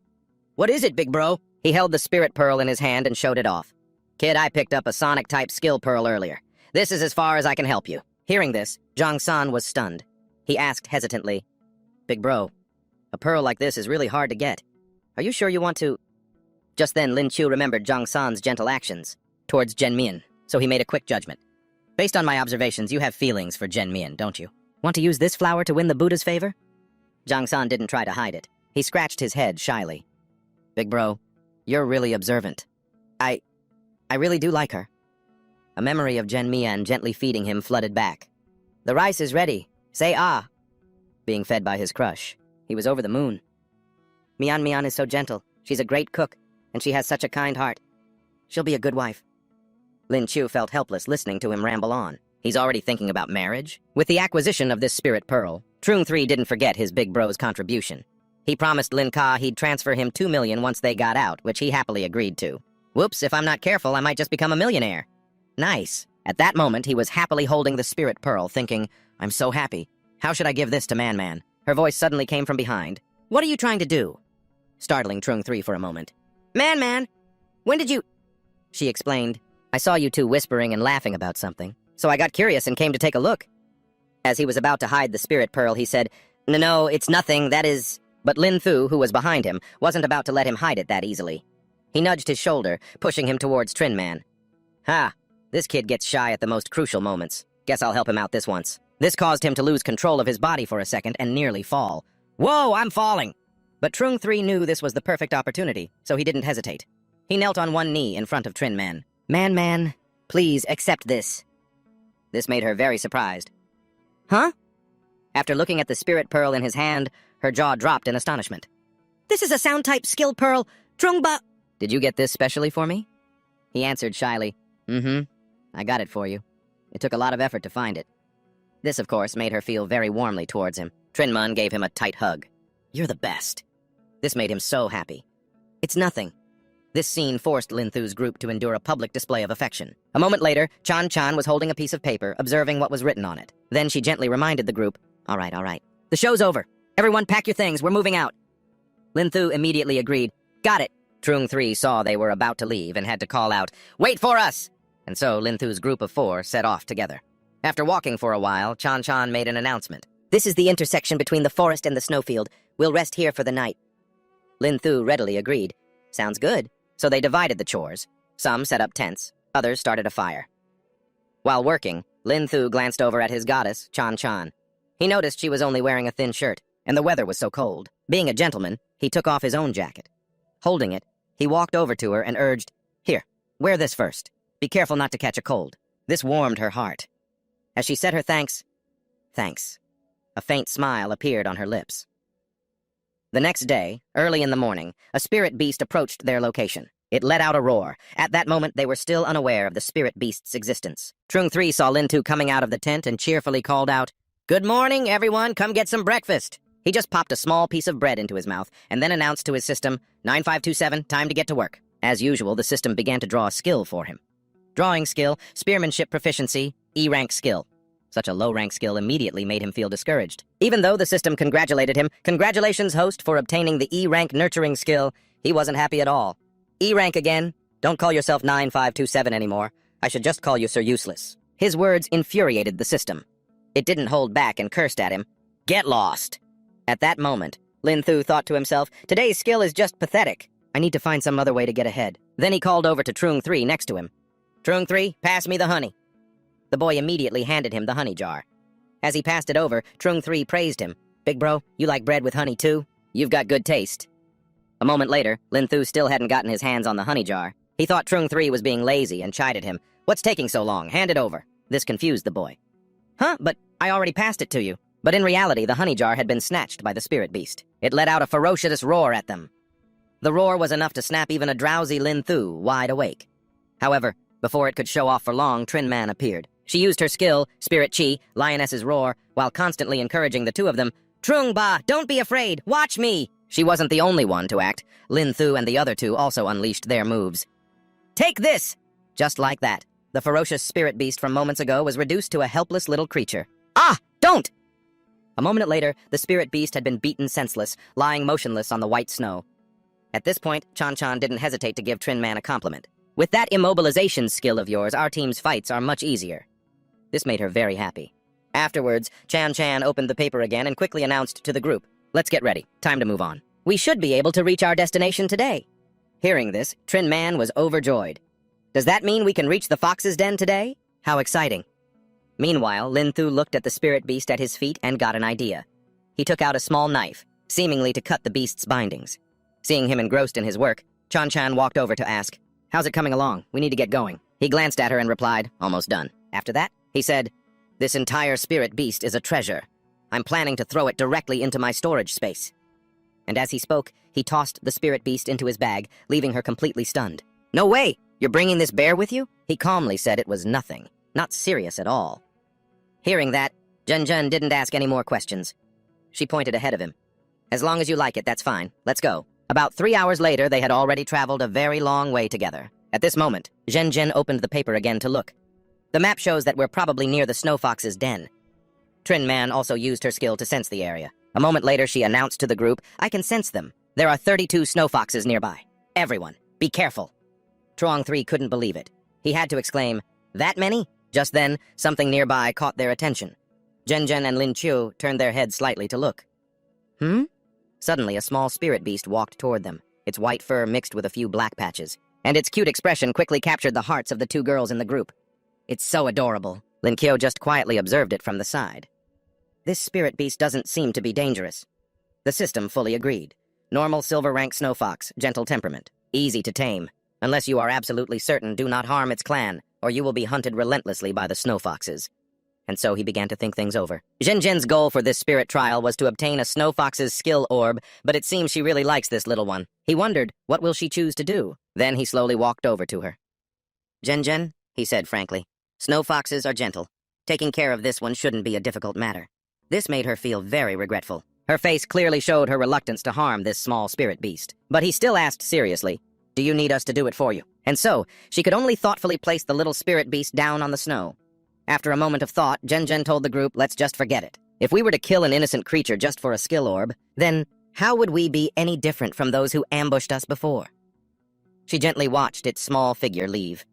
"What is it, big bro?" He held the Spirit Pearl in his hand and showed it off. "Kid, I picked up a Sonic-type skill pearl earlier. This is as far as I can help you." Hearing this, Zhang San was stunned. He asked hesitantly, "Big bro, a pearl like this is really hard to get. Are you sure you want to—" Just then, Lin Qiu remembered Zhang San's gentle actions towards Zhenmian, so he made a quick judgment. "Based on my observations, you have feelings for Zhenmian, don't you? Want to use this flower to win the Buddha's favor?" Zhang San didn't try to hide it. He scratched his head shyly. "Big bro, you're really observant. I really do like her." A memory of Zhenmian gently feeding him flooded back. "The rice is ready. Say ah." Being fed by his crush, he was over the moon. "Mian is so gentle. She's a great cook, and she has such a kind heart. She'll be a good wife. Lin Chu felt helpless listening to him ramble on. He's already thinking about marriage? With the acquisition of this spirit pearl, Trung 3 didn't forget his big bro's contribution. He promised Lin Ka he'd transfer him 2 million once they got out, which he happily agreed to. Whoops, if I'm not careful, I might just become a millionaire. Nice. At that moment, he was happily holding the spirit pearl, thinking, I'm so happy. How should I give this to Man? Her voice suddenly came from behind. What are you trying to do? Startling Trung 3 for a moment. Man, when did you... She explained, I saw you two whispering and laughing about something, so I got curious and came to take a look. As he was about to hide the spirit pearl, he said, No, it's nothing, that is... But Lin Thu, who was behind him, wasn't about to let him hide it that easily. He nudged his shoulder, pushing him towards Trin Man. Ha! This kid gets shy at the most crucial moments. Guess I'll help him out this once. This caused him to lose control of his body for a second and nearly fall. Whoa, I'm falling! But Trung 3 knew this was the perfect opportunity, so he didn't hesitate. He knelt on one knee in front of Trin Man. Man, please accept this. This made her very surprised. Huh? After looking at the spirit pearl in his hand, her jaw dropped in astonishment. This is a sound-type skill pearl, Trungba... Did you get this specially for me? He answered shyly, I got it for you. It took a lot of effort to find it. This, of course, made her feel very warmly towards him. Trinman gave him a tight hug. You're the best. This made him so happy. It's nothing. This scene forced Lin Thu's group to endure a public display of affection. A moment later, Chan was holding a piece of paper, observing what was written on it. Then she gently reminded the group, All right. The show's over. Everyone pack your things, we're moving out. Lin Thu immediately agreed. Got it. Trung 3 saw they were about to leave and had to call out, Wait for us! And so Lin Thu's group of 4 set off together. After walking for a while, Chan made an announcement. This is the intersection between the forest and the snowfield. We'll rest here for the night. Lin Thu readily agreed. Sounds good. So they divided the chores. Some set up tents, others started a fire. While working, Lin Thu glanced over at his goddess, Chan. He noticed she was only wearing a thin shirt, and the weather was so cold. Being a gentleman, he took off his own jacket. Holding it, he walked over to her and urged, Here, wear this first. Be careful not to catch a cold. This warmed her heart. As she said her thanks, a faint smile appeared on her lips. The next day, early in the morning, a spirit beast approached their location. It let out a roar. At that moment, they were still unaware of the spirit beast's existence. Trung 3 saw Lin Thu coming out of the tent and cheerfully called out, Good morning, everyone, come get some breakfast. He just popped a small piece of bread into his mouth and then announced to his system, 9527, time to get to work. As usual, the system began to draw a skill for him. Drawing skill, spearmanship proficiency, E-rank skill. Such a low-rank skill immediately made him feel discouraged. Even though the system congratulated him, Congratulations, host, for obtaining the E-rank nurturing skill, he wasn't happy at all. E-rank again? Don't call yourself 9527 anymore. I should just call you Sir Useless. His words infuriated the system. It didn't hold back and cursed at him. Get lost! At that moment, Lin Thu thought to himself, Today's skill is just pathetic. I need to find some other way to get ahead. Then he called over to Trung 3 next to him. Trung 3, pass me the honey. The boy immediately handed him the honey jar. As he passed it over, Trung 3 praised him. Big bro, you like bread with honey too? You've got good taste. A moment later, Lin Thu still hadn't gotten his hands on the honey jar. He thought Trung 3 was being lazy and chided him. What's taking so long? Hand it over. This confused the boy. Huh? But I already passed it to you. But in reality, the honey jar had been snatched by the spirit beast. It let out a ferocious roar at them. The roar was enough to snap even a drowsy Lin Thu wide awake. However, before it could show off for long, Trin Man appeared. She used her skill, Spirit Chi, Lioness's Roar, while constantly encouraging the two of them. Trung Ba, don't be afraid, watch me! She wasn't the only one to act. Lin Thu and the other two also unleashed their moves. Take this! Just like that, the ferocious spirit beast from moments ago was reduced to a helpless little creature. Ah! Don't! A moment later, the spirit beast had been beaten senseless, lying motionless on the white snow. At this point, Chan didn't hesitate to give Trin Man a compliment. With that immobilization skill of yours, our team's fights are much easier. This made her very happy. Afterwards, Chan opened the paper again and quickly announced to the group, Let's get ready. Time to move on. We should be able to reach our destination today. Hearing this, Trin Man was overjoyed. Does that mean we can reach the fox's den today? How exciting. Meanwhile, Lin Thu looked at the spirit beast at his feet and got an idea. He took out a small knife, seemingly to cut the beast's bindings. Seeing him engrossed in his work, Chan walked over to ask, How's it coming along? We need to get going. He glanced at her and replied, Almost done. After that, he said, This entire spirit beast is a treasure. I'm planning to throw it directly into my storage space. And as he spoke, he tossed the spirit beast into his bag, leaving her completely stunned. "No way! You're bringing this bear with you?" He calmly said it was nothing. Not serious at all. Hearing that, Zhen didn't ask any more questions. She pointed ahead of him. "As long as you like it, that's fine. Let's go." About 3 hours later, they had already traveled a very long way together. At this moment, Zhen opened the paper again to look. The map shows that we're probably near the snow fox's den. Trin Man also used her skill to sense the area. A moment later, she announced to the group, "I can sense them. There are 32 snow foxes nearby. Everyone, be careful." Truong 3 couldn't believe it. He had to exclaim, "That many?" Just then, something nearby caught their attention. Zhen and Lin Qiu turned their heads slightly to look. Suddenly, a small spirit beast walked toward them, its white fur mixed with a few black patches, and its cute expression quickly captured the hearts of the two girls in the group. "It's so adorable." Lin Qiu just quietly observed it from the side. "This spirit beast doesn't seem to be dangerous." The system fully agreed. Normal silver rank snow fox, gentle temperament, easy to tame. Unless you are absolutely certain, do not harm its clan, or you will be hunted relentlessly by the snow foxes. And so he began to think things over. Zhen's goal for this spirit trial was to obtain a snow fox's skill orb, but it seems she really likes this little one. He wondered, what will she choose to do? Then he slowly walked over to her. Zhen, he said frankly, "Snow foxes are gentle. Taking care of this one shouldn't be a difficult matter." This made her feel very regretful. Her face clearly showed her reluctance to harm this small spirit beast. But he still asked seriously, "Do you need us to do it for you?" And so, she could only thoughtfully place the little spirit beast down on the snow. After a moment of thought, Zhen told the group, "Let's just forget it. If we were to kill an innocent creature just for a skill orb, then how would we be any different from those who ambushed us before?" She gently watched its small figure leave.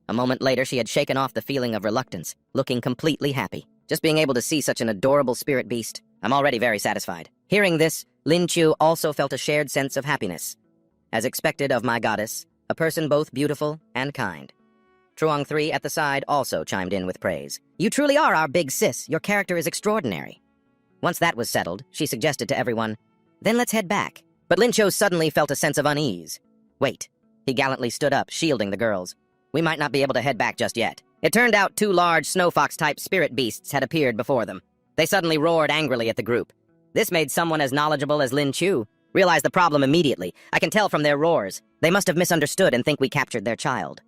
A moment later, she had shaken off the feeling of reluctance, looking completely happy. Just being able to see such an adorable spirit beast, I'm already very satisfied. Hearing this, Lin Qiu also felt a shared sense of happiness. As expected of my goddess, a person both beautiful and kind. Truong 3 at the side also chimed in with praise. "You truly are our big sis. Your character is extraordinary." Once that was settled, she suggested to everyone, "Then let's head back." But Lin Qiu suddenly felt a sense of unease. "Wait." He gallantly stood up, shielding the girls. "We might not be able to head back just yet." It turned out 2 large snow fox-type spirit beasts had appeared before them. They suddenly roared angrily at the group. This made someone as knowledgeable as Lin Qiu realize the problem immediately. "I can tell from their roars. They must have misunderstood and think we captured their child."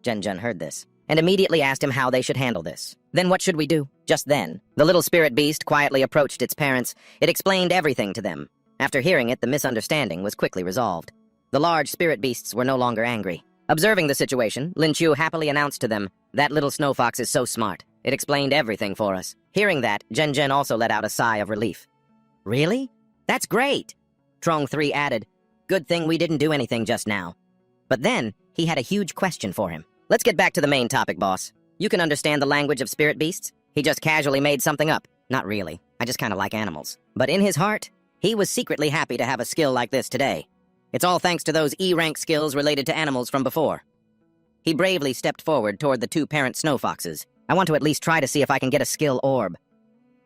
Zhen heard this, and immediately asked him how they should handle this. "Then what should we do?" Just then, the little spirit beast quietly approached its parents. It explained everything to them. After hearing it, the misunderstanding was quickly resolved. The large spirit beasts were no longer angry. Observing the situation, Lin Qiu happily announced to them, "That little snow fox is so smart. It explained everything for us." Hearing that, Zhen also let out a sigh of relief. "Really? That's great!" Truong 3 added, "Good thing we didn't do anything just now." But then, he had a huge question for him. "Let's get back to the main topic, boss. You can understand the language of spirit beasts?" He just casually made something up. "Not really. I just kind of like animals." But in his heart, he was secretly happy to have a skill like this today. It's all thanks to those E-rank skills related to animals from before. He bravely stepped forward toward the 2 parent snow foxes. "I want to at least try to see if I can get a skill orb."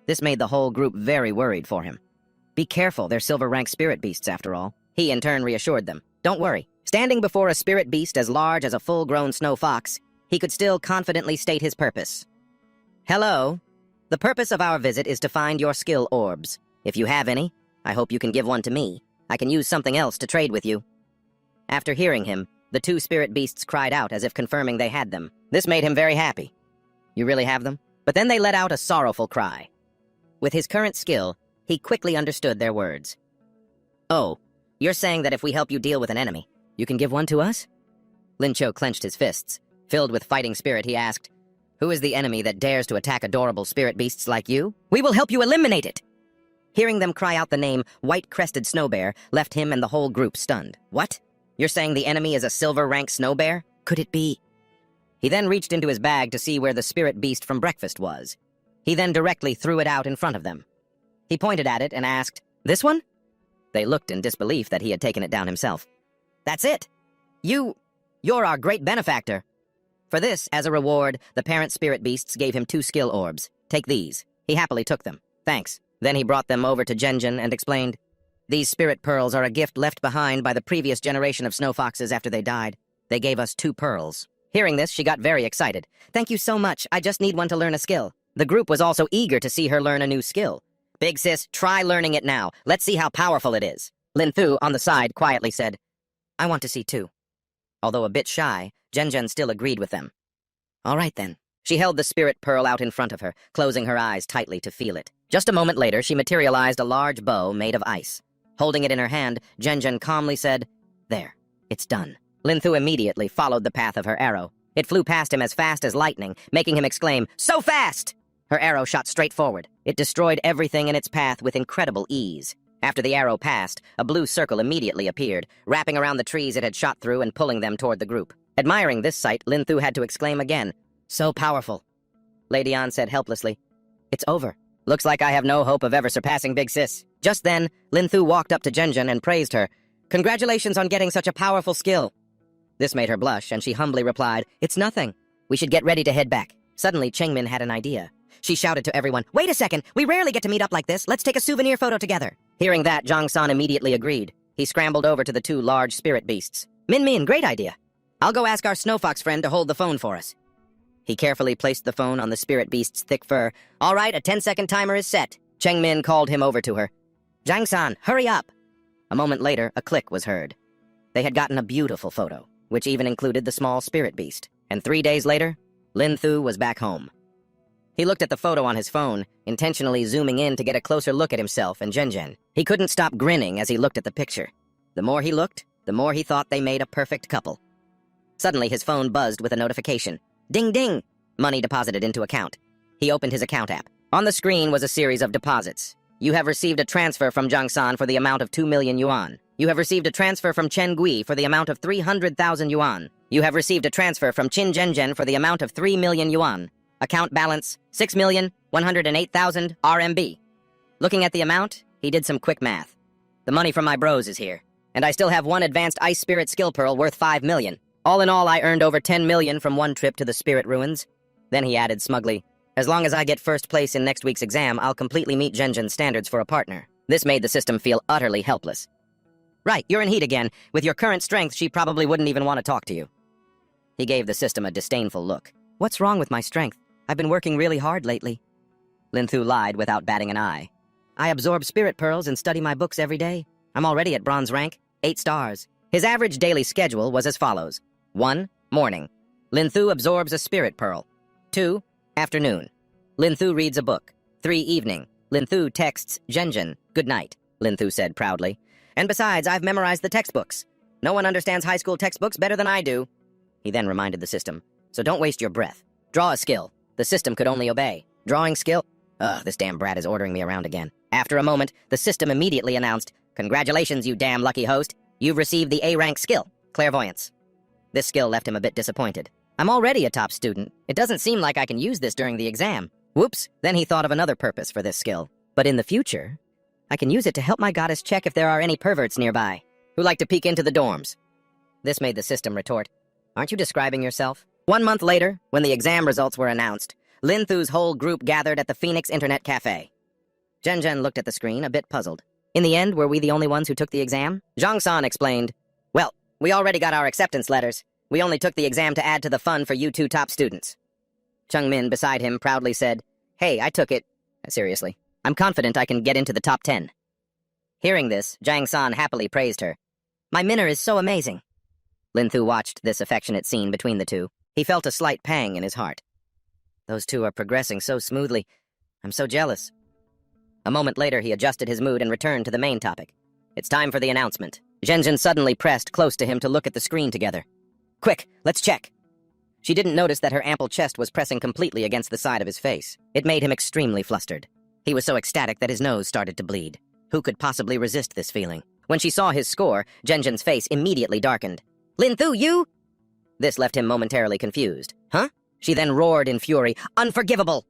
This made the whole group very worried for him. "Be careful, they're silver rank spirit beasts after all." He in turn reassured them. "Don't worry." Standing before a spirit beast as large as a full-grown snow fox, he could still confidently state his purpose. "Hello. The purpose of our visit is to find your skill orbs. If you have any, I hope you can give one to me. I can use something else to trade with you." After hearing him, the 2 spirit beasts cried out as if confirming they had them. This made him very happy. "You really have them?" But then they let out a sorrowful cry. With his current skill, he quickly understood their words. "Oh, you're saying that if we help you deal with an enemy, you can give one to us?" Lin Qiu clenched his fists. Filled with fighting spirit, he asked, "Who is the enemy that dares to attack adorable spirit beasts like you? We will help you eliminate it!" Hearing them cry out the name White-Crested Snow Bear left him and the whole group stunned. "What? You're saying the enemy is a silver rank snow bear? Could it be?" He then reached into his bag to see where the spirit beast from breakfast was. He then directly threw it out in front of them. He pointed at it and asked, "This one?" They looked in disbelief that he had taken it down himself. "That's it! You're our great benefactor." For this, as a reward, the parent spirit beasts gave him 2 skill orbs. "Take these." He happily took them. "Thanks." Then he brought them over to Zhen and explained, "These spirit pearls are a gift left behind by the previous generation of snow foxes after they died. They gave us 2 pearls." Hearing this, she got very excited. "Thank you so much. I just need one to learn a skill." The group was also eager to see her learn a new skill. "Big sis, try learning it now. Let's see how powerful it is." Lin-Thu, on the side, quietly said, I want to see too. Although a bit shy, Zhen still agreed with them. All right then. She held the spirit pearl out in front of her, closing her eyes tightly to feel it. Just a moment later, she materialized a large bow made of ice. Holding it in her hand, Zhen calmly said, There, it's done. Lin-Thu immediately followed the path of her arrow. It flew past him as fast as lightning, making him exclaim, So fast! Her arrow shot straight forward. It destroyed everything in its path with incredible ease. After the arrow passed, a blue circle immediately appeared, wrapping around the trees it had shot through and pulling them toward the group. Admiring this sight, Lin-Thu had to exclaim again, So powerful. Lady An said helplessly, It's over. Looks like I have no hope of ever surpassing Big Sis. Just then, Lin-Thu walked up to Zhen and praised her. Congratulations on getting such a powerful skill. This made her blush, and she humbly replied, It's nothing. We should get ready to head back. Suddenly, Chengmin had an idea. She shouted to everyone, Wait a second, we rarely get to meet up like this. Let's take a souvenir photo together. Hearing that, Zhang San immediately agreed. He scrambled over to the two large spirit beasts. Min, great idea. I'll go ask our Snow Fox friend to hold the phone for us. He carefully placed the phone on the spirit beast's thick fur. All right, a 10-second timer is set. Chengmin called him over to her. Zhang San, hurry up. A moment later, a click was heard. They had gotten a beautiful photo, which even included the small spirit beast. And 3 days later, Lin-Thu was back home. He looked at the photo on his phone, intentionally zooming in to get a closer look at himself and Zhen. He couldn't stop grinning as he looked at the picture. The more he looked, the more he thought they made a perfect couple. Suddenly, his phone buzzed with a notification. Ding ding! Money deposited into account. He opened his account app. On the screen was a series of deposits. You have received a transfer from Zhang San for the amount of 2 million yuan. You have received a transfer from Chen Gui for the amount of 300,000 yuan. You have received a transfer from Qin Zhen for the amount of 3 million yuan. Account balance, 6,108,000 RMB. Looking at the amount, he did some quick math. The money from my bros is here, and I still have one advanced ice spirit skill pearl worth 5 million. All in all, I earned over 10 million from one trip to the spirit ruins. Then he added smugly, As long as I get first place in next week's exam, I'll completely meet Zhen's standards for a partner. This made the system feel utterly helpless. Right, you're in heat again. With your current strength, she probably wouldn't even want to talk to you. He gave the system a disdainful look. What's wrong with my strength? I've been working really hard lately. Lin-Thu lied without batting an eye. I absorb spirit pearls and study my books every day. I'm already at bronze rank, 8 stars. His average daily schedule was as follows. 1. Morning. Lin-Thu absorbs a spirit pearl. 2. Afternoon. Lin-Thu reads a book. 3. Evening. Lin-Thu texts Zhen. Good night, Lin-Thu said proudly. And besides, I've memorized the textbooks. No one understands high school textbooks better than I do. He then reminded the system. So don't waste your breath. Draw a skill. The system could only obey. Drawing skill? Ugh, this damn brat is ordering me around again. After a moment, the system immediately announced, Congratulations, you damn lucky host. You've received the A-rank skill, clairvoyance. This skill left him a bit disappointed. I'm already a top student. It doesn't seem like I can use this during the exam. Whoops, then he thought of another purpose for this skill. But in the future, I can use it to help my goddess check if there are any perverts nearby who like to peek into the dorms. This made the system retort, Aren't you describing yourself? 1 month later, when the exam results were announced, Lin-Thu's whole group gathered at the Phoenix Internet Cafe. Zhen looked at the screen, a bit puzzled. In the end, were we the only ones who took the exam? Zhang San explained, Well, we already got our acceptance letters. We only took the exam to add to the fun for you two top students. Cheng Min, beside him, proudly said, Hey, I took it. Seriously. I'm confident I can get into the top 10. Hearing this, Zhang San happily praised her. My Minner is so amazing. Lin-Thu watched this affectionate scene between the two. He felt a slight pang in his heart. Those two are progressing so smoothly. I'm so jealous. A moment later, he adjusted his mood and returned to the main topic. It's time for the announcement. Zhen suddenly pressed close to him to look at the screen together. Quick, let's check. She didn't notice that her ample chest was pressing completely against the side of his face. It made him extremely flustered. He was so ecstatic that his nose started to bleed. Who could possibly resist this feeling? When she saw his score, Zhen's face immediately darkened. Lin-Thu, you? This left him momentarily confused. Huh? She then roared in fury, Unforgivable!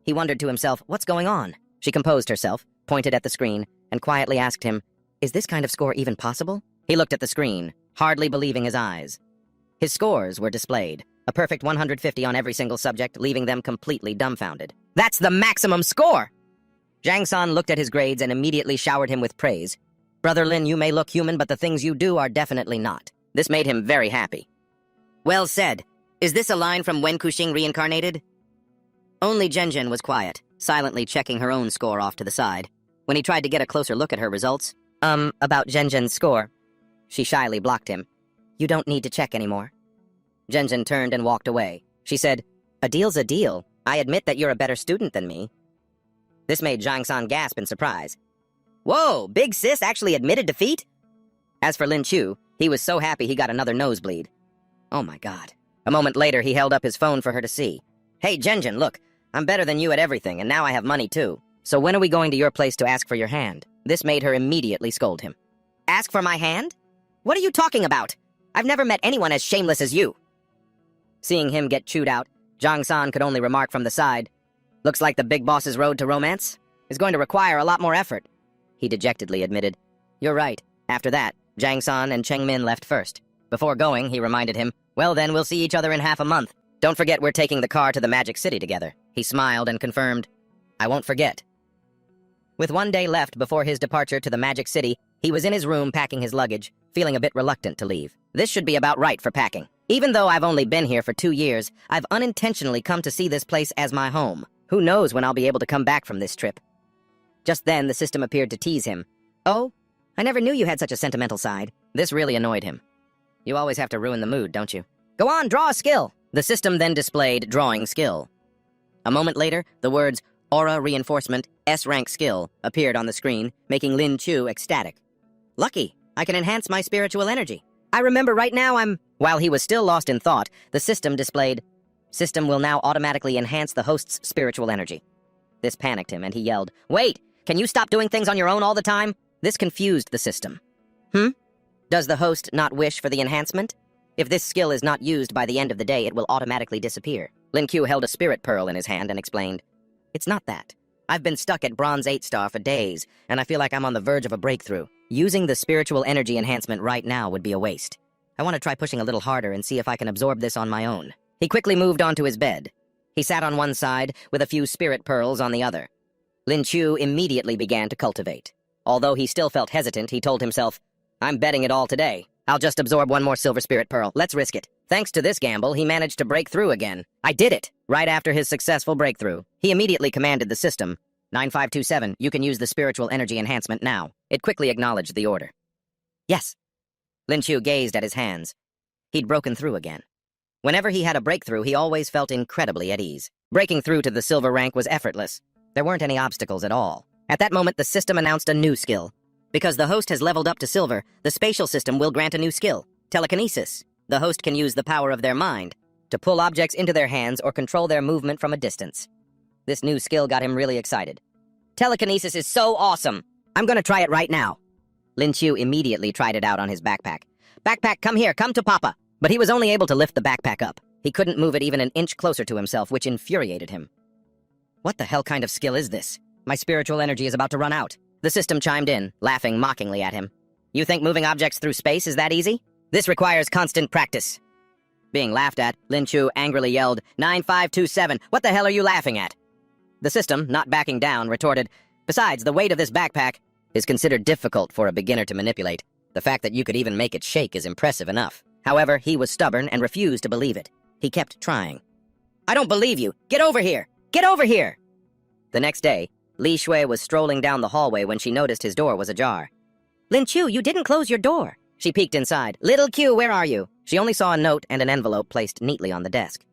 He wondered to himself, what's going on? She composed herself, pointed at the screen, and quietly asked him, Is this kind of score even possible? He looked at the screen, hardly believing his eyes. His scores were displayed, a perfect 150 on every single subject, leaving them completely dumbfounded. That's the maximum score! Zhang San looked at his grades and immediately showered him with praise. Brother Lin, you may look human, but the things you do are definitely not. This made him very happy. Well said. Is this a line from Wen Kuxing reincarnated? Only Zhen was quiet, silently checking her own score off to the side. When he tried to get a closer look at her results, About Zhenzhen's score. She shyly blocked him. You don't need to check anymore. Zhenzhen turned and walked away. She said, a deal's a deal. I admit that you're a better student than me. This made Zhang San gasp in surprise. Whoa, big sis actually admitted defeat? As for Lin Chu, he was so happy he got another nosebleed. Oh my god. A moment later, he held up his phone for her to see. Hey, Zhenzhen, look, I'm better than you at everything, and now I have money too. So when are we going to your place to ask for your hand? This made her immediately scold him. Ask for my hand? What are you talking about? I've never met anyone as shameless as you. Seeing him get chewed out, Zhang San could only remark from the side, looks like the big boss's road to romance is going to require a lot more effort. He dejectedly admitted, you're right. After that, Zhang San and Cheng Min left first. Before going, he reminded him, well then, we'll see each other in half a month. Don't forget we're taking the car to the Magic City together. He smiled and confirmed, I won't forget. With 1 day left before his departure to the Magic City, he was in his room packing his luggage, feeling a bit reluctant to leave. This should be about right for packing. Even though I've only been here for 2 years, I've unintentionally come to see this place as my home. Who knows when I'll be able to come back from this trip? Just then, the system appeared to tease him. Oh, I never knew you had such a sentimental side. This really annoyed him. You always have to ruin the mood, don't you? Go on, draw a skill! The system then displayed drawing skill. A moment later, the words Aura Reinforcement S-Rank Skill appeared on the screen, making Lin Chu ecstatic. Lucky, I can enhance my spiritual energy. I remember right now While he was still lost in thought, the system displayed, System will now automatically enhance the host's spiritual energy. This panicked him, and he yelled, Wait! Can you stop doing things on your own all the time? This confused the system. Does the host not wish for the enhancement? If this skill is not used by the end of the day, it will automatically disappear. Lin Q held a spirit pearl in his hand and explained, It's not that. I've been stuck at Bronze 8 star for days, and I feel like I'm on the verge of a breakthrough. Using the spiritual energy enhancement right now would be a waste. I want to try pushing a little harder and see if I can absorb this on my own. He quickly moved onto his bed. He sat on one side, with a few spirit pearls on the other. Lin Chu immediately began to cultivate. Although he still felt hesitant, he told himself, I'm betting it all today. I'll just absorb one more silver spirit pearl. Let's risk it. Thanks to this gamble, he managed to break through again. I did it! Right after his successful breakthrough, he immediately commanded the system, 9527, you can use the spiritual energy enhancement now. It quickly acknowledged the order. Yes. Lin Chu gazed at his hands. He'd broken through again. Whenever he had a breakthrough, he always felt incredibly at ease. Breaking through to the silver rank was effortless. There weren't any obstacles at all. At that moment, the system announced a new skill. Because the host has leveled up to silver, the spatial system will grant a new skill, telekinesis. The host can use the power of their mind to pull objects into their hands or control their movement from a distance. This new skill got him really excited. Telekinesis is so awesome! I'm gonna try it right now. Lin Chu immediately tried it out on his backpack. Backpack, come here, come to Papa! But he was only able to lift the backpack up. He couldn't move it even an inch closer to himself, which infuriated him. What the hell kind of skill is this? My spiritual energy is about to run out. The system chimed in, laughing mockingly at him. You think moving objects through space is that easy? This requires constant practice. Being laughed at, Lin Chu angrily yelled, 9527, what the hell are you laughing at? The system, not backing down, retorted, besides, the weight of this backpack is considered difficult for a beginner to manipulate. The fact that you could even make it shake is impressive enough. However, he was stubborn and refused to believe it. He kept trying. I don't believe you! Get over here! Get over here! The next day, Li Shui was strolling down the hallway when she noticed his door was ajar. Lin Chu, you didn't close your door! She peeked inside. Little Q, where are you? She only saw a note and an envelope placed neatly on the desk.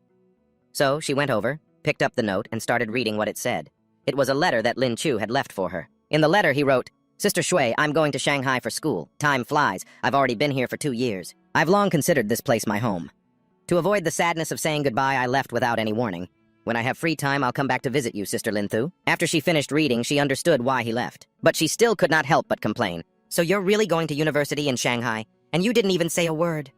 So she went over, picked up the note, and started reading what it said. It was a letter that Lin Chu had left for her. In the letter, he wrote, Sister Shui, I'm going to Shanghai for school. Time flies. I've already been here for 2 years. I've long considered this place my home. To avoid the sadness of saying goodbye, I left without any warning. When I have free time, I'll come back to visit you, Sister Lin Thu. After she finished reading, she understood why he left. But she still could not help but complain. So you're really going to university in Shanghai, and you didn't even say a word.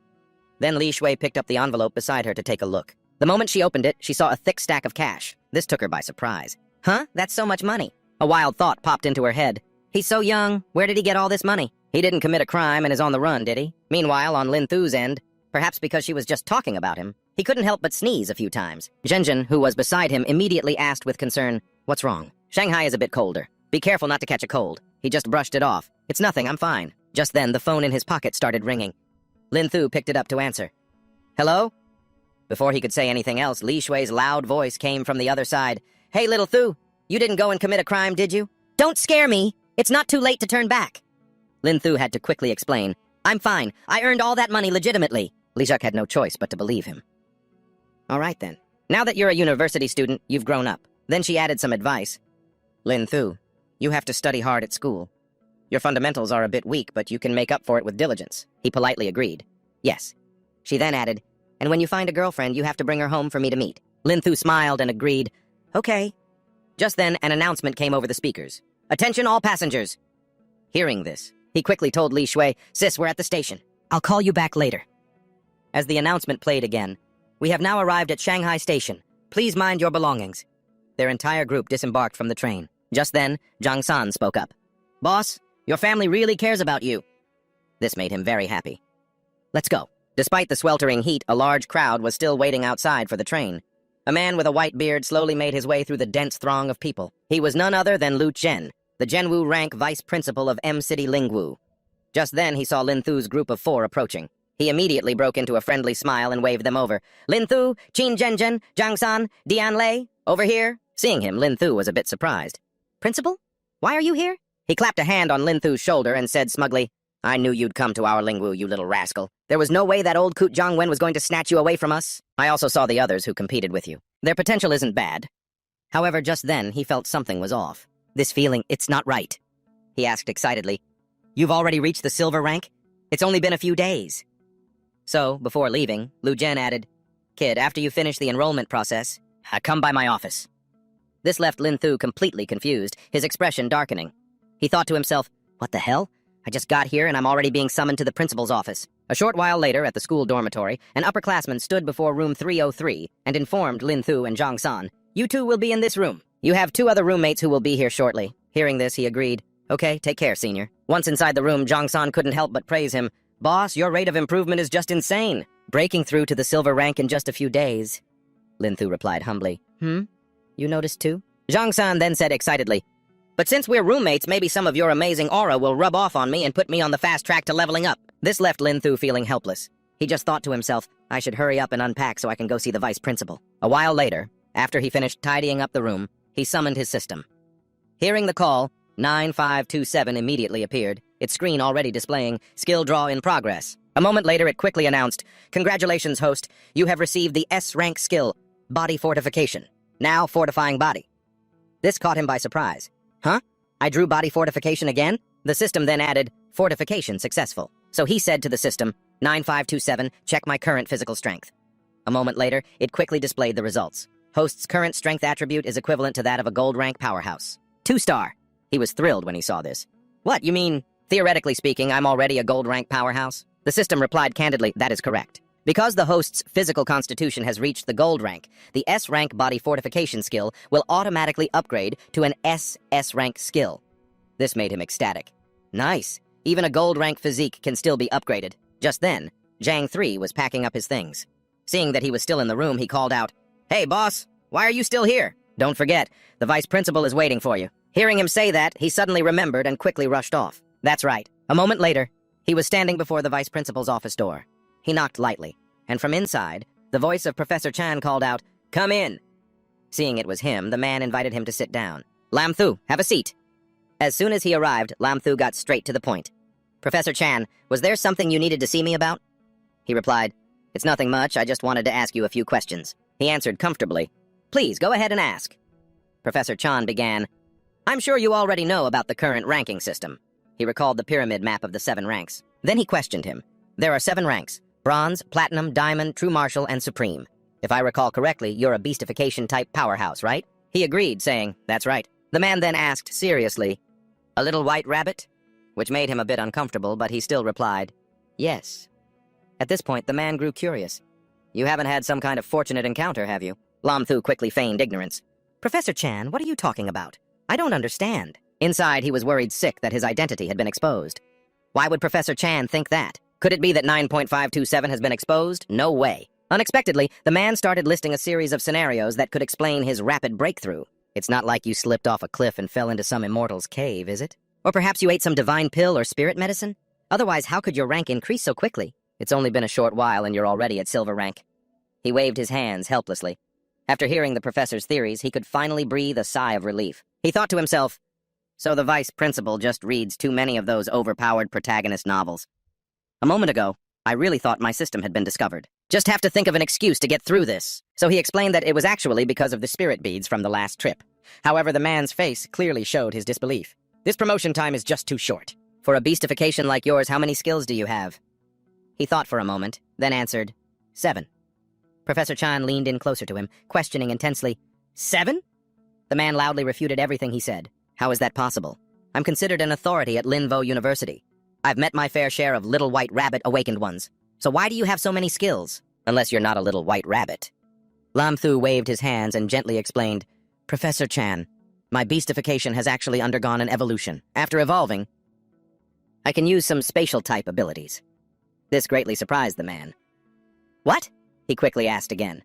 Then Li Shui picked up the envelope beside her to take a look. The moment she opened it, she saw a thick stack of cash. This took her by surprise. Huh? That's so much money. A wild thought popped into her head. He's so young. Where did he get all this money? He didn't commit a crime and is on the run, did he? Meanwhile, on Lin Thu's end, perhaps because she was just talking about him, he couldn't help but sneeze a few times. Zhenzhen, who was beside him, immediately asked with concern, What's wrong? Shanghai is a bit colder. Be careful not to catch a cold. He just brushed it off. It's nothing, I'm fine. Just then, the phone in his pocket started ringing. Lin Thu picked it up to answer. Hello? Before he could say anything else, Li Shui's loud voice came from the other side. Hey, little Thu, you didn't go and commit a crime, did you? Don't scare me! It's not too late to turn back. Lin Thu had to quickly explain, "I'm fine. I earned all that money legitimately." Li Zhek had no choice but to believe him. "All right, then. Now that you're a university student, you've grown up." Then she added some advice. "Lin Thu, you have to study hard at school. Your fundamentals are a bit weak, but you can make up for it with diligence." He politely agreed. "Yes." She then added, "And when you find a girlfriend, you have to bring her home for me to meet." Lin Thu smiled and agreed, "Okay." Just then, an announcement came over the speakers. "Attention all passengers!" Hearing this, he quickly told Li Shui, "Sis, we're at the station. I'll call you back later." As the announcement played again, "We have now arrived at Shanghai Station. Please mind your belongings." Their entire group disembarked from the train. Just then, Zhang San spoke up. "Boss, your family really cares about you." This made him very happy. "Let's go." Despite the sweltering heat, a large crowd was still waiting outside for the train. A man with a white beard slowly made his way through the dense throng of people. He was none other than Lu Chen, the Zhenwu rank vice principal of M-City Lingwu. Just then, he saw Lin Thu's group of 4 approaching. He immediately broke into a friendly smile and waved them over. "Lin Thu, Qin Zhenzhen, Zhang San, Dian Lei, over here." Seeing him, Lin Thu was a bit surprised. "Principal? Why are you here?" He clapped a hand on Lin Thu's shoulder and said smugly, "I knew you'd come to our Lingwu, you little rascal. There was no way that old Koot Jiangwen was going to snatch you away from us. I also saw the others who competed with you. Their potential isn't bad." However, just then, he felt something was off. This feeling, "It's not right." He asked excitedly, "You've already reached the silver rank? It's only been a few days." So, before leaving, Lu Jen added, "Kid, after you finish the enrollment process, come by my office." This left Lin Thu completely confused, his expression darkening. He thought to himself, "What the hell? I just got here and I'm already being summoned to the principal's office." A short while later, at the school dormitory, an upperclassman stood before room 303 and informed Lin Thu and Zhang San, "You two will be in this room. You have 2 other roommates who will be here shortly." Hearing this, he agreed. "Okay, take care, senior." Once inside the room, Zhang San couldn't help but praise him. "Boss, your rate of improvement is just insane. Breaking through to the silver rank in just a few days." Lin Thu replied humbly, You noticed too?" Zhang San then said excitedly, "But since we're roommates, maybe some of your amazing aura will rub off on me and put me on the fast track to leveling up." This left Lin Thu feeling helpless. He just thought to himself, "I should hurry up and unpack so I can go see the vice principal." A while later, after he finished tidying up the room, he summoned his system. Hearing the call, 9527 immediately appeared, its screen already displaying skill draw in progress. A moment later, it quickly announced, "Congratulations, host. You have received the S-Rank skill, Body Fortification. Now fortifying body." This caught him by surprise. "Huh? I drew body fortification again?" The system then added, "Fortification successful." So he said to the system, 9527, check my current physical strength. A moment later, it quickly displayed the results. Host's current strength attribute is equivalent to that of a gold rank powerhouse. 2-star. He was thrilled when he saw this. "What, you mean, theoretically speaking, I'm already a gold rank powerhouse?" The system replied candidly, "That is correct. Because the host's physical constitution has reached the gold rank, the S-Rank body fortification skill will automatically upgrade to an SS-Rank skill." This made him ecstatic. Nice. Even a gold rank physique can still be upgraded. Just then, Zhang 3 was packing up his things. Seeing that he was still in the room, he called out, "Hey, boss, why are you still here? Don't forget, the vice principal is waiting for you." Hearing him say that, he suddenly remembered and quickly rushed off. That's right. A moment later, he was standing before the vice principal's office door. He knocked lightly, and from inside, the voice of Professor Chan called out, "Come in." Seeing it was him, the man invited him to sit down. "Lam Thu, have a seat." As soon as he arrived, Lam Thu got straight to the point. "Professor Chan, was there something you needed to see me about?" He replied, "It's nothing much, I just wanted to ask you a few questions." He answered comfortably, "Please, go ahead and ask." Professor Chan began, "I'm sure you already know about the current ranking system." He recalled the pyramid map of the 7 ranks. Then he questioned him. "There are 7 ranks: Bronze, Platinum, Diamond, True Martial, and Supreme. If I recall correctly, you're a beastification-type powerhouse, right?" He agreed, saying, "That's right." The man then asked seriously, "A little white rabbit?" Which made him a bit uncomfortable, but he still replied, "Yes." At this point, the man grew curious. "You haven't had some kind of fortunate encounter, have you?" Lam Thu quickly feigned ignorance. "Professor Chan, what are you talking about? I don't understand." Inside, he was worried sick that his identity had been exposed. Why would Professor Chan think that? Could it be that 9.527 has been exposed? No way. Unexpectedly, the man started listing a series of scenarios that could explain his rapid breakthrough. It's not like you slipped off a cliff and fell into some immortal's cave, is it? Or perhaps you ate some divine pill or spirit medicine? Otherwise, how could your rank increase so quickly? It's only been a short while and you're already at silver rank. He waved his hands helplessly. After hearing the professor's theories, he could finally breathe a sigh of relief. He thought to himself, So the vice principal just reads too many of those overpowered protagonist novels. A moment ago, I really thought my system had been discovered. Just have to think of an excuse to get through this. So he explained that it was actually because of the spirit beads from the last trip. However, the man's face clearly showed his disbelief. This promotion time is just too short. For a beastification like yours, how many skills do you have? He thought for a moment, then answered, 7. Professor Chan leaned in closer to him, questioning intensely, 7? The man loudly refuted everything he said. How is that possible? I'm considered an authority at Linvo University. I've met my fair share of little white rabbit awakened ones. So why do you have so many skills? Unless you're not a little white rabbit. Lam Thu waved his hands and gently explained, Professor Chan, my beastification has actually undergone an evolution. After evolving, I can use some spatial type abilities. This greatly surprised the man. What? He quickly asked again.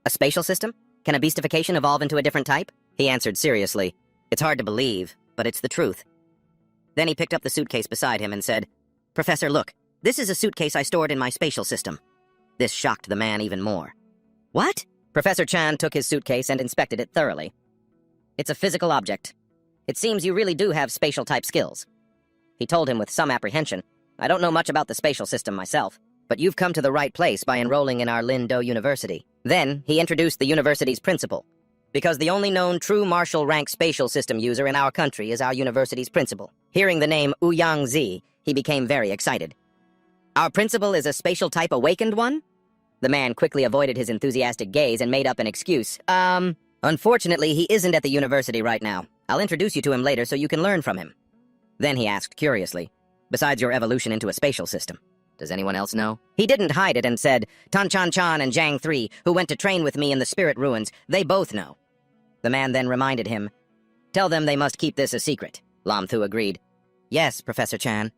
A spatial system? Can a beastification evolve into a different type? He answered seriously. It's hard to believe, but it's the truth. Then he picked up the suitcase beside him and said, Professor, look, this is a suitcase I stored in my spatial system. This shocked the man even more. What? Professor Chan took his suitcase and inspected it thoroughly. It's a physical object. It seems you really do have spatial type skills. He told him with some apprehension, I don't know much about the spatial system myself, but you've come to the right place by enrolling in our Lindo University. Then he introduced the university's principal, because the only known true martial rank spatial system user in our country is our university's principal. Hearing the name Ouyang Zi, he became very excited. Our principal is a spatial type awakened one? The man quickly avoided his enthusiastic gaze and made up an excuse. Unfortunately, he isn't at the university right now. I'll introduce you to him later so you can learn from him. Then he asked curiously, besides your evolution into a spatial system, does anyone else know? He didn't hide it and said, Tan Chan Chan and Zhang 3, who went to train with me in the spirit ruins, they both know. The man then reminded him, tell them they must keep this a secret. Lam Thu agreed. Yes, Professor Chan.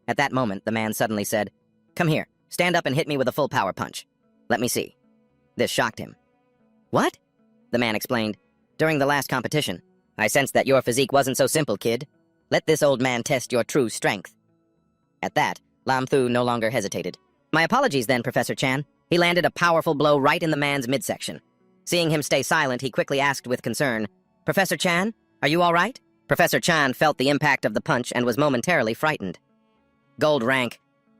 At that moment, the man suddenly said, come here, stand up and hit me with a full power punch. Let me see. This shocked him. What? The man explained, during the last competition, I sensed that your physique wasn't so simple, kid. Let this old man test your true strength. At that, Lam Thu no longer hesitated. My apologies then, Professor Chan. He landed a powerful blow right in the man's midsection. Seeing him stay silent, he quickly asked with concern, Professor Chan, are you all right? Professor Chan felt the impact of the punch and was momentarily frightened. Gold rank.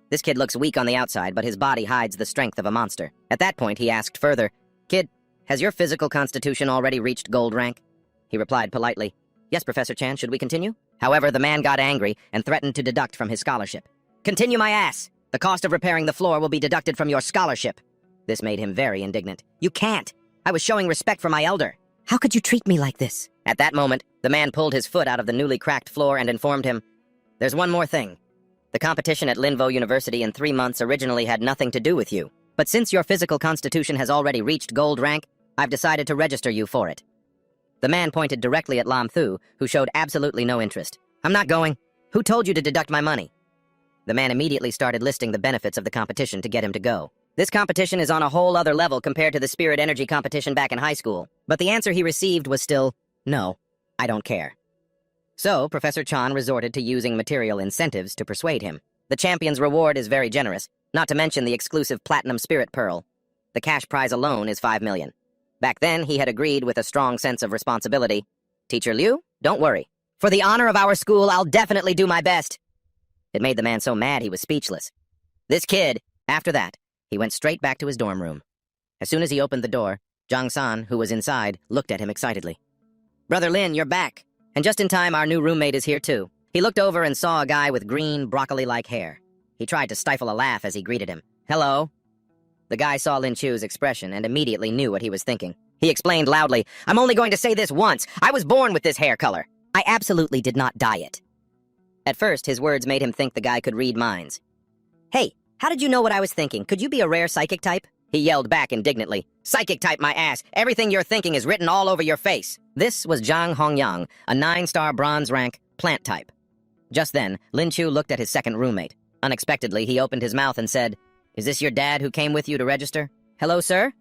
This kid looks weak on the outside, but his body hides the strength of a monster. At that point, he asked further, Kid, has your physical constitution already reached gold rank? He replied politely, Yes, Professor Chan, should we continue? However, the man got angry and threatened to deduct from his scholarship. Continue my ass! The cost of repairing the floor will be deducted from your scholarship. This made him very indignant. You can't! I was showing respect for my elder. How could you treat me like this? At that moment, the man pulled his foot out of the newly cracked floor and informed him, There's one more thing. The competition at Linvo University in 3 months originally had nothing to do with you. But since your physical constitution has already reached gold rank, I've decided to register you for it. The man pointed directly at Lam Thu, who showed absolutely no interest. I'm not going. Who told you to deduct my money? The man immediately started listing the benefits of the competition to get him to go. This competition is on a whole other level compared to the spirit energy competition back in high school. But the answer he received was still, no, I don't care. So, Professor Chan resorted to using material incentives to persuade him. The champion's reward is very generous, not to mention the exclusive Platinum Spirit Pearl. The cash prize alone is 5 million. Back then, he had agreed with a strong sense of responsibility. Teacher Liu, don't worry. For the honor of our school, I'll definitely do my best. It made the man so mad he was speechless. This kid, after that, he went straight back to his dorm room. As soon as he opened the door, Zhang San, who was inside, looked at him excitedly. Brother Lin, you're back. And just in time, our new roommate is here too. He looked over and saw a guy with green, broccoli-like hair. He tried to stifle a laugh as he greeted him. Hello. The guy saw Lin Chu's expression and immediately knew what he was thinking. He explained loudly, I'm only going to say this once. I was born with this hair color. I absolutely did not dye it. At first, his words made him think the guy could read minds. Hey, how did you know what I was thinking? Could you be a rare psychic type? He yelled back indignantly. Psychic type, my ass. Everything you're thinking is written all over your face. This was Zhang Hongyang, a 9-star bronze rank plant type. Just then, Lin Chu looked at his second roommate. Unexpectedly, he opened his mouth and said, Is this your dad who came with you to register? Hello, sir?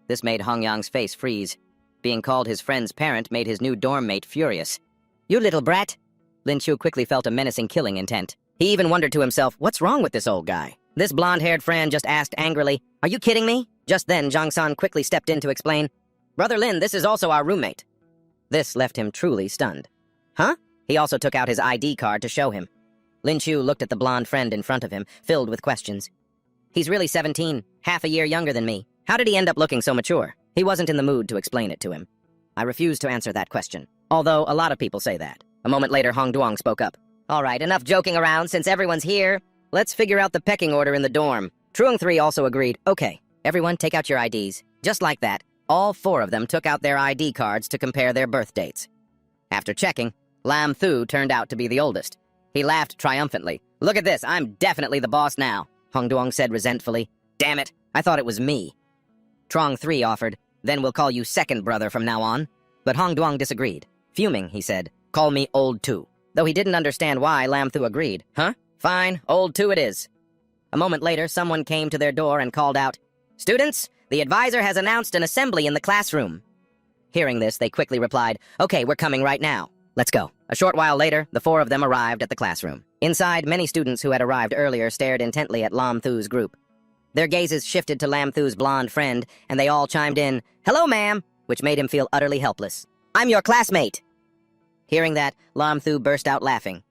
This made Hongyang's face freeze. Being called his friend's parent made his new dorm mate furious. You little brat! Lin Chu quickly felt a menacing killing intent. He even wondered to himself, what's wrong with this old guy? This blonde-haired Fran just asked angrily, Are you kidding me? Just then, Zhang San quickly stepped in to explain, Brother Lin, this is also our roommate. This left him truly stunned. Huh? He also took out his ID card to show him. Lin Chu looked at the blonde friend in front of him, filled with questions. He's really 17, half a year younger than me. How did he end up looking so mature? He wasn't in the mood to explain it to him. I refused to answer that question, although a lot of people say that. A moment later, Hong Duong spoke up. All right, enough joking around since everyone's here. Let's figure out the pecking order in the dorm. Truong 3 also agreed. Okay, everyone take out your IDs. Just like that, all 4 of them took out their ID cards to compare their birth dates. After checking, Lam Thu turned out to be the oldest. He laughed triumphantly. Look at this, I'm definitely the boss now, Hong Duong said resentfully. Damn it, I thought it was me. Truong 3 offered, then we'll call you second brother from now on. But Hong Duong disagreed. Fuming, he said, call me old 2. Though he didn't understand why, Lam Thu agreed. Huh? Fine, old 2 it is. A moment later, someone came to their door and called out, Students, the advisor has announced an assembly in the classroom. Hearing this, they quickly replied, Okay, we're coming right now. Let's go. A short while later, the 4 of them arrived at the classroom. Inside, many students who had arrived earlier stared intently at Lam Thu's group. Their gazes shifted to Lam Thu's blonde friend, and they all chimed in, Hello, ma'am, which made him feel utterly helpless. I'm your classmate. Hearing that, Lam Thu burst out laughing.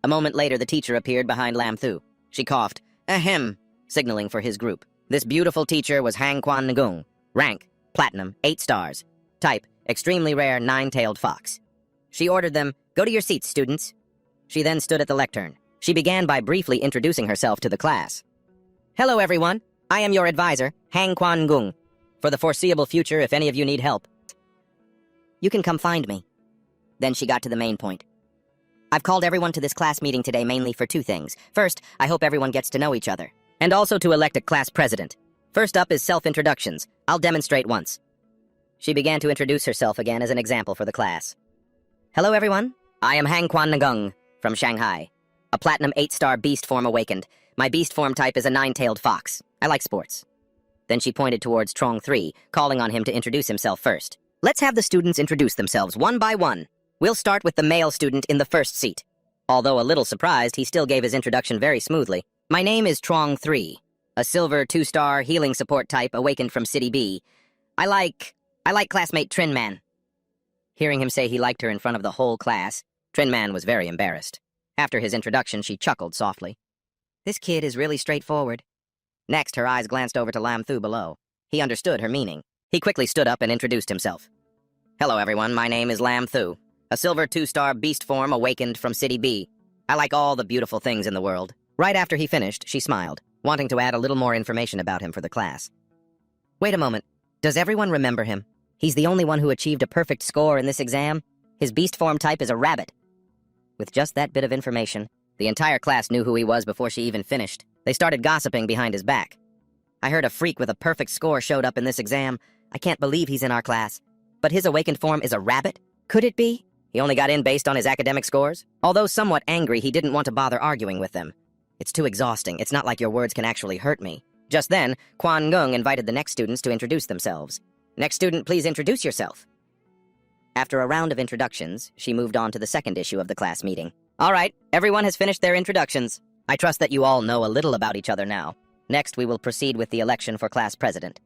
A moment later, the teacher appeared behind Lam Thu. She coughed, Ahem, signaling for his group. This beautiful teacher was Hang Quan Ngung. Rank, Platinum, 8 stars. Type, extremely rare 9-tailed fox. She ordered them, Go to your seats, students. She then stood at the lectern. She began by briefly introducing herself to the class. Hello, everyone. I am your advisor, Hang Quan Ngung. For the foreseeable future, if any of you need help, you can come find me. Then she got to the main point. I've called everyone to this class meeting today mainly for 2 things. First, I hope everyone gets to know each other. And also to elect a class president. First up is self-introductions. I'll demonstrate once. She began to introduce herself again as an example for the class. Hello, everyone. I am Hang Quan Ngung from Shanghai. A platinum 8-star beast form awakened. My beast form type is a 9-tailed fox. I like sports. Then she pointed towards Truong 3, calling on him to introduce himself first. Let's have the students introduce themselves one by one. We'll start with the male student in the first seat. Although a little surprised, he still gave his introduction very smoothly. My name is Truong 3, a silver 2-star healing support type awakened from City B. I like classmate Trin Man. Hearing him say he liked her in front of the whole class, Trin Man was very embarrassed. After his introduction, she chuckled softly. This kid is really straightforward. Next, her eyes glanced over to Lam Thu below. He understood her meaning. He quickly stood up and introduced himself. Hello, everyone. My name is Lam Thu, a silver 2-star beast form awakened from City B. I like all the beautiful things in the world. Right after he finished, she smiled, wanting to add a little more information about him for the class. Wait a moment. Does everyone remember him? He's the only one who achieved a perfect score in this exam. His beast form type is a rabbit. With just that bit of information, the entire class knew who he was before she even finished. They started gossiping behind his back. I heard a freak with a perfect score showed up in this exam. I can't believe he's in our class. But his awakened form is a rabbit? Could it be? He only got in based on his academic scores? Although somewhat angry, he didn't want to bother arguing with them. It's too exhausting. It's not like your words can actually hurt me. Just then, Quan Ngung invited the next students to introduce themselves. Next student, please introduce yourself. After a round of introductions, she moved on to the second issue of the class meeting. All right, everyone has finished their introductions. I trust that you all know a little about each other now. Next, we will proceed with the election for class president.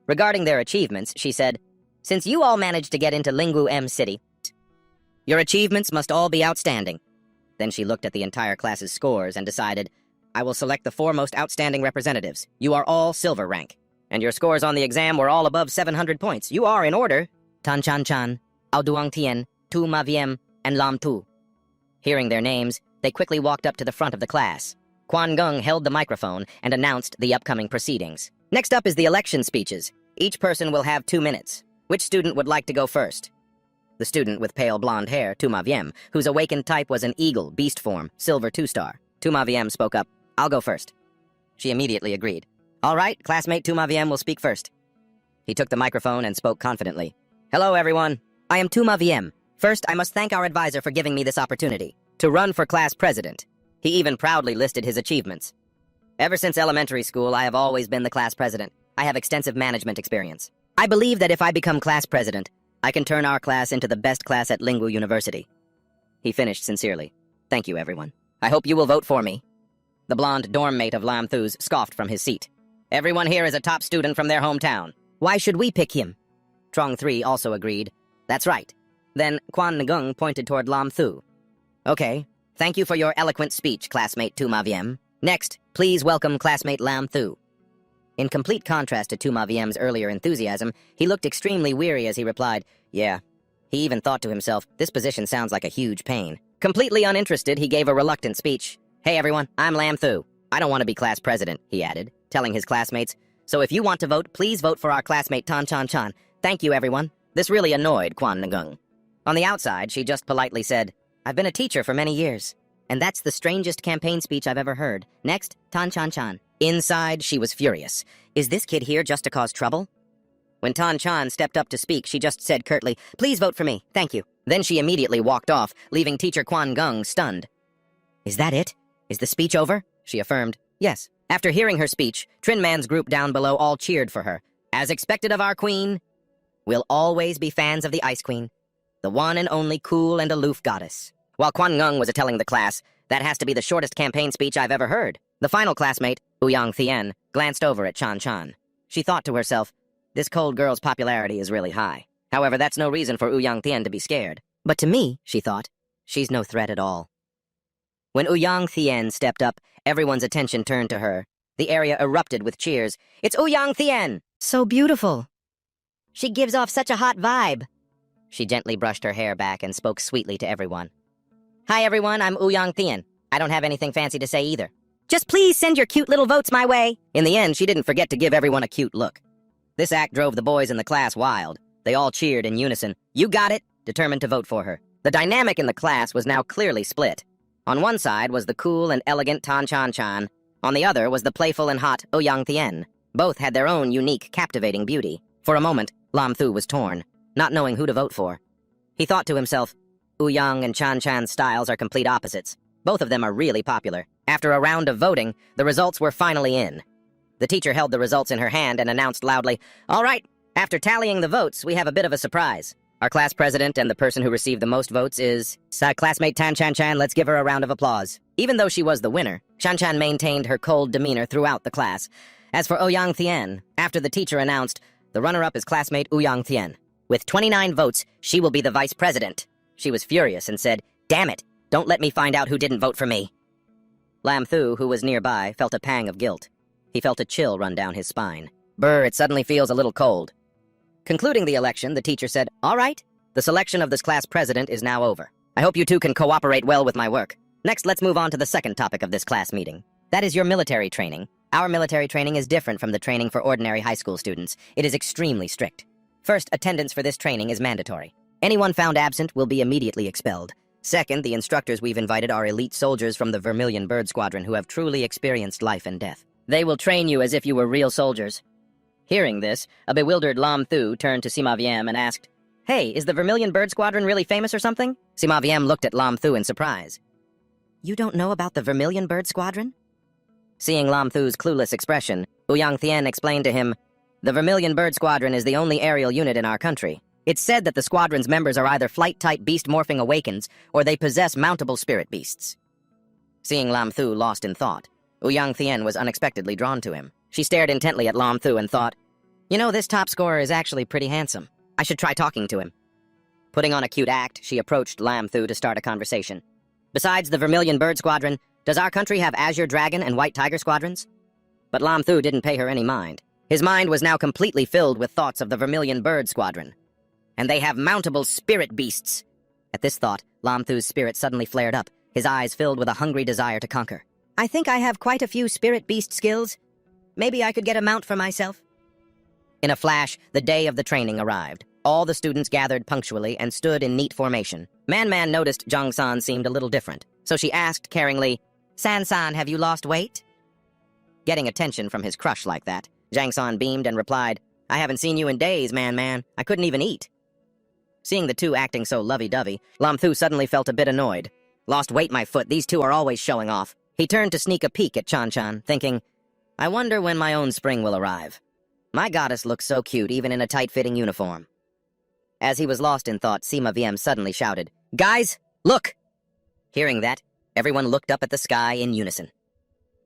Regarding their achievements, she said, Since you all managed to get into Lingwu M City, your achievements must all be outstanding. Then she looked at the entire class's scores and decided, I will select the 4 most outstanding representatives. You are all silver rank. And your scores on the exam were all above 700 points. You are in order. Tan Chan Chan, Ao Duong Tien, Tu Ma Viem, and Lam Tu. Hearing their names, they quickly walked up to the front of the class. Quan Ngung held the microphone and announced the upcoming proceedings. Next up is the election speeches. Each person will have 2 minutes. Which student would like to go first? The student with pale blonde hair, Tu Ma Viem, whose awakened type was an eagle, beast form, silver 2-star. Tu Ma Viem spoke up. I'll go first. She immediately agreed. All right, classmate Tu Ma Viem will speak first. He took the microphone and spoke confidently. Hello, everyone. I am Tu Ma Viem. First, I must thank our advisor for giving me this opportunity to run for class president. He even proudly listed his achievements. Ever since elementary school, I have always been the class president. I have extensive management experience. I believe that if I become class president, I can turn our class into the best class at Lingwu University. He finished sincerely. Thank you, everyone. I hope you will vote for me. The blonde dorm mate of Lam Thu's scoffed from his seat. Everyone here is a top student from their hometown. Why should we pick him? Truong 3 also agreed. That's right. Then Quan Ngung pointed toward Lam Thu. Okay, thank you for your eloquent speech, classmate Tu Ma Wiem. Next, please welcome classmate Lam Thu. In complete contrast to Tu Ma Viem's earlier enthusiasm, he looked extremely weary as he replied, yeah. He even thought to himself, this position sounds like a huge pain. Completely uninterested, he gave a reluctant speech. Hey everyone, I'm Lam Thu. I don't want to be class president, he added, telling his classmates. So if you want to vote, please vote for our classmate Tan Chan Chan. Thank you, everyone. This really annoyed Kwan Ngung. On the outside, she just politely said, I've been a teacher for many years, and that's the strangest campaign speech I've ever heard. Next, Tan Chan Chan. Inside, she was furious. Is this kid here just to cause trouble? When Tan Chan stepped up to speak, she just said curtly, please vote for me, thank you. Then she immediately walked off, leaving teacher Kwan Ngung stunned. Is that it? Is the speech over? She affirmed, yes. After hearing her speech, Trin Man's group down below all cheered for her. As expected of our queen, we'll always be fans of the Ice Queen, the one and only cool and aloof goddess. While Kwan Ngung was telling the class, that has to be the shortest campaign speech I've ever heard. The final classmate, Ouyang Thien, glanced over at Chan Chan. She thought to herself, this cold girl's popularity is really high. However, that's no reason for Ouyang Thien to be scared. But to me, she thought, she's no threat at all. When Ouyang Thien stepped up, everyone's attention turned to her. The area erupted with cheers. It's Ouyang Thien! So beautiful. She gives off such a hot vibe. She gently brushed her hair back and spoke sweetly to everyone. Hi everyone, I'm Ouyang Thien. I don't have anything fancy to say either. Just please send your cute little votes my way. In the end, she didn't forget to give everyone a cute look. This act drove the boys in the class wild. They all cheered in unison. You got it, determined to vote for her. The dynamic in the class was now clearly split. On one side was the cool and elegant Tan Chan Chan. On the other was the playful and hot Ouyang Thien. Both had their own unique, captivating beauty. For a moment, Lam Thu was torn, not knowing who to vote for. He thought to himself, Ouyang and Chan Chan's styles are complete opposites. Both of them are really popular. After a round of voting, the results were finally in. The teacher held the results in her hand and announced loudly, all right, after tallying the votes, we have a bit of a surprise. Our class president and the person who received the most votes is classmate Tan Chan Chan. Let's give her a round of applause. Even though she was the winner, Chan Chan maintained her cold demeanor throughout the class. As for Ouyang Thien, after the teacher announced, the runner-up is classmate Ouyang Thien. With 29 votes, she will be the vice president. She was furious and said, damn it, don't let me find out who didn't vote for me. Lam Thu, who was nearby, felt a pang of guilt. He felt a chill run down his spine. Brr, it suddenly feels a little cold. Concluding the election, the teacher said, all right, the selection of this class president is now over. I hope you two can cooperate well with my work. Next, let's move on to the second topic of this class meeting. That is your military training. Our military training is different from the training for ordinary high school students. It is extremely strict. First, attendance for this training is mandatory. Anyone found absent will be immediately expelled. Second, the instructors we've invited are elite soldiers from the Vermilion Bird Squadron who have truly experienced life and death. They will train you as if you were real soldiers. Hearing this, a bewildered Lam Thu turned to Sima Wiem and asked, hey, is the Vermilion Bird Squadron really famous or something? Sima Wiem looked at Lam Thu in surprise. You don't know about the Vermilion Bird Squadron? Seeing Lam Thu's clueless expression, Ouyang Thien explained to him, the Vermilion Bird Squadron is the only aerial unit in our country. It's said that the squadron's members are either flight-type beast-morphing awakens, or they possess mountable spirit beasts. Seeing Lam Thu lost in thought, Ouyang Thien was unexpectedly drawn to him. She stared intently at Lam Thu and thought, you know, this top scorer is actually pretty handsome. I should try talking to him. Putting on a cute act, she approached Lam Thu to start a conversation. Besides the Vermilion Bird Squadron, does our country have Azure Dragon and White Tiger Squadrons? But Lam Thu didn't pay her any mind. His mind was now completely filled with thoughts of the Vermilion Bird Squadron. And they have mountable spirit beasts. At this thought, Lam Thu's spirit suddenly flared up, his eyes filled with a hungry desire to conquer. I think I have quite a few spirit beast skills. Maybe I could get a mount for myself. In a flash, the day of the training arrived. All the students gathered punctually and stood in neat formation. Man noticed Jung San seemed a little different, so she asked caringly, San-san, have you lost weight? Getting attention from his crush like that, Jang San beamed and replied, I haven't seen you in days, man. I couldn't even eat. Seeing the two acting so lovey-dovey, Lam Thu suddenly felt a bit annoyed. Lost weight, my foot, these two are always showing off. He turned to sneak a peek at Chan Chan, thinking, I wonder when my own spring will arrive. My goddess looks so cute even in a tight-fitting uniform. As he was lost in thought, Sima Wiem suddenly shouted, Guys, look! Hearing that, everyone looked up at the sky in unison.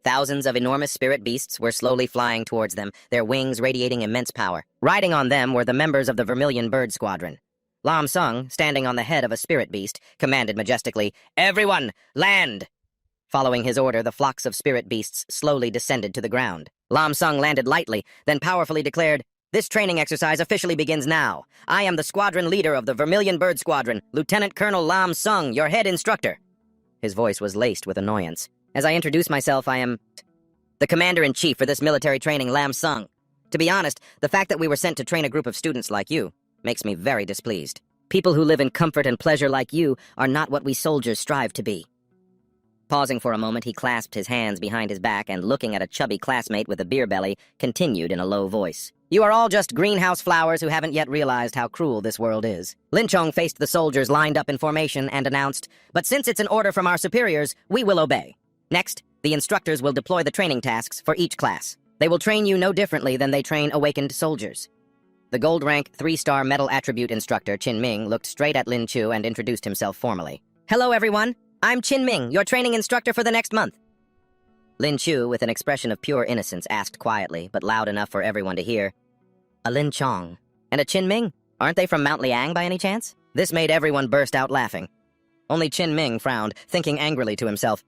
Thousands of enormous spirit beasts were slowly flying towards them, their wings radiating immense power. Riding on them were the members of the Vermilion Bird Squadron. Lam Sung, standing on the head of a spirit beast, commanded majestically, "Everyone, land!" Following his order, the flocks of spirit beasts slowly descended to the ground. Lam Sung landed lightly, then powerfully declared, "This training exercise officially begins now. I am the squadron leader of the Vermilion Bird Squadron, Lieutenant Colonel Lam Sung, your head instructor." His voice was laced with annoyance. "As I introduce myself, I am the commander-in-chief for this military training, Lam Sung. To be honest, the fact that we were sent to train a group of students like you makes me very displeased. People who live in comfort and pleasure like you are not what we soldiers strive to be." Pausing for a moment, he clasped his hands behind his back and, looking at a chubby classmate with a beer belly, continued in a low voice. "You are all just greenhouse flowers who haven't yet realized how cruel this world is." Lin Chong faced the soldiers lined up in formation and announced, "But since it's an order from our superiors, we will obey. Next, the instructors will deploy the training tasks for each class. They will train you no differently than they train awakened soldiers." The gold-rank 3-star metal attribute instructor, Qin Ming, looked straight at Lin Chu and introduced himself formally. "Hello, everyone. I'm Qin Ming, your training instructor for the next month." Lin Chu, with an expression of pure innocence, asked quietly, but loud enough for everyone to hear, "A Lin Chong and a Qin Ming? Aren't they from Mount Liang by any chance?" This made everyone burst out laughing. Only Qin Ming frowned, thinking angrily to himself,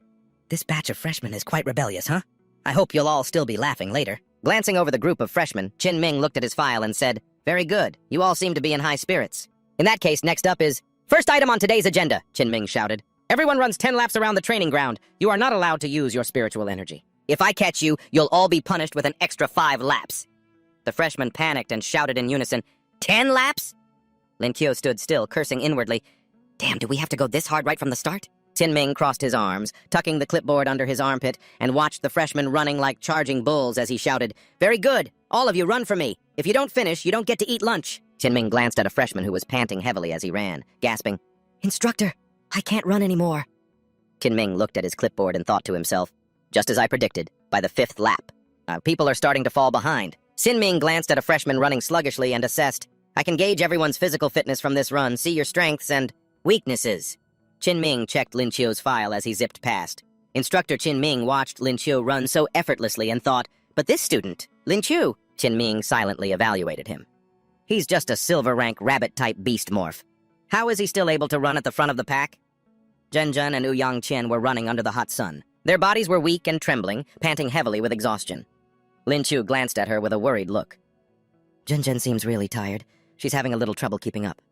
"This batch of freshmen is quite rebellious, huh? I hope you'll all still be laughing later." Glancing over the group of freshmen, Qin Ming looked at his file and said, "Very good. You all seem to be in high spirits. In that case, next up is..." "First item on today's agenda," Qin Ming shouted. "Everyone runs 10 laps around the training ground. You are not allowed to use your spiritual energy. If I catch you, you'll all be punished with an extra 5 laps. The freshmen panicked and shouted in unison, "10 laps?" Lin Kyo stood still, cursing inwardly. "Damn, do we have to go this hard right from the start?" Qin Ming crossed his arms, tucking the clipboard under his armpit, and watched the freshmen running like charging bulls as he shouted, "Very good! All of you run for me! If you don't finish, you don't get to eat lunch!" Qin Ming glanced at a freshman who was panting heavily as he ran, gasping, "Instructor, I can't run anymore." Qin Ming looked at his clipboard and thought to himself, "Just as I predicted, by the 5th lap. People are starting to fall behind." Qin Ming glanced at a freshman running sluggishly and assessed, "I can gauge everyone's physical fitness from this run, see your strengths and weaknesses." Qin Ming checked Lin Chio's file as he zipped past. Instructor Qin Ming watched Lin Chio run so effortlessly and thought, "But this student, Lin Chu," Qin Ming silently evaluated him. "He's just a silver-rank rabbit-type beast morph. How is he still able to run at the front of the pack?" Zhenzhen and Ouyang Qian were running under the hot sun. Their bodies were weak and trembling, panting heavily with exhaustion. Lin Chu glanced at her with a worried look. "Zhenzhen seems really tired. She's having a little trouble keeping up."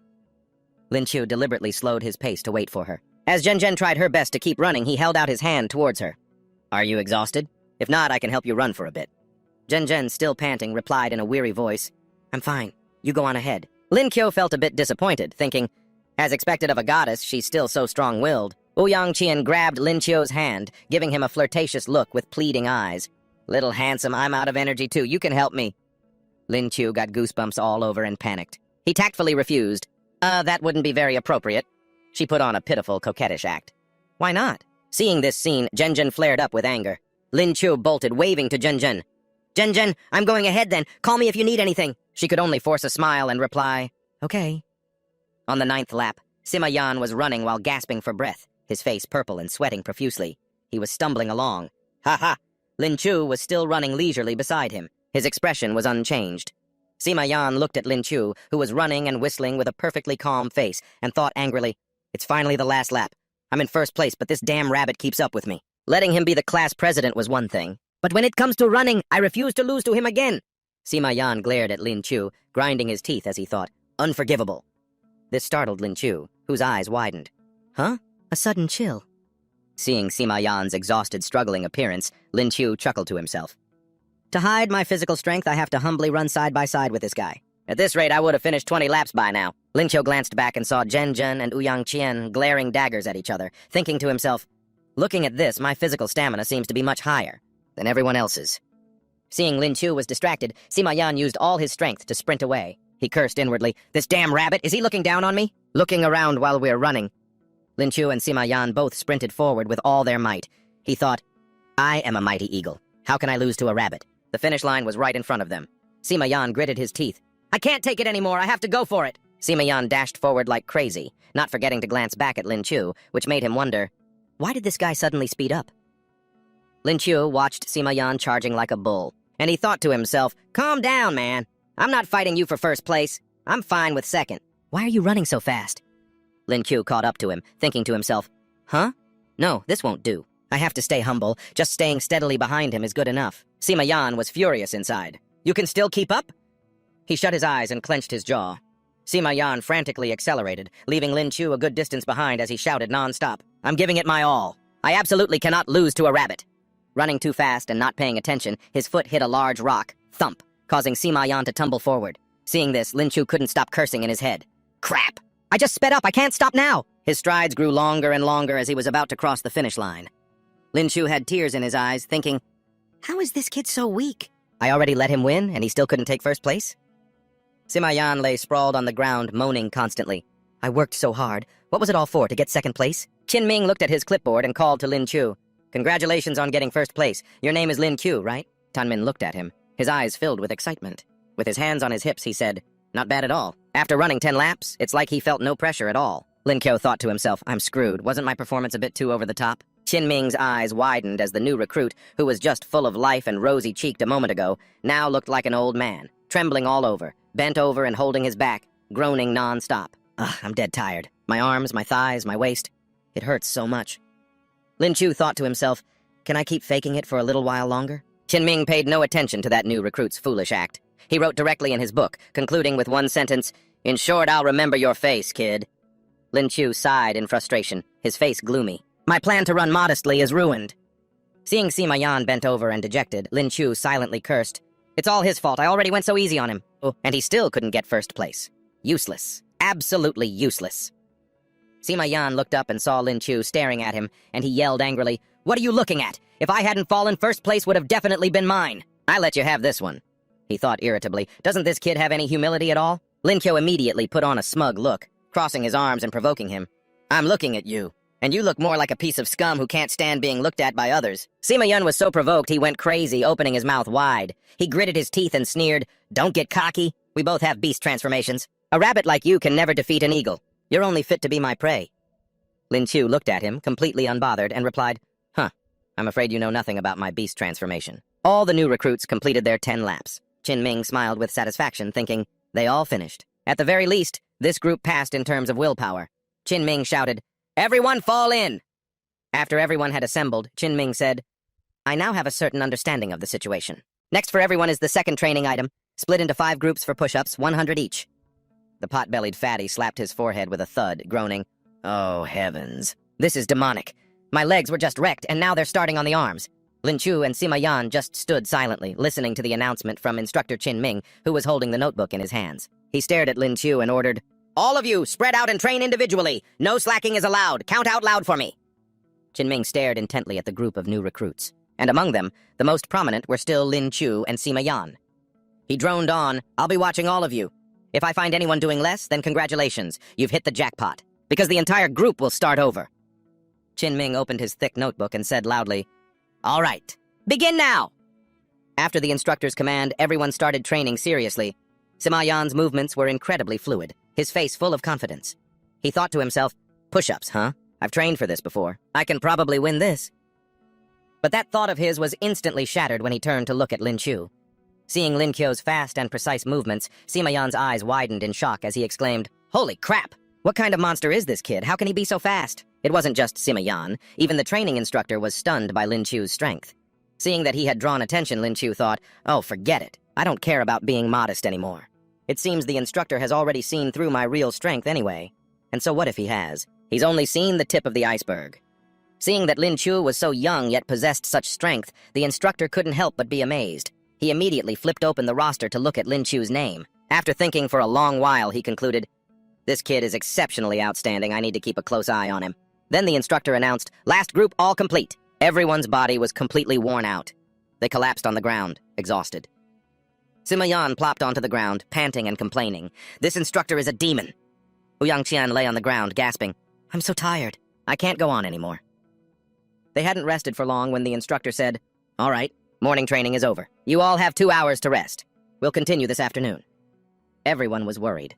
Lin Chu deliberately slowed his pace to wait for her. As Zhenzhen tried her best to keep running, he held out his hand towards her. "Are you exhausted? If not, I can help you run for a bit." Zhenzhen, still panting, replied in a weary voice, "I'm fine. You go on ahead." Lin Kyo felt a bit disappointed, thinking, as expected of a goddess, she's still so strong-willed. Ouyang Qian grabbed Lin Kyo's hand, giving him a flirtatious look with pleading eyes. "Little handsome, I'm out of energy too. You can help me." Lin Chu got goosebumps all over and panicked. He tactfully refused. That wouldn't be very appropriate." She put on a pitiful, coquettish act. "Why not?" Seeing this scene, Zhenzhen flared up with anger. Lin Chu bolted, waving to Zhenzhen. "Zhenzhen, I'm going ahead then. Call me if you need anything." She could only force a smile and reply, "Okay." On the 9th lap, Sima Yan was running while gasping for breath, his face purple and sweating profusely. He was stumbling along. "Ha ha!" Lin Chu was still running leisurely beside him. His expression was unchanged. Sima Yan looked at Lin Chu, who was running and whistling with a perfectly calm face, and thought angrily, "It's finally the last lap. I'm in first place, but this damn rabbit keeps up with me." Letting him be the class president was one thing, but when it comes to running, I refuse to lose to him again. Sima Yan glared at Lin Chu, grinding his teeth as he thought, "Unforgivable." This startled Lin Chu, whose eyes widened. "Huh?" A sudden chill. Seeing Sima Yan's exhausted, struggling appearance, Lin Chu chuckled to himself. "To hide my physical strength, I have to humbly run side by side with this guy. At this rate, I would have finished 20 laps by now." Lin Chu glanced back and saw Zhenzhen and Ouyang Qian glaring daggers at each other, thinking to himself, "Looking at this, my physical stamina seems to be much higher than everyone else's." Seeing Lin Chu was distracted, Sima Yan used all his strength to sprint away. He cursed inwardly, "This damn rabbit, is he looking down on me?" Looking around while we're running, Lin Chu and Sima Yan both sprinted forward with all their might. He thought, "I am a mighty eagle. How can I lose to a rabbit?" The finish line was right in front of them. Sima Yan gritted his teeth. "I can't take it anymore. I have to go for it." Sima Yan dashed forward like crazy, not forgetting to glance back at Lin Chu, which made him wonder, why did this guy suddenly speed up? Lin Chu watched Sima Yan charging like a bull, and he thought to himself, "Calm down, man. I'm not fighting you for first place. I'm fine with second. Why are you running so fast? Lin Qiu caught up to him, thinking to himself, huh? No, this won't do. I have to stay humble. Just staying steadily behind him is good enough. Sima Yan was furious inside. You can still keep up? He shut his eyes and clenched his jaw. Sima Yan frantically accelerated, leaving Lin Qiu a good distance behind as he shouted nonstop, I'm giving it my all. I absolutely cannot lose to a rabbit. Running too fast and not paying attention, his foot hit a large rock, thump, causing Sima Yan to tumble forward. Seeing this, Lin Qiu couldn't stop cursing in his head. Crap! I just sped up, I can't stop now! His strides grew longer and longer as he was about to cross the finish line. Lin Qiu had tears in his eyes, thinking, how is this kid so weak? I already let him win, and he still couldn't take first place? Sima Yan lay sprawled on the ground, moaning constantly. I worked so hard. What was it all for, to get second place? Qin Ming looked at his clipboard and called to Lin Qiu. Congratulations on getting first place. Your name is Lin Qiu, right? Tanmin looked at him, his eyes filled with excitement. With his hands on his hips, he said, not bad at all. After running 10 laps, it's like he felt no pressure at all. Lin Qiu thought to himself, I'm screwed. Wasn't my performance a bit too over the top? Qin Ming's eyes widened as the new recruit, who was just full of life and rosy-cheeked a moment ago, now looked like an old man, trembling all over, bent over and holding his back, groaning non-stop. Ugh, I'm dead tired. My arms, my thighs, my waist. It hurts so much. Lin Qiu thought to himself, can I keep faking it for a little while longer? Qin Ming paid no attention to that new recruit's foolish act. He wrote directly in his book, concluding with one sentence, in short, I'll remember your face, kid. Lin Qiu sighed in frustration, his face gloomy. My plan to run modestly is ruined. Seeing Sima Yan bent over and dejected, Lin Qiu silently cursed. It's all his fault. I already went so easy on him. Oh, and he still couldn't get first place. Useless. Absolutely useless. Sima Yan looked up and saw Lin Qiu staring at him, and he yelled angrily, What are you looking at? If I hadn't fallen, first place would have definitely been mine. I let you have this one. He thought irritably, doesn't this kid have any humility at all? Lin Qiu immediately put on a smug look, crossing his arms and provoking him. I'm looking at you. And you look more like a piece of scum who can't stand being looked at by others. Sima Yun was so provoked he went crazy, opening his mouth wide. He gritted his teeth and sneered, Don't get cocky. We both have beast transformations. A rabbit like you can never defeat an eagle. You're only fit to be my prey. Lin Qiu looked at him, completely unbothered, and replied, Huh, I'm afraid you know nothing about my beast transformation. All the new recruits completed their 10 laps. Qin Ming smiled with satisfaction, thinking, They all finished. At the very least, this group passed in terms of willpower. Qin Ming shouted, Everyone fall in! After everyone had assembled, Qin Ming said, I now have a certain understanding of the situation. Next for everyone is the second training item, split into 5 groups for push-ups, 100 each. The pot-bellied fatty slapped his forehead with a thud, groaning, Oh, heavens. This is demonic. My legs were just wrecked, and now they're starting on the arms. Lin Qiu and Sima Yan just stood silently, listening to the announcement from Instructor Qin Ming, who was holding the notebook in his hands. He stared at Lin Qiu and ordered, All of you, spread out and train individually. No slacking is allowed. Count out loud for me. Qin Ming stared intently at the group of new recruits, and among them, the most prominent were still Lin Qiu and Sima Yan. He droned on, I'll be watching all of you. If I find anyone doing less, then congratulations. You've hit the jackpot, because the entire group will start over. Qin Ming opened his thick notebook and said loudly, All right, begin now! After the instructor's command, everyone started training seriously. Sima Yan's movements were incredibly fluid, his face full of confidence. He thought to himself, Push-ups, huh? I've trained for this before. I can probably win this. But that thought of his was instantly shattered when he turned to look at Lin Qiu. Seeing Lin Qiu's fast and precise movements, Sima Yan's eyes widened in shock as he exclaimed, Holy crap! What kind of monster is this kid? How can he be so fast? It wasn't just Sima Yan. Even the training instructor was stunned by Lin Qiu's strength. Seeing that he had drawn attention, Lin Qiu thought, Oh, forget it. I don't care about being modest anymore. It seems the instructor has already seen through my real strength anyway. And so what if he has? He's only seen the tip of the iceberg. Seeing that Lin Qiu was so young yet possessed such strength, the instructor couldn't help but be amazed. He immediately flipped open the roster to look at Lin Qiu's name. After thinking for a long while, he concluded, This kid is exceptionally outstanding. I need to keep a close eye on him. Then the instructor announced, Last group all complete. Everyone's body was completely worn out. They collapsed on the ground, exhausted. Sima Yan plopped onto the ground, panting and complaining. This instructor is a demon. Ouyang Qian lay on the ground, gasping. I'm so tired. I can't go on anymore. They hadn't rested for long when the instructor said, All right, morning training is over. You all have 2 hours to rest. We'll continue this afternoon. Everyone was worried.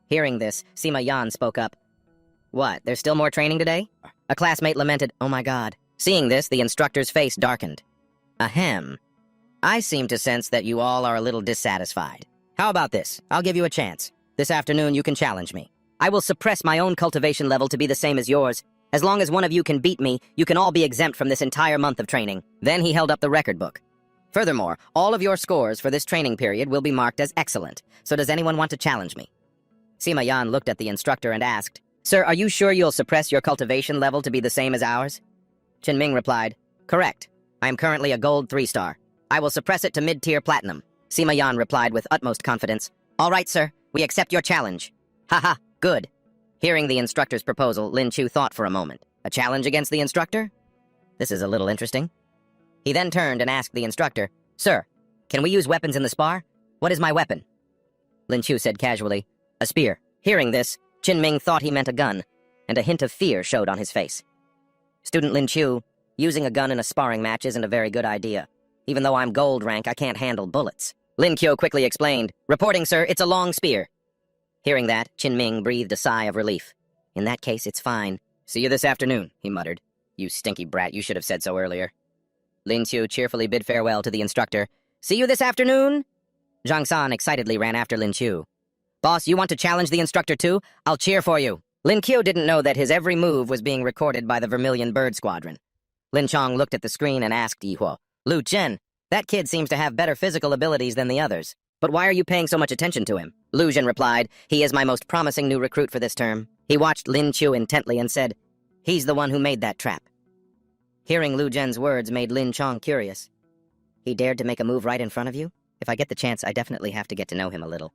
Hearing this, Sima Yan spoke up. What, there's still more training today? A classmate lamented, Oh my God. Seeing this, the instructor's face darkened. Ahem. I seem to sense that you all are a little dissatisfied. How about this? I'll give you a chance. This afternoon you can challenge me. I will suppress my own cultivation level to be the same as yours. As long as one of you can beat me, you can all be exempt from this entire month of training. Then he held up the record book. Furthermore, all of your scores for this training period will be marked as excellent. So does anyone want to challenge me? Sima Yan looked at the instructor and asked, Sir, are you sure you'll suppress your cultivation level to be the same as ours? Qin Ming replied, Correct. I am currently a gold 3-star. I will suppress it to mid-tier platinum. Sima Yan replied with utmost confidence, All right, sir. We accept your challenge. Haha, good. Hearing the instructor's proposal, Lin Chu thought for a moment. A challenge against the instructor? This is a little interesting. He then turned and asked the instructor, Sir, can we use weapons in the spar? What is my weapon? Lin Chu said casually, A spear. Hearing this, Qin Ming thought he meant a gun, and a hint of fear showed on his face. Student Lin Chu, using a gun in a sparring match isn't a very good idea. Even though I'm gold rank, I can't handle bullets. Lin Kyo quickly explained, Reporting, sir, it's a long spear. Hearing that, Qin Ming breathed a sigh of relief. In that case, it's fine. See you this afternoon, he muttered. You stinky brat, you should have said so earlier. Lin Qiu cheerfully bid farewell to the instructor. See you this afternoon? Zhang San excitedly ran after Lin Qiu. Boss, you want to challenge the instructor too? I'll cheer for you. Lin Qiu didn't know that his every move was being recorded by the Vermilion Bird Squadron. Lin Chong looked at the screen and asked Yihuo, Lu Chen, that kid seems to have better physical abilities than the others. But why are you paying so much attention to him? Lu Zhen replied, He is my most promising new recruit for this term. He watched Lin Qiu intently and said, He's the one who made that trap. Hearing Lu Zhen's words made Lin Chong curious. He dared to make a move right in front of you? If I get the chance, I definitely have to get to know him a little.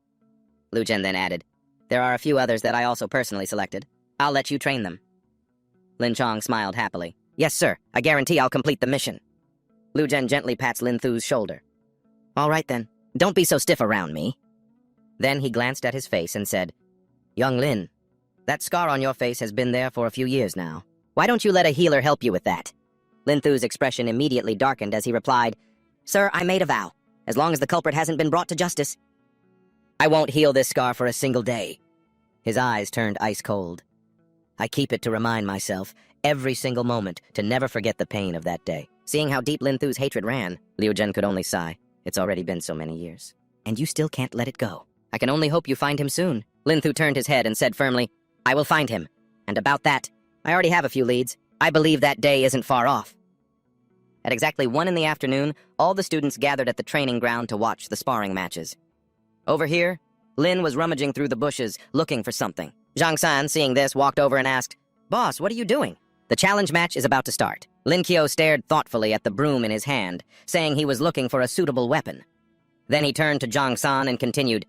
Lu Zhen then added, There are a few others that I also personally selected. I'll let you train them. Lin Chong smiled happily. Yes, sir. I guarantee I'll complete the mission. Lu Zhen gently pats Lin Thu's shoulder. All right then. Don't be so stiff around me. Then he glanced at his face and said, Young Lin, that scar on your face has been there for a few years now. Why don't you let a healer help you with that? Lin Thu's expression immediately darkened as he replied, Sir, I made a vow. As long as the culprit hasn't been brought to justice, I won't heal this scar for a single day. His eyes turned ice cold. I keep it to remind myself, every single moment, to never forget the pain of that day. Seeing how deep Lin Thu's hatred ran, Liu Zhen could only sigh. It's already been so many years. And you still can't let it go. I can only hope you find him soon. Lin Thu turned his head and said firmly, I will find him. And about that, I already have a few leads. I believe that day isn't far off. At exactly 1 in the afternoon, all the students gathered at the training ground to watch the sparring matches. Over here, Lin was rummaging through the bushes, looking for something. Zhang San, seeing this, walked over and asked, Boss, what are you doing? The challenge match is about to start. Lin Qiu stared thoughtfully at the broom in his hand, saying he was looking for a suitable weapon. Then he turned to Zhang San and continued,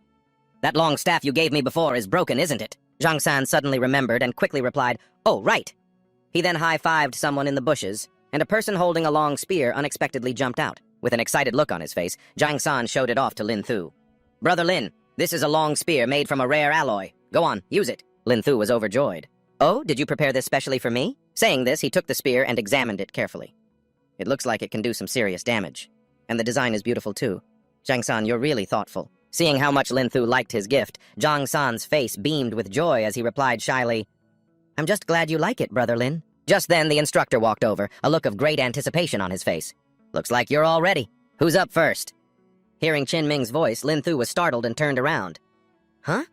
That long staff you gave me before is broken, isn't it? Zhang San suddenly remembered and quickly replied, Oh, right. He then high-fived someone in the bushes, and a person holding a long spear unexpectedly jumped out. With an excited look on his face, Zhang San showed it off to Lin Thu. Brother Lin, this is a long spear made from a rare alloy. Go on, use it. Lin Thu was overjoyed. Oh, did you prepare this specially for me? Saying this, he took the spear and examined it carefully. It looks like it can do some serious damage. And the design is beautiful too. Zhang San, you're really thoughtful. Seeing how much Lin Thu liked his gift, Zhang San's face beamed with joy as he replied shyly, I'm just glad you like it, Brother Lin. Just then, the instructor walked over, a look of great anticipation on his face. Looks like you're all ready. Who's up first? Hearing Qin Ming's voice, Lin Thu was startled and turned around. Huh?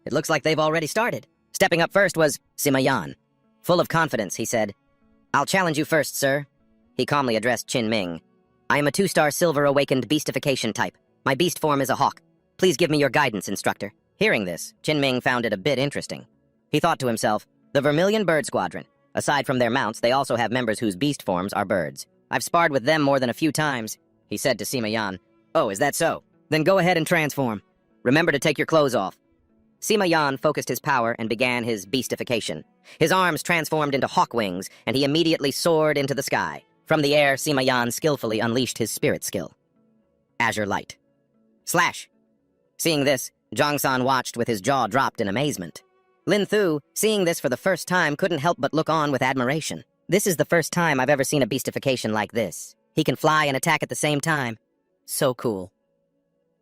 It looks like they've already started. Stepping up first was Sima Yan. Full of confidence, he said, I'll challenge you first, sir. He calmly addressed Qin Ming. I am a 2-star silver awakened beastification type. My beast form is a hawk. Please give me your guidance, instructor. Hearing this, Qin Ming found it a bit interesting. He thought to himself, the Vermilion Bird Squadron. Aside from their mounts, they also have members whose beast forms are birds. I've sparred with them more than a few times, he said to Sima Yan. Oh, is that so? Then go ahead and transform. Remember to take your clothes off. Sima Yan focused his power and began his beastification. His arms transformed into hawk wings, and he immediately soared into the sky. From the air, Sima Yan skillfully unleashed his spirit skill. Azure Light. Slash! Seeing this, Zhang San watched with his jaw dropped in amazement. Lin Thu, seeing this for the first time, couldn't help but look on with admiration. This is the first time I've ever seen a beastification like this. He can fly and attack at the same time. So cool.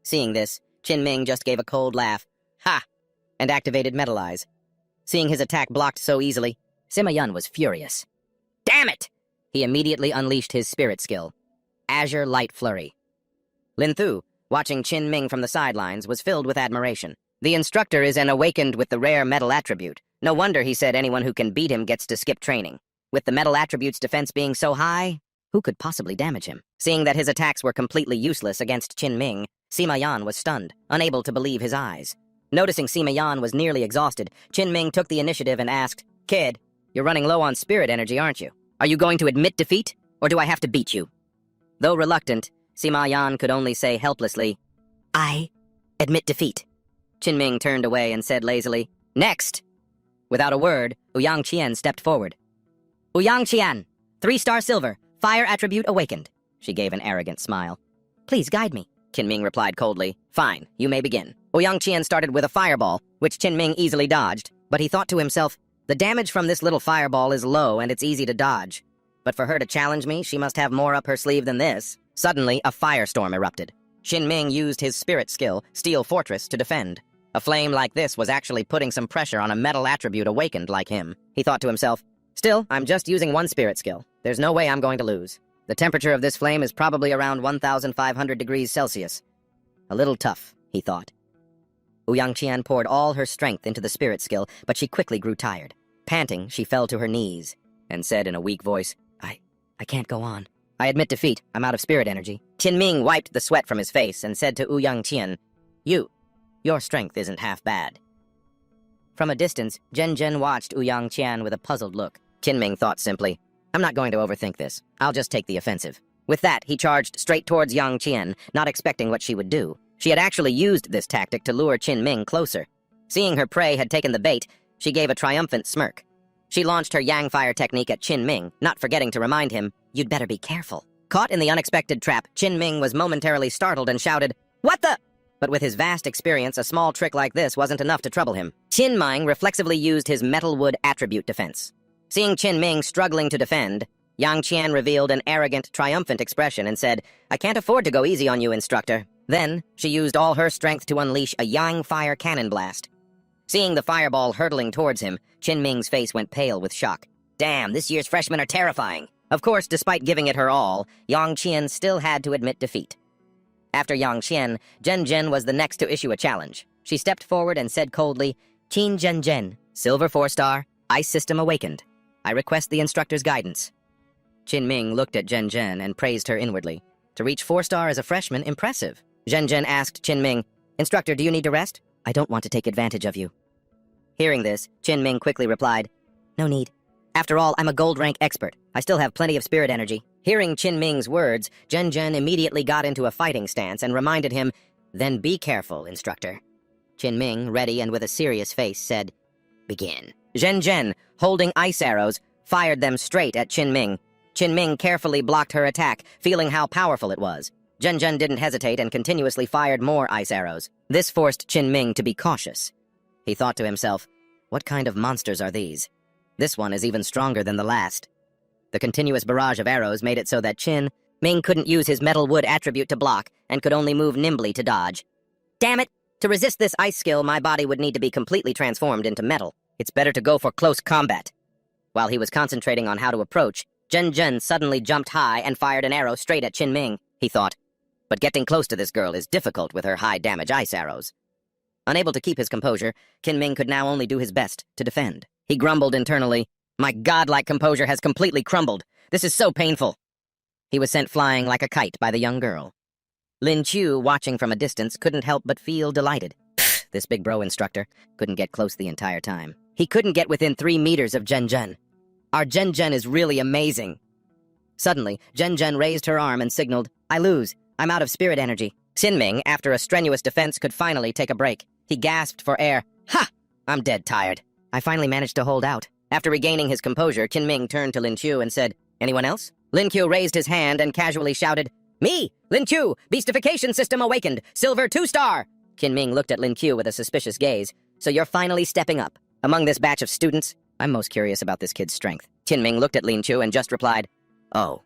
Seeing this, Qin Ming just gave a cold laugh. Ha! And activated Metal Eyes. Seeing his attack blocked so easily, Sima Yan was furious. Damn it! He immediately unleashed his spirit skill. Azure Light Flurry. Lin Thu, watching Qin Ming from the sidelines, was filled with admiration. The instructor is an awakened with the rare metal attribute. No wonder he said anyone who can beat him gets to skip training. With the metal attribute's defense being so high, who could possibly damage him? Seeing that his attacks were completely useless against Qin Ming, Sima Yan was stunned, unable to believe his eyes. Noticing Sima Yan was nearly exhausted, Qin Ming took the initiative and asked, "Kid, you're running low on spirit energy, aren't you? Are you going to admit defeat, or do I have to beat you?" Though reluctant, Sima Yan could only say helplessly, "I admit defeat." Qin Ming turned away and said lazily, "Next!" Without a word, Ouyang Qian stepped forward. "Ouyang Qian, 3-star silver, fire attribute awakened." She gave an arrogant smile. "Please guide me." Qin Ming replied coldly, "Fine, you may begin." Ouyang Qian started with a fireball, which Qin Ming easily dodged, but he thought to himself, the damage from this little fireball is low and it's easy to dodge. But for her to challenge me, she must have more up her sleeve than this. Suddenly, a firestorm erupted. Qin Ming used his spirit skill, Steel Fortress, to defend. A flame like this was actually putting some pressure on a metal attribute awakened like him. He thought to himself, "Still, I'm just using one spirit skill. There's no way I'm going to lose. The temperature of this flame is probably around 1,500 degrees Celsius. A little tough," he thought. Ouyang Qian poured all her strength into the spirit skill, but she quickly grew tired. Panting, she fell to her knees and said in a weak voice, I can't go on. I admit defeat. I'm out of spirit energy." Qin Ming wiped the sweat from his face and said to Ouyang Qian, Your strength isn't half bad." From a distance, Zhen watched Ouyang Qian with a puzzled look. Qin Ming thought simply, "I'm not going to overthink this. I'll just take the offensive." With that, he charged straight towards Yang Qian, not expecting what she would do. She had actually used this tactic to lure Qin Ming closer. Seeing her prey had taken the bait, she gave a triumphant smirk. She launched her Yang Fire technique at Qin Ming, not forgetting to remind him, "You'd better be careful." Caught in the unexpected trap, Qin Ming was momentarily startled and shouted, "What the?" But with his vast experience, a small trick like this wasn't enough to trouble him. Qin Ming reflexively used his metal wood attribute defense. Seeing Qin Ming struggling to defend, Yang Qian revealed an arrogant, triumphant expression and said, "I can't afford to go easy on you, instructor." Then, she used all her strength to unleash a Yang Fire cannon blast. Seeing the fireball hurtling towards him, Qin Ming's face went pale with shock. Damn, this year's freshmen are terrifying. Of course, despite giving it her all, Yang Qian still had to admit defeat. After Yang Qian, Zhen was the next to issue a challenge. She stepped forward and said coldly, "Qin Zhen, silver 4-star, ice system awakened. I request the instructor's guidance." Qin Ming looked at Zhen and praised her inwardly. To reach 4-star as a freshman, impressive. Zhen asked Qin Ming, "Instructor, do you need to rest? I don't want to take advantage of you." Hearing this, Qin Ming quickly replied, "No need. After all, I'm a gold rank expert. I still have plenty of spirit energy." Hearing Qin Ming's words, Zhen immediately got into a fighting stance and reminded him, "Then be careful, instructor." Qin Ming, ready and with a serious face, said, "Begin." Zhen, holding ice arrows, fired them straight at Qin Ming. Qin Ming carefully blocked her attack, feeling how powerful it was. Zhen didn't hesitate and continuously fired more ice arrows. This forced Qin Ming to be cautious. He thought to himself, what kind of monsters are these? This one is even stronger than the last. The continuous barrage of arrows made it so that Qin Ming couldn't use his metal wood attribute to block and could only move nimbly to dodge. Damn it! To resist this ice skill, my body would need to be completely transformed into metal. It's better to go for close combat. While he was concentrating on how to approach, Zhen suddenly jumped high and fired an arrow straight at Qin Ming, he thought. But getting close to this girl is difficult with her high-damage ice arrows. Unable to keep his composure, Qin Ming could now only do his best to defend. He grumbled internally, "My godlike composure has completely crumbled. This is so painful." He was sent flying like a kite by the young girl. Lin Chu, watching from a distance, couldn't help but feel delighted. Pfft, this big bro instructor couldn't get close the entire time. He couldn't get within 3 meters of Zhen. Our Zhen is really amazing. Suddenly, Zhen raised her arm and signaled, "I lose. I'm out of spirit energy." Qin Ming, after a strenuous defense, could finally take a break. He gasped for air. "Ha! I'm dead tired." I finally managed to hold out. After regaining his composure, Qin Ming turned to Lin Chu and said, "Anyone else?" Lin Chu raised his hand and casually shouted, "Me! Lin Chu! Beastification system awakened! Silver 2-star!" Qin Ming looked at Lin Chu with a suspicious gaze. "So you're finally stepping up. Among this batch of students, I'm most curious about this kid's strength." Qin Ming looked at Lin Chu and just replied, "Oh."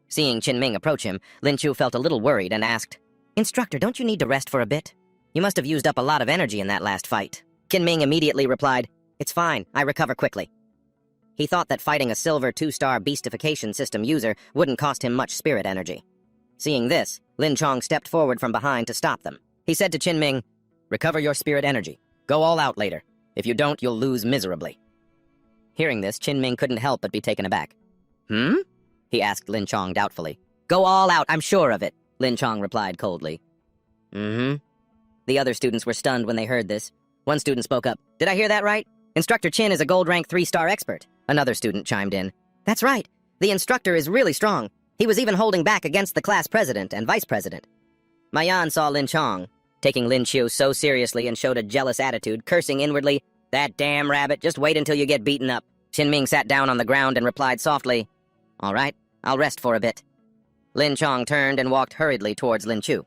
Seeing Qin Ming approach him, Lin Chu felt a little worried and asked, "Instructor, don't you need to rest for a bit? You must have used up a lot of energy in that last fight." Qin Ming immediately replied, "It's fine, I recover quickly." He thought that fighting a silver 2-star beastification system user wouldn't cost him much spirit energy. Seeing this, Lin Chong stepped forward from behind to stop them. He said to Qin Ming, Recover your spirit energy. Go all out later. If you don't, you'll lose miserably. Hearing this, Qin Ming couldn't help but be taken aback. Hmm? He asked Lin Chong doubtfully. Go all out, I'm sure of it, Lin Chong replied coldly. Mm-hmm. The other students were stunned when they heard this. One student spoke up. Did I hear that right? Instructor Qin is a gold rank 3-star expert. Another student chimed in. That's right. The instructor is really strong. He was even holding back against the class president and vice president. Mayan saw Lin Chong, taking Lin Chu so seriously, and showed a jealous attitude, cursing inwardly, That damn rabbit, just wait until you get beaten up. Qin Ming sat down on the ground and replied softly, All right, I'll rest for a bit. Lin Chong turned and walked hurriedly towards Lin Chu.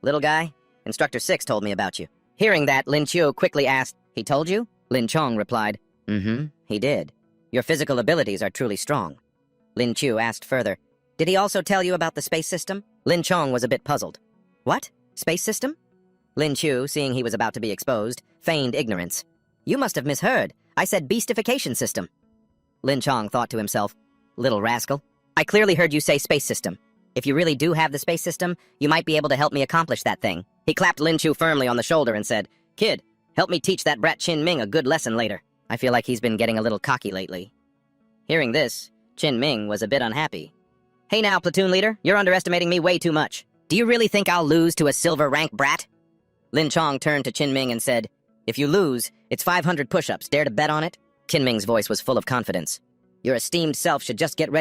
Little guy, Instructor 6 told me about you. Hearing that, Lin Chu quickly asked, He told you? Lin Chong replied, Mm-hmm, he did. Your physical abilities are truly strong. Lin Chu asked further, Did he also tell you about the space system? Lin Chong was a bit puzzled. What? Space system? Lin Chu, seeing he was about to be exposed, feigned ignorance. You must have misheard. I said beastification system. Lin Chong thought to himself, Little rascal, I clearly heard you say space system. If you really do have the space system, you might be able to help me accomplish that thing. He clapped Lin Chu firmly on the shoulder and said, Kid, help me teach that brat Qin Ming a good lesson later. I feel like he's been getting a little cocky lately. Hearing this, Qin Ming was a bit unhappy. Hey now, platoon leader, you're underestimating me way too much. Do you really think I'll lose to a silver rank brat? Lin Chong turned to Qin Ming and said, If you lose, it's 500 push-ups. Dare to bet on it? Qin Ming's voice was full of confidence. Your esteemed self should just get ready